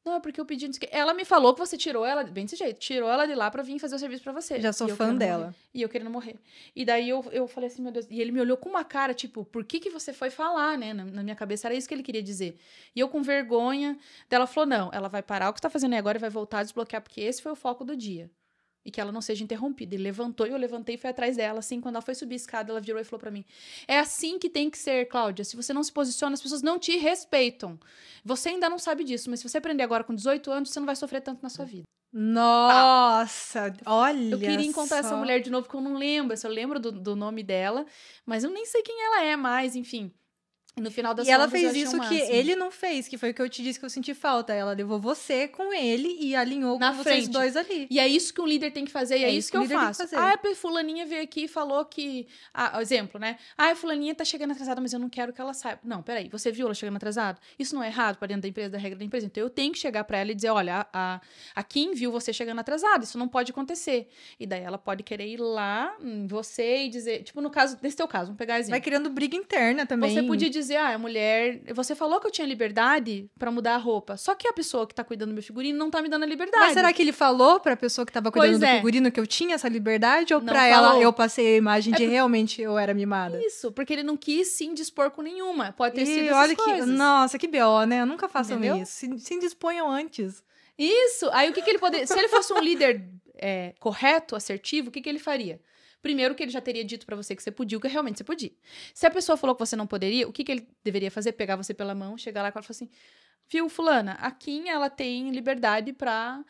Não, é porque eu pedi... Ela me falou que você tirou ela... Bem desse jeito. Tirou ela de lá pra vir fazer o serviço pra você. Já sou fã dela. E eu querendo morrer. E daí eu falei assim, meu Deus... E ele me olhou com uma cara, tipo... Por que você foi falar, né? Na minha cabeça era isso que ele queria dizer. E eu com vergonha... Daí ela falou, não, ela vai parar o que você tá fazendo aí agora e vai voltar a desbloquear, porque esse foi o foco do dia. E que ela não seja interrompida. Ele levantou e eu levantei e fui atrás dela. Assim, quando ela foi subir a escada, ela virou e falou pra mim, é assim que tem que ser, Cláudia. Se você não se posiciona, as pessoas não te respeitam. Você ainda não sabe disso, mas se você aprender agora com 18 anos, você não vai sofrer tanto na sua vida. Nossa, olha Eu queria encontrar só. essa mulher de novo, porque eu não lembro. Eu lembro do nome dela, mas eu nem sei quem ela é mais, enfim. E no final das E ela contas, fez eu achei isso o que máximo. ele não fez, que foi o que eu te disse que eu senti falta. Ela levou você com ele e alinhou Na com vocês frente. dois ali. E é isso que um líder tem que fazer, e é isso que o eu líder tem que faço. fazer. Fulaninha veio aqui e falou que... exemplo, né? A fulaninha tá chegando atrasada, mas eu não quero que ela saiba. Não, peraí, você viu ela chegando atrasada? Isso não é errado pra dentro da empresa, da regra da empresa. Então, eu tenho que chegar pra ela e dizer, olha, a Kim viu você chegando atrasada, isso não pode acontecer. E daí ela pode querer ir lá em você e dizer... Tipo, no caso, nesse teu caso, vamos pegar exemplo. Vai criando briga interna também. Você podia dizer, a mulher... Você falou que eu tinha liberdade pra mudar a roupa. Só que a pessoa que tá cuidando do meu figurino não tá me dando a liberdade. Mas será que ele falou pra pessoa que tava cuidando Pois do é. figurino que eu tinha essa liberdade? Ou Não pra ela falou. eu passei a imagem de realmente eu era mimada? Isso, porque ele não quis se indispor com nenhuma. Pode ter sido E essas olha coisas. que... Nossa, que B.O., né? Nunca façam Entendeu? isso. Se indisponham antes. Isso. Aí o que ele poderia... Se ele fosse um líder correto, assertivo, o que ele faria? Primeiro que ele já teria dito pra você que você podia, o que realmente você podia. Se a pessoa falou que você não poderia, o que ele deveria fazer? Pegar você pela mão, chegar lá e falar assim, viu, fulana, a Kim, ela tem liberdade pra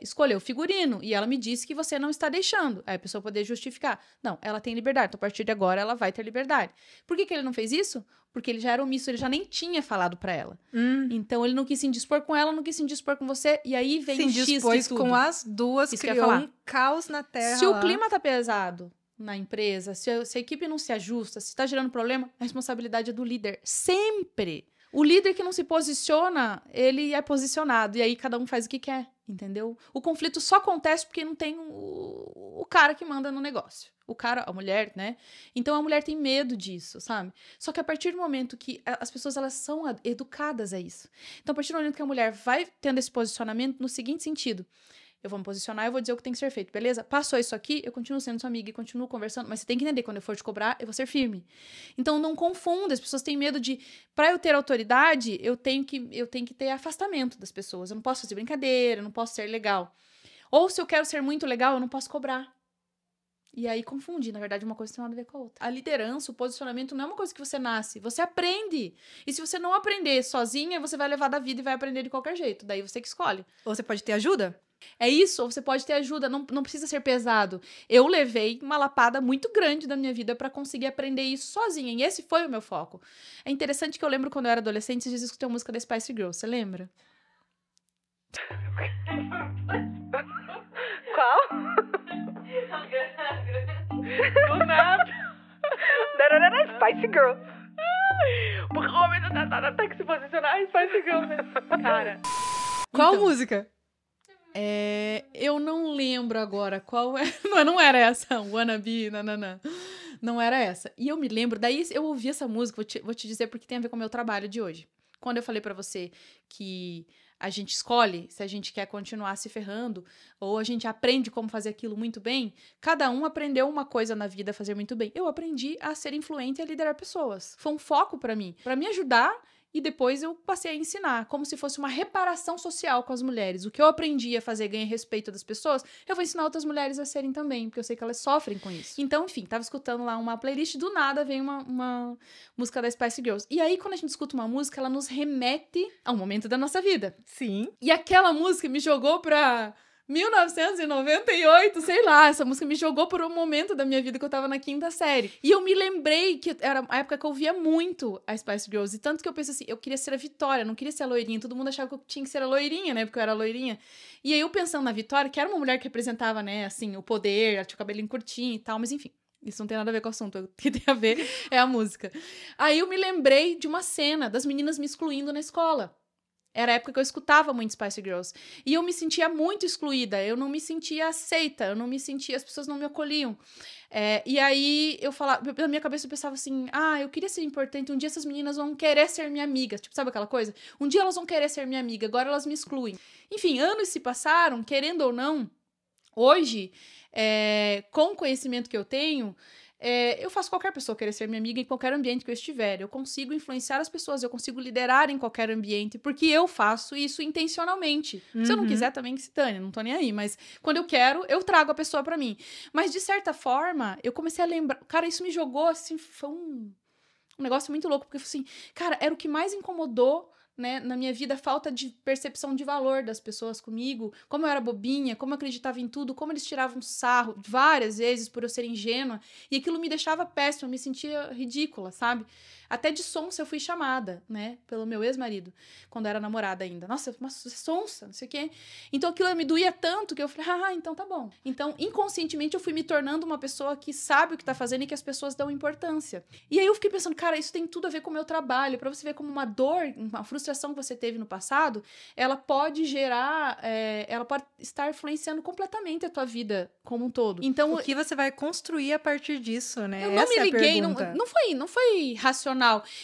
escolher o figurino. E ela me disse que você não está deixando. Aí a pessoa poder justificar. Não, ela tem liberdade. Então, a partir de agora, ela vai ter liberdade. Por que ele não fez isso? Porque ele já era omisso, ele já nem tinha falado pra ela. Então, ele não quis se indispor com ela, não quis se indispor com você. E aí vem o X de indispôs tudo. com as duas, Isso que eu ia criou falar. um caos na terra. Se o lá. clima tá pesado na empresa, se a equipe não se ajusta, se tá gerando problema, a responsabilidade é do líder. Sempre. O líder que não se posiciona, ele é posicionado. E aí cada um faz o que quer, entendeu? O conflito só acontece porque não tem o cara que manda no negócio. O cara, a mulher, né? Então a mulher tem medo disso, sabe? Só que a partir do momento que as pessoas elas são educadas a isso. Então a partir do momento que a mulher vai tendo esse posicionamento no seguinte sentido: eu vou me posicionar, eu vou dizer o que tem que ser feito, beleza? Passou isso aqui, eu continuo sendo sua amiga e continuo conversando, mas você tem que entender, quando eu for te cobrar, eu vou ser firme. Então, não confunda, as pessoas têm medo de... Pra eu ter autoridade, eu tenho que ter afastamento das pessoas. Eu não posso fazer brincadeira, eu não posso ser legal. Ou se eu quero ser muito legal, eu não posso cobrar. E aí confunde, na verdade, uma coisa tem nada a ver com a outra. A liderança, o posicionamento não é uma coisa que você nasce, você aprende. E se você não aprender sozinha, você vai levar da vida e vai aprender de qualquer jeito. Daí você que escolhe. Ou você pode ter ajuda? É isso, ou você pode ter ajuda, não precisa ser pesado. Eu levei uma lapada muito grande da minha vida pra conseguir aprender isso sozinha, e esse foi o meu foco. É interessante que eu lembro quando eu era adolescente, vocês escutei a música da Spice Girls, você lembra? Qual? Do nada. Spice Girl. Porque o homem não nada tem que se posicionar, Spice Girls, né? Cara. Qual Então, música? eu não lembro agora qual é. Não era essa. Wannabe, nananã. Não era essa. E eu me lembro, daí eu ouvi essa música, vou te dizer porque tem a ver com o meu trabalho de hoje. Quando eu falei pra você que a gente escolhe se a gente quer continuar se ferrando ou a gente aprende como fazer aquilo muito bem. Cada um aprendeu uma coisa na vida a fazer muito bem. Eu aprendi a ser influente e a liderar pessoas. Foi um foco para mim, para me ajudar. E depois eu passei a ensinar, como se fosse uma reparação social com as mulheres. O que eu aprendi a fazer ganha respeito das pessoas, eu vou ensinar outras mulheres a serem também, porque eu sei que elas sofrem com isso. Então, enfim, tava escutando lá uma playlist, do nada vem uma música da Spice Girls. E aí, quando a gente escuta uma música, ela nos remete a um momento da nossa vida. Sim. E aquela música me jogou pra 1998, sei lá, essa música me jogou por um momento da minha vida que eu tava na 5ª série. E eu me lembrei que era a época que eu via muito a Spice Girls, e tanto que eu pensei assim, eu queria ser a Vitória, não queria ser a loirinha, todo mundo achava que eu tinha que ser a loirinha, né, porque eu era loirinha. E aí eu pensando na Vitória, que era uma mulher que representava, né, assim, o poder, ela tinha o cabelinho curtinho e tal, mas enfim. Isso não tem nada a ver com o assunto, o que tem a ver é a música. Aí eu me lembrei de uma cena das meninas me excluindo na escola. Era a época que eu escutava muito Spice Girls. E eu me sentia muito excluída, eu não me sentia aceita, eu não me sentia, as pessoas não me acolhiam. E aí eu falava, na minha cabeça eu pensava assim, eu queria ser importante, um dia essas meninas vão querer ser minha amiga. Tipo, sabe aquela coisa? Um dia elas vão querer ser minha amiga, agora elas me excluem. Enfim, anos se passaram, querendo ou não, hoje, com o conhecimento que eu tenho, eu faço qualquer pessoa querer ser minha amiga em qualquer ambiente que eu estiver. Eu consigo influenciar as pessoas, eu consigo liderar em qualquer ambiente, porque eu faço isso intencionalmente. Se eu não quiser, também que se dane, não tô nem aí. Mas quando eu quero, eu trago a pessoa pra mim. Mas, de certa forma, eu comecei a lembrar... Cara, isso me jogou, assim, foi um negócio muito louco, porque eu falei assim, cara, era o que mais incomodou, né, na minha vida, a falta de percepção de valor das pessoas comigo, como eu era bobinha, como eu acreditava em tudo, como eles tiravam sarro várias vezes por eu ser ingênua, e aquilo me deixava péssima, eu me sentia ridícula, sabe? Até de sonsa eu fui chamada, né, pelo meu ex-marido, quando eu era namorada ainda. Nossa, uma sonsa, não sei o quê. Então aquilo me doía tanto que eu falei, então tá bom. Então, inconscientemente, eu fui me tornando uma pessoa que sabe o que tá fazendo e que as pessoas dão importância. E aí eu fiquei pensando, cara, isso tem tudo a ver com o meu trabalho, pra você ver como uma dor, uma frustração que você teve no passado, ela pode gerar, ela pode estar influenciando completamente a tua vida como um todo. Então, o que você vai construir a partir disso, né? Eu não Essa me liguei, é a pergunta. não foi racional.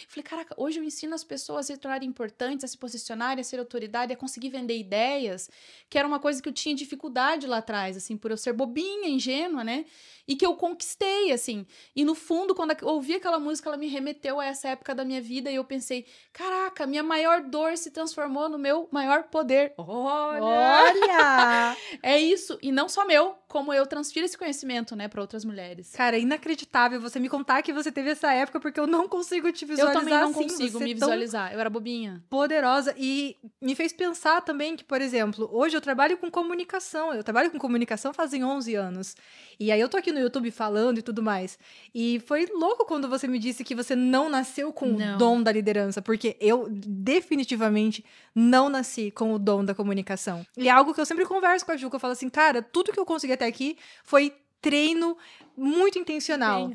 Falei, caraca, hoje eu ensino as pessoas a se tornarem importantes, a se posicionarem, a ser autoridade, a conseguir vender ideias, que era uma coisa que eu tinha dificuldade lá atrás, assim, por eu ser bobinha, ingênua, né? E que eu conquistei, assim. E no fundo, quando eu ouvi aquela música, ela me remeteu a essa época da minha vida e eu pensei, caraca, minha maior dor se transformou no meu maior poder. Olha! É isso. E não só meu, como eu transfiro esse conhecimento, né, para outras mulheres. Cara, é inacreditável você me contar que você teve essa época, porque eu não consigo te visualizar. Eu também não assim, consigo me visualizar. Eu era bobinha. Poderosa. E me fez pensar também que, por exemplo, hoje eu trabalho com comunicação. Eu trabalho com comunicação fazem 11 anos. E aí eu tô aqui no YouTube falando e tudo mais. E foi louco quando você me disse que você não nasceu com o dom da liderança, porque eu definitivamente não nasci com o dom da comunicação. E é algo que eu sempre converso com a Ju, que eu falo assim, cara, tudo que eu consegui até aqui foi treino muito intencional.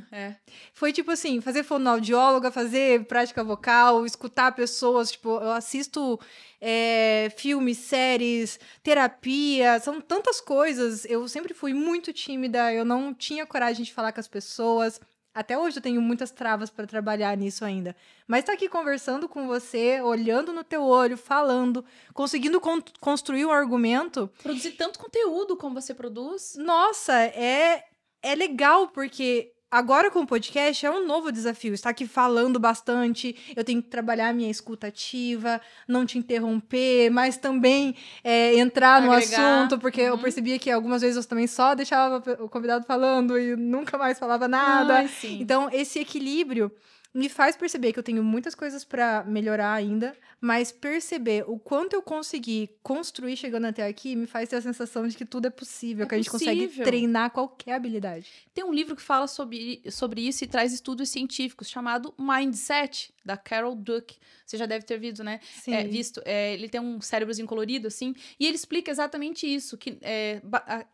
Foi tipo assim, fazer fonoaudióloga, fazer prática vocal, escutar pessoas, tipo, eu assisto filmes, séries, terapia, são tantas coisas. Eu sempre fui muito tímida, eu não tinha coragem de falar com as pessoas. Até hoje eu tenho muitas travas para trabalhar nisso ainda. Mas tá aqui conversando com você, olhando no teu olho, falando, conseguindo construir um argumento. Produzir tanto conteúdo como você produz. Nossa, é legal, porque agora com o podcast é um novo desafio. Estar aqui falando bastante, eu tenho que trabalhar a minha escuta ativa, não te interromper, mas também entrar no assunto, porque eu percebia que algumas vezes eu também só deixava o convidado falando e nunca mais falava nada. Ai, sim. Então, esse equilíbrio me faz perceber que eu tenho muitas coisas para melhorar ainda, mas perceber o quanto eu consegui construir chegando até aqui me faz ter a sensação de que tudo é possível, que a gente consegue treinar qualquer habilidade. Tem um livro que fala sobre isso e traz estudos científicos, chamado Mindset, da Carol Dweck. Você já deve ter visto, né? Sim. Visto. Ele tem um cérebrozinho colorido, assim, e ele explica exatamente isso, que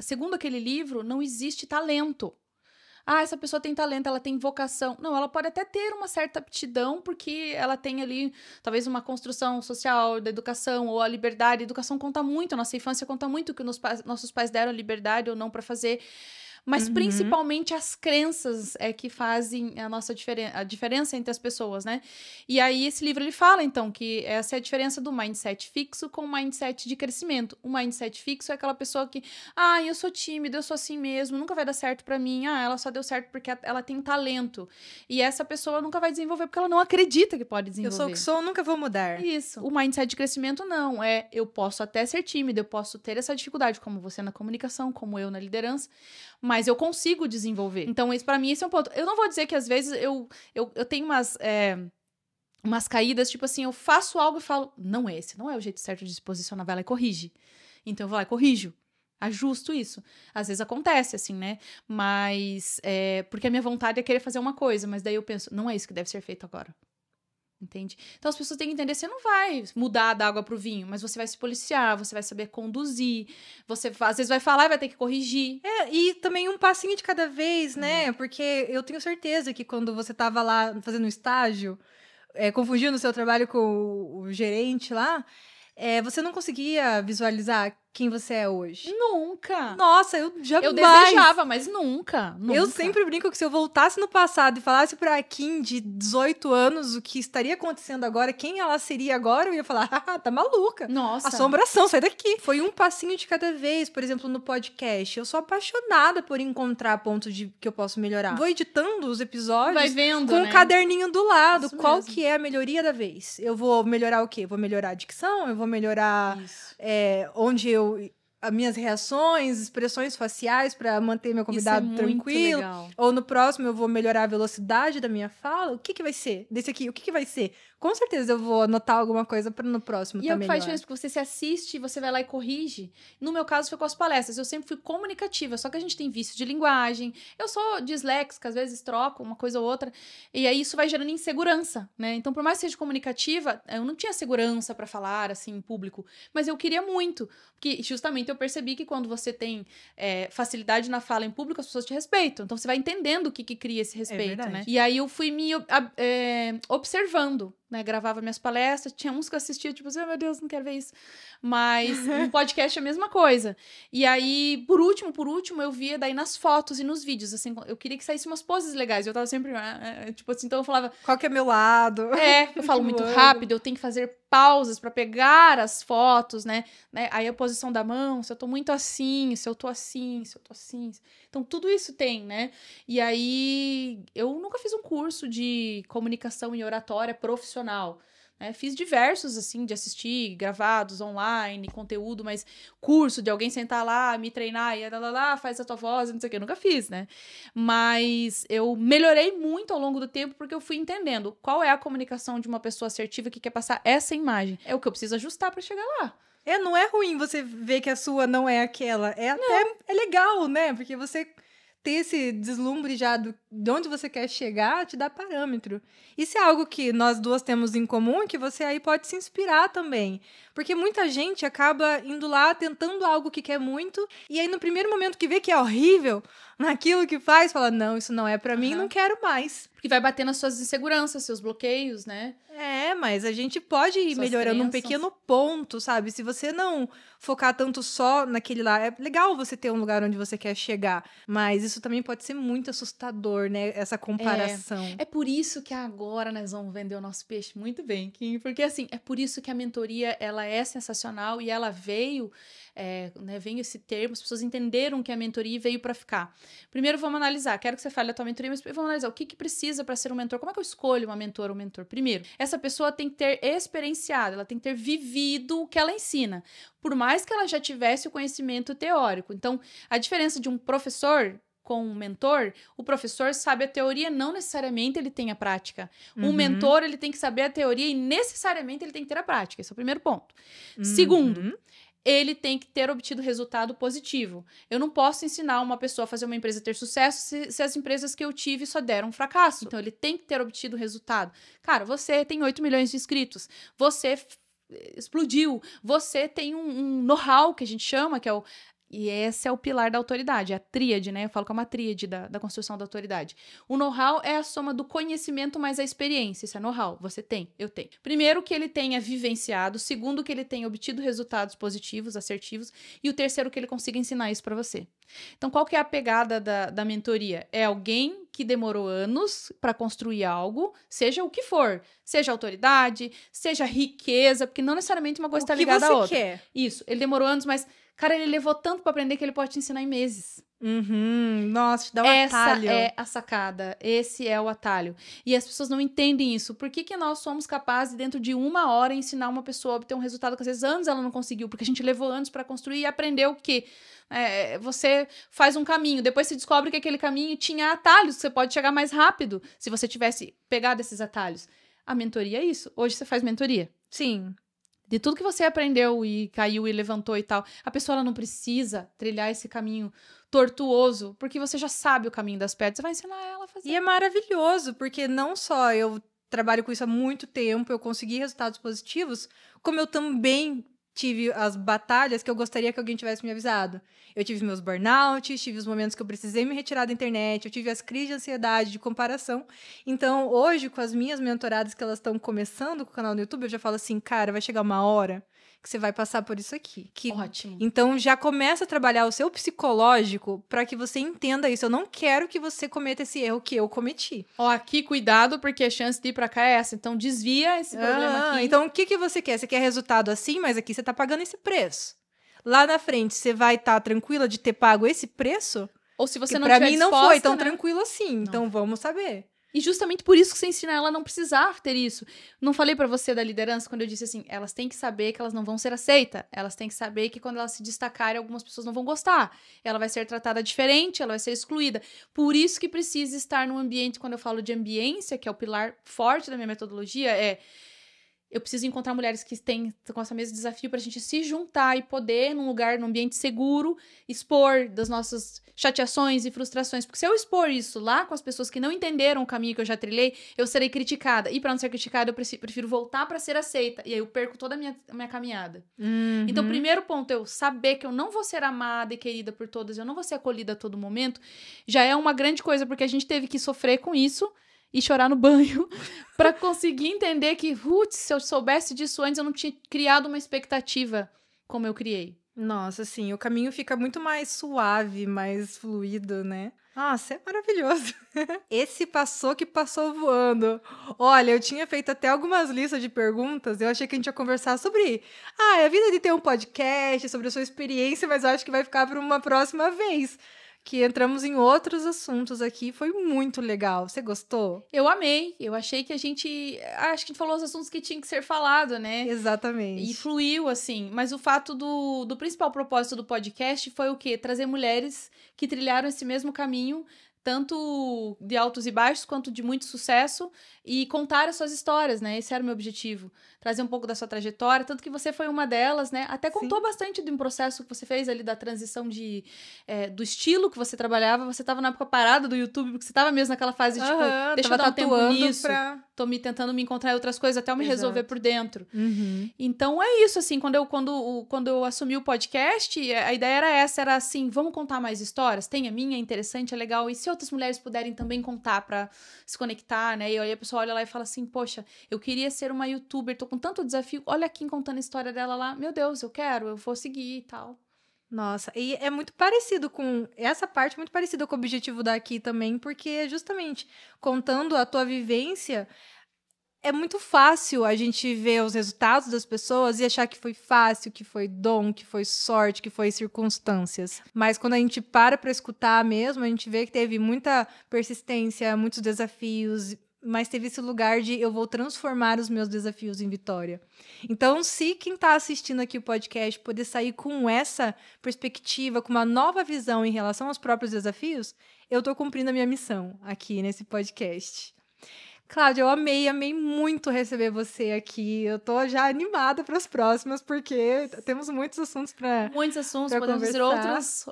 segundo aquele livro, não existe talento. Essa pessoa tem talento, ela tem vocação. Não, ela pode até ter uma certa aptidão, porque ela tem ali, talvez, uma construção social da educação, ou a liberdade. A educação conta muito, a nossa infância conta muito, o que nossos pais deram liberdade ou não para fazer. mas principalmente as crenças é que fazem a diferença entre as pessoas, né? E aí esse livro ele fala, então, que essa é a diferença do mindset fixo com o mindset de crescimento. O mindset fixo é aquela pessoa que, eu sou tímida, eu sou assim mesmo, nunca vai dar certo pra mim, ela só deu certo porque ela tem talento. E essa pessoa nunca vai desenvolver porque ela não acredita que pode desenvolver. Eu sou o que sou, nunca vou mudar. Isso. O mindset de crescimento não. Eu posso até ser tímida, eu posso ter essa dificuldade, como você na comunicação, como eu na liderança, mas eu consigo desenvolver. Então, pra mim, esse é um ponto. Eu não vou dizer que, às vezes, eu tenho umas caídas, tipo assim, eu faço algo e falo, esse não é o jeito certo de se posicionar, vai lá e corrige. Então, eu vou lá e corrijo. Ajusto isso. Às vezes acontece, assim, né? Mas, porque a minha vontade é querer fazer uma coisa, mas daí eu penso, não é isso que deve ser feito agora. Entende? Então as pessoas têm que entender, você não vai mudar da água pro vinho, mas você vai se policiar, você vai saber conduzir, você às vezes vai falar e vai ter que corrigir. E também um passinho de cada vez, né? Porque eu tenho certeza que quando você tava lá fazendo um estágio, confundindo o seu trabalho com o gerente lá, você não conseguia visualizar quem você é hoje. Nunca! Nossa, eu jamais. Eu desejava, mas nunca. Eu sempre brinco que se eu voltasse no passado e falasse pra Kim de 18 anos o que estaria acontecendo agora, quem ela seria agora, eu ia falar, tá maluca. Nossa. Assombração, sai daqui. Foi um passinho de cada vez, por exemplo, no podcast. Eu sou apaixonada por encontrar pontos que eu posso melhorar. Vou editando os episódios. Vai vendo, com um caderninho do lado. Isso qual mesmo. que é a melhoria da vez? Eu vou melhorar o quê? Vou melhorar a dicção? Eu vou melhorar onde as minhas reações, expressões faciais para manter meu convidado tranquilo. Legal. Ou no próximo eu vou melhorar a velocidade da minha fala. O que vai ser desse aqui? O que vai ser? Com certeza eu vou anotar alguma coisa para no próximo E é o que melhor. faz diferença, porque você se assiste, você vai lá e corrige. No meu caso foi com as palestras, eu sempre fui comunicativa, só que a gente tem vício de linguagem. Eu sou disléxica, às vezes troco uma coisa ou outra, e aí isso vai gerando insegurança, né? Então, por mais que seja comunicativa, eu não tinha segurança para falar assim em público, mas eu queria muito, porque justamente eu percebi que quando você tem facilidade na fala em público, as pessoas te respeitam. Então, você vai entendendo o que cria esse respeito, né? E aí eu fui me observando, né, gravava minhas palestras, tinha uns que eu assistia, tipo assim, meu Deus, não quero ver isso. Mas no podcast é a mesma coisa. E aí, por último, eu via daí nas fotos e nos vídeos, assim, eu queria que saísse umas poses legais, eu tava sempre, tipo assim, então eu falava... Qual que é meu lado? Eu falo muito rápido, eu tenho que fazer pausas pra pegar as fotos, né? Aí a posição da mão, se eu tô muito assim, se eu tô assim, se eu tô assim. Então, tudo isso tem, né? E aí, eu nunca fiz um curso de comunicação e oratória profissional, né? Fiz diversos, assim, de assistir, gravados, online, conteúdo, mas curso de alguém sentar lá, me treinar e faz a tua voz, não sei o que, eu nunca fiz, né? Mas eu melhorei muito ao longo do tempo porque eu fui entendendo qual é a comunicação de uma pessoa assertiva que quer passar essa imagem. É o que eu preciso ajustar pra chegar lá. Não é ruim você ver que a sua não é aquela. É legal, né? Porque você ter esse deslumbre já de onde você quer chegar te dá parâmetro. Isso é algo que nós duas temos em comum e que você aí pode se inspirar também. Porque muita gente acaba indo lá tentando algo que quer muito e aí no primeiro momento que vê que é horrível naquilo que faz, fala, não, isso não é pra mim, não quero mais. Porque vai bater nas suas inseguranças, seus bloqueios, né? Mas a gente pode ir melhorando um pequeno ponto, sabe? Se você não focar tanto só naquele lá, é legal você ter um lugar onde você quer chegar, mas isso também pode ser muito assustador, né? Essa comparação. É por isso que agora nós vamos vender o nosso peixe muito bem, Kim, porque assim, é por isso que a mentoria, ela é sensacional e ela veio, veio esse termo, as pessoas entenderam que a mentoria veio para ficar. Primeiro vamos analisar, quero que você fale da tua mentoria, mas vamos analisar o que precisa para ser um mentor, como é que eu escolho uma mentora ou um mentor? Primeiro, essa pessoa tem que ter experienciado, ela tem que ter vivido o que ela ensina, por mais que ela já tivesse o conhecimento teórico. Então, a diferença de um professor com um mentor, o professor sabe a teoria, não necessariamente ele tem a prática. Um mentor, ele tem que saber a teoria e necessariamente ele tem que ter a prática. Esse é o primeiro ponto. Segundo, ele tem que ter obtido resultado positivo. Eu não posso ensinar uma pessoa a fazer uma empresa ter sucesso se as empresas que eu tive só deram fracasso. Então, ele tem que ter obtido resultado. Cara, você tem 8 milhões de inscritos. Você explodiu. Você tem um know-how, que a gente chama, que é E esse é o pilar da autoridade, a tríade, né? Eu falo que é uma tríade da construção da autoridade. O know-how é a soma do conhecimento mais a experiência. Isso é know-how. Você tem, eu tenho. Primeiro, que ele tenha vivenciado. Segundo, que ele tenha obtido resultados positivos, assertivos. E o terceiro, que ele consiga ensinar isso para você. Então, qual que é a pegada da mentoria? É alguém que demorou anos para construir algo, seja o que for. Seja autoridade, seja riqueza, porque não necessariamente uma coisa está ligada à outra. O que você quer? Isso, ele demorou anos, mas... Cara, ele levou tanto pra aprender que ele pode te ensinar em meses. Nossa, te dá um atalho. Essa é a sacada. Esse é o atalho. E as pessoas não entendem isso. Por que nós somos capazes, dentro de 1 hora, ensinar uma pessoa a obter um resultado que às vezes anos ela não conseguiu? Porque a gente levou anos pra construir e aprendeu que você faz um caminho. Depois você descobre que aquele caminho tinha atalhos, que você pode chegar mais rápido se você tivesse pegado esses atalhos. A mentoria é isso. Hoje você faz mentoria. Sim. De tudo que você aprendeu e caiu e levantou e tal, a pessoa ela não precisa trilhar esse caminho tortuoso, porque você já sabe o caminho das pedras, você vai ensinar ela a fazer. E é maravilhoso, porque não só eu trabalho com isso há muito tempo, eu consegui resultados positivos, como eu também tive as batalhas que eu gostaria que alguém tivesse me avisado. Eu tive meus burnouts, tive os momentos que eu precisei me retirar da internet, eu tive as crises de ansiedade, de comparação. Então, hoje, com as minhas mentoradas que elas estão começando com o canal no YouTube, eu já falo assim, cara, vai chegar uma hora que você vai passar por isso aqui. Ótimo. Então, já começa a trabalhar o seu psicológico para que você entenda isso. Eu não quero que você cometa esse erro que eu cometi. Ó, aqui, cuidado, porque a chance de ir pra cá é essa. Então, desvia esse problema aqui. Então, o que você quer? Você quer resultado assim, mas aqui você tá pagando esse preço. Lá na frente, você vai estar tranquila de ter pago esse preço? Ou se você não tiver tiver disposta, não foi tão tranquilo assim. Não. Então, vamos saber. E justamente por isso que você ensina ela a não precisar ter isso. Não falei pra você da liderança quando eu disse assim, elas têm que saber que elas não vão ser aceitas. Elas têm que saber que quando elas se destacarem, algumas pessoas não vão gostar. Ela vai ser tratada diferente, ela vai ser excluída. Por isso que precisa estar num ambiente, quando eu falo de ambiência, que é o pilar forte da minha metodologia, eu preciso encontrar mulheres que têm com esse mesmo desafio pra gente se juntar e poder, num lugar, num ambiente seguro, expor das nossas chateações e frustrações. Porque se eu expor isso lá com as pessoas que não entenderam o caminho que eu já trilhei, eu serei criticada. E pra não ser criticada, eu prefiro voltar pra ser aceita. E aí eu perco toda a minha caminhada. Então, o primeiro ponto, eu saber que eu não vou ser amada e querida por todas, eu não vou ser acolhida a todo momento, já é uma grande coisa, porque a gente teve que sofrer com isso e chorar no banho pra conseguir entender que, se eu soubesse disso antes, eu não tinha criado uma expectativa como eu criei. Nossa, sim, o caminho fica muito mais suave, mais fluido, né? Nossa, é maravilhoso. Esse passou que passou voando. Olha, eu tinha feito até algumas listas de perguntas, eu achei que a gente ia conversar sobre a vida de ter um podcast, sobre a sua experiência, mas eu acho que vai ficar para uma próxima vez. Que entramos em outros assuntos aqui, foi muito legal. Você gostou? Eu amei, eu achei que a gente falou os assuntos que tinham que ser falado, né? Exatamente. E fluiu, assim, mas o fato do principal propósito do podcast foi o quê? Trazer mulheres que trilharam esse mesmo caminho, tanto de altos e baixos, quanto de muito sucesso, e contar as suas histórias, né? Esse era o meu objetivo. Trazer um pouco da sua trajetória, tanto que você foi uma delas, né? Até contou bastante de um processo que você fez ali da transição do estilo que você trabalhava. Você estava na época parada do YouTube, porque você estava mesmo naquela fase, tipo, deixa eu dar um tempo nisso. Tô tentando me encontrar em outras coisas, até eu me resolver por dentro. Então, é isso, assim, quando eu assumi o podcast, a ideia era essa, era assim, vamos contar mais histórias? Tem a minha, é interessante, é legal. E se outras mulheres puderem também contar pra se conectar, né? E aí a pessoa olha lá e fala assim, poxa, eu queria ser uma youtuber, tô com tanto desafio, olha aqui contando a história dela lá, meu Deus, eu vou seguir e tal. Nossa, e é muito parecido com essa parte, muito parecida com o objetivo daqui também, porque justamente contando a tua vivência, é muito fácil a gente ver os resultados das pessoas e achar que foi fácil, que foi dom, que foi sorte, que foi circunstâncias. Mas quando a gente para escutar mesmo, a gente vê que teve muita persistência, muitos desafios, mas teve esse lugar de eu vou transformar os meus desafios em vitória. Então, se quem está assistindo aqui o podcast poder sair com essa perspectiva, com uma nova visão em relação aos próprios desafios, eu estou cumprindo a minha missão aqui nesse podcast. Cláudia, eu amei muito receber você aqui. Eu tô já animada para as próximas, porque temos muitos assuntos para Muitos assuntos, podemos ter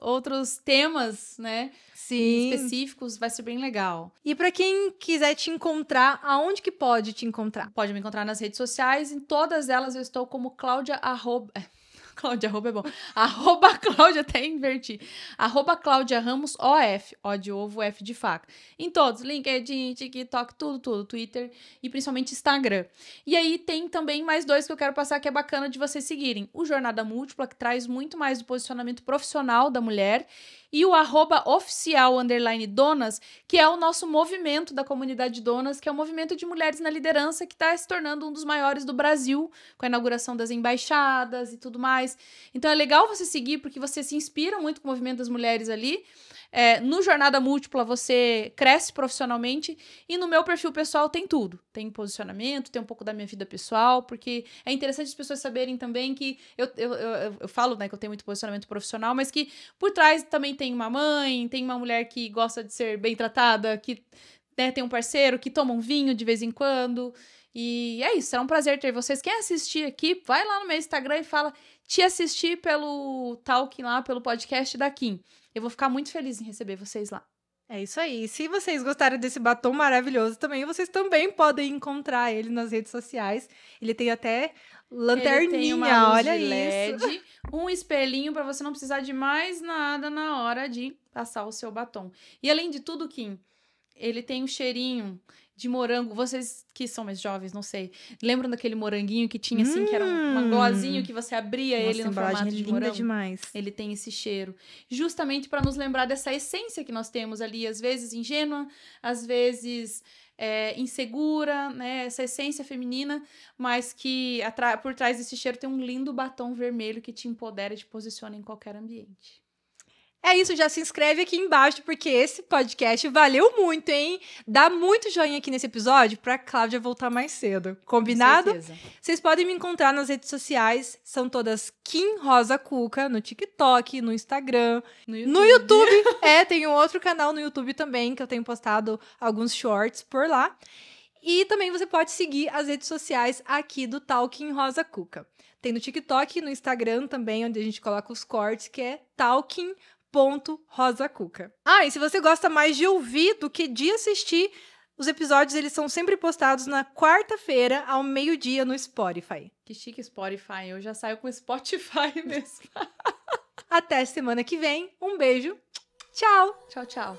outros temas, né? Sim. Específicos, vai ser bem legal. E para quem quiser te encontrar, aonde que pode te encontrar? Pode me encontrar nas redes sociais, em todas elas eu estou como Cláudia, arroba é bom. Arroba Cláudia, até inverti. Arroba Cláudia Ramos, OF. O de ovo, F de faca. Em todos, LinkedIn, TikTok, tudo. Twitter e principalmente Instagram. E aí tem também mais 2 que eu quero passar que é bacana de vocês seguirem. O Jornada Múltipla, que traz muito mais do posicionamento profissional da mulher. E o @oficial_donas, que é o nosso movimento da comunidade Donas, que é o movimento de mulheres na liderança que está se tornando um dos maiores do Brasil, com a inauguração das embaixadas e tudo mais. Então é legal você seguir, porque você se inspira muito com o movimento das mulheres ali. No Jornada Múltipla você cresce profissionalmente e no meu perfil pessoal tem tudo. Tem posicionamento, tem um pouco da minha vida pessoal, porque é interessante as pessoas saberem também que eu falo, né, que eu tenho muito posicionamento profissional, mas que por trás também tem uma mãe, tem uma mulher que gosta de ser bem tratada, que, né, tem um parceiro que toma um vinho de vez em quando. E é isso, será um prazer ter vocês. Quem assistir aqui, vai lá no meu Instagram e fala: te assisti pelo Talking lá, pelo podcast da Kim. Eu vou ficar muito feliz em receber vocês lá. É isso aí. E se vocês gostaram desse batom maravilhoso também, vocês também podem encontrar ele nas redes sociais. Ele tem até lanterninha, Ele tem uma luz olha de LED, isso. um espelhinho para você não precisar de mais nada na hora de passar o seu batom. E além de tudo, Kim, ele tem um cheirinho de morango. Vocês que são mais jovens, não sei, lembram daquele moranguinho que tinha assim, que era um glosinho que você abria ele no formato de morango? Demais. Ele tem esse cheiro. Justamente para nos lembrar dessa essência que nós temos ali, às vezes ingênua, às vezes insegura, né? Essa essência feminina, mas que por trás desse cheiro tem um lindo batom vermelho que te empodera e te posiciona em qualquer ambiente. É isso, já se inscreve aqui embaixo, porque esse podcast valeu muito, hein? Dá muito joinha aqui nesse episódio pra Cláudia voltar mais cedo. Combinado? Com certeza. Vocês podem me encontrar nas redes sociais, são todas Kim Rosa Cuca, no TikTok, no Instagram, no YouTube. Tem um outro canal no YouTube também, que eu tenho postado alguns shorts por lá. E também você pode seguir as redes sociais aqui do Talking Rosa Cuca. Tem no TikTok e no Instagram também, onde a gente coloca os cortes, que é Talking.Rosa Cuca. E se você gosta mais de ouvir do que de assistir, os episódios eles são sempre postados na quarta-feira, ao meio-dia, no Spotify. Que chique Spotify, eu já saio com Spotify mesmo. Até semana que vem, um beijo, tchau! Tchau, tchau.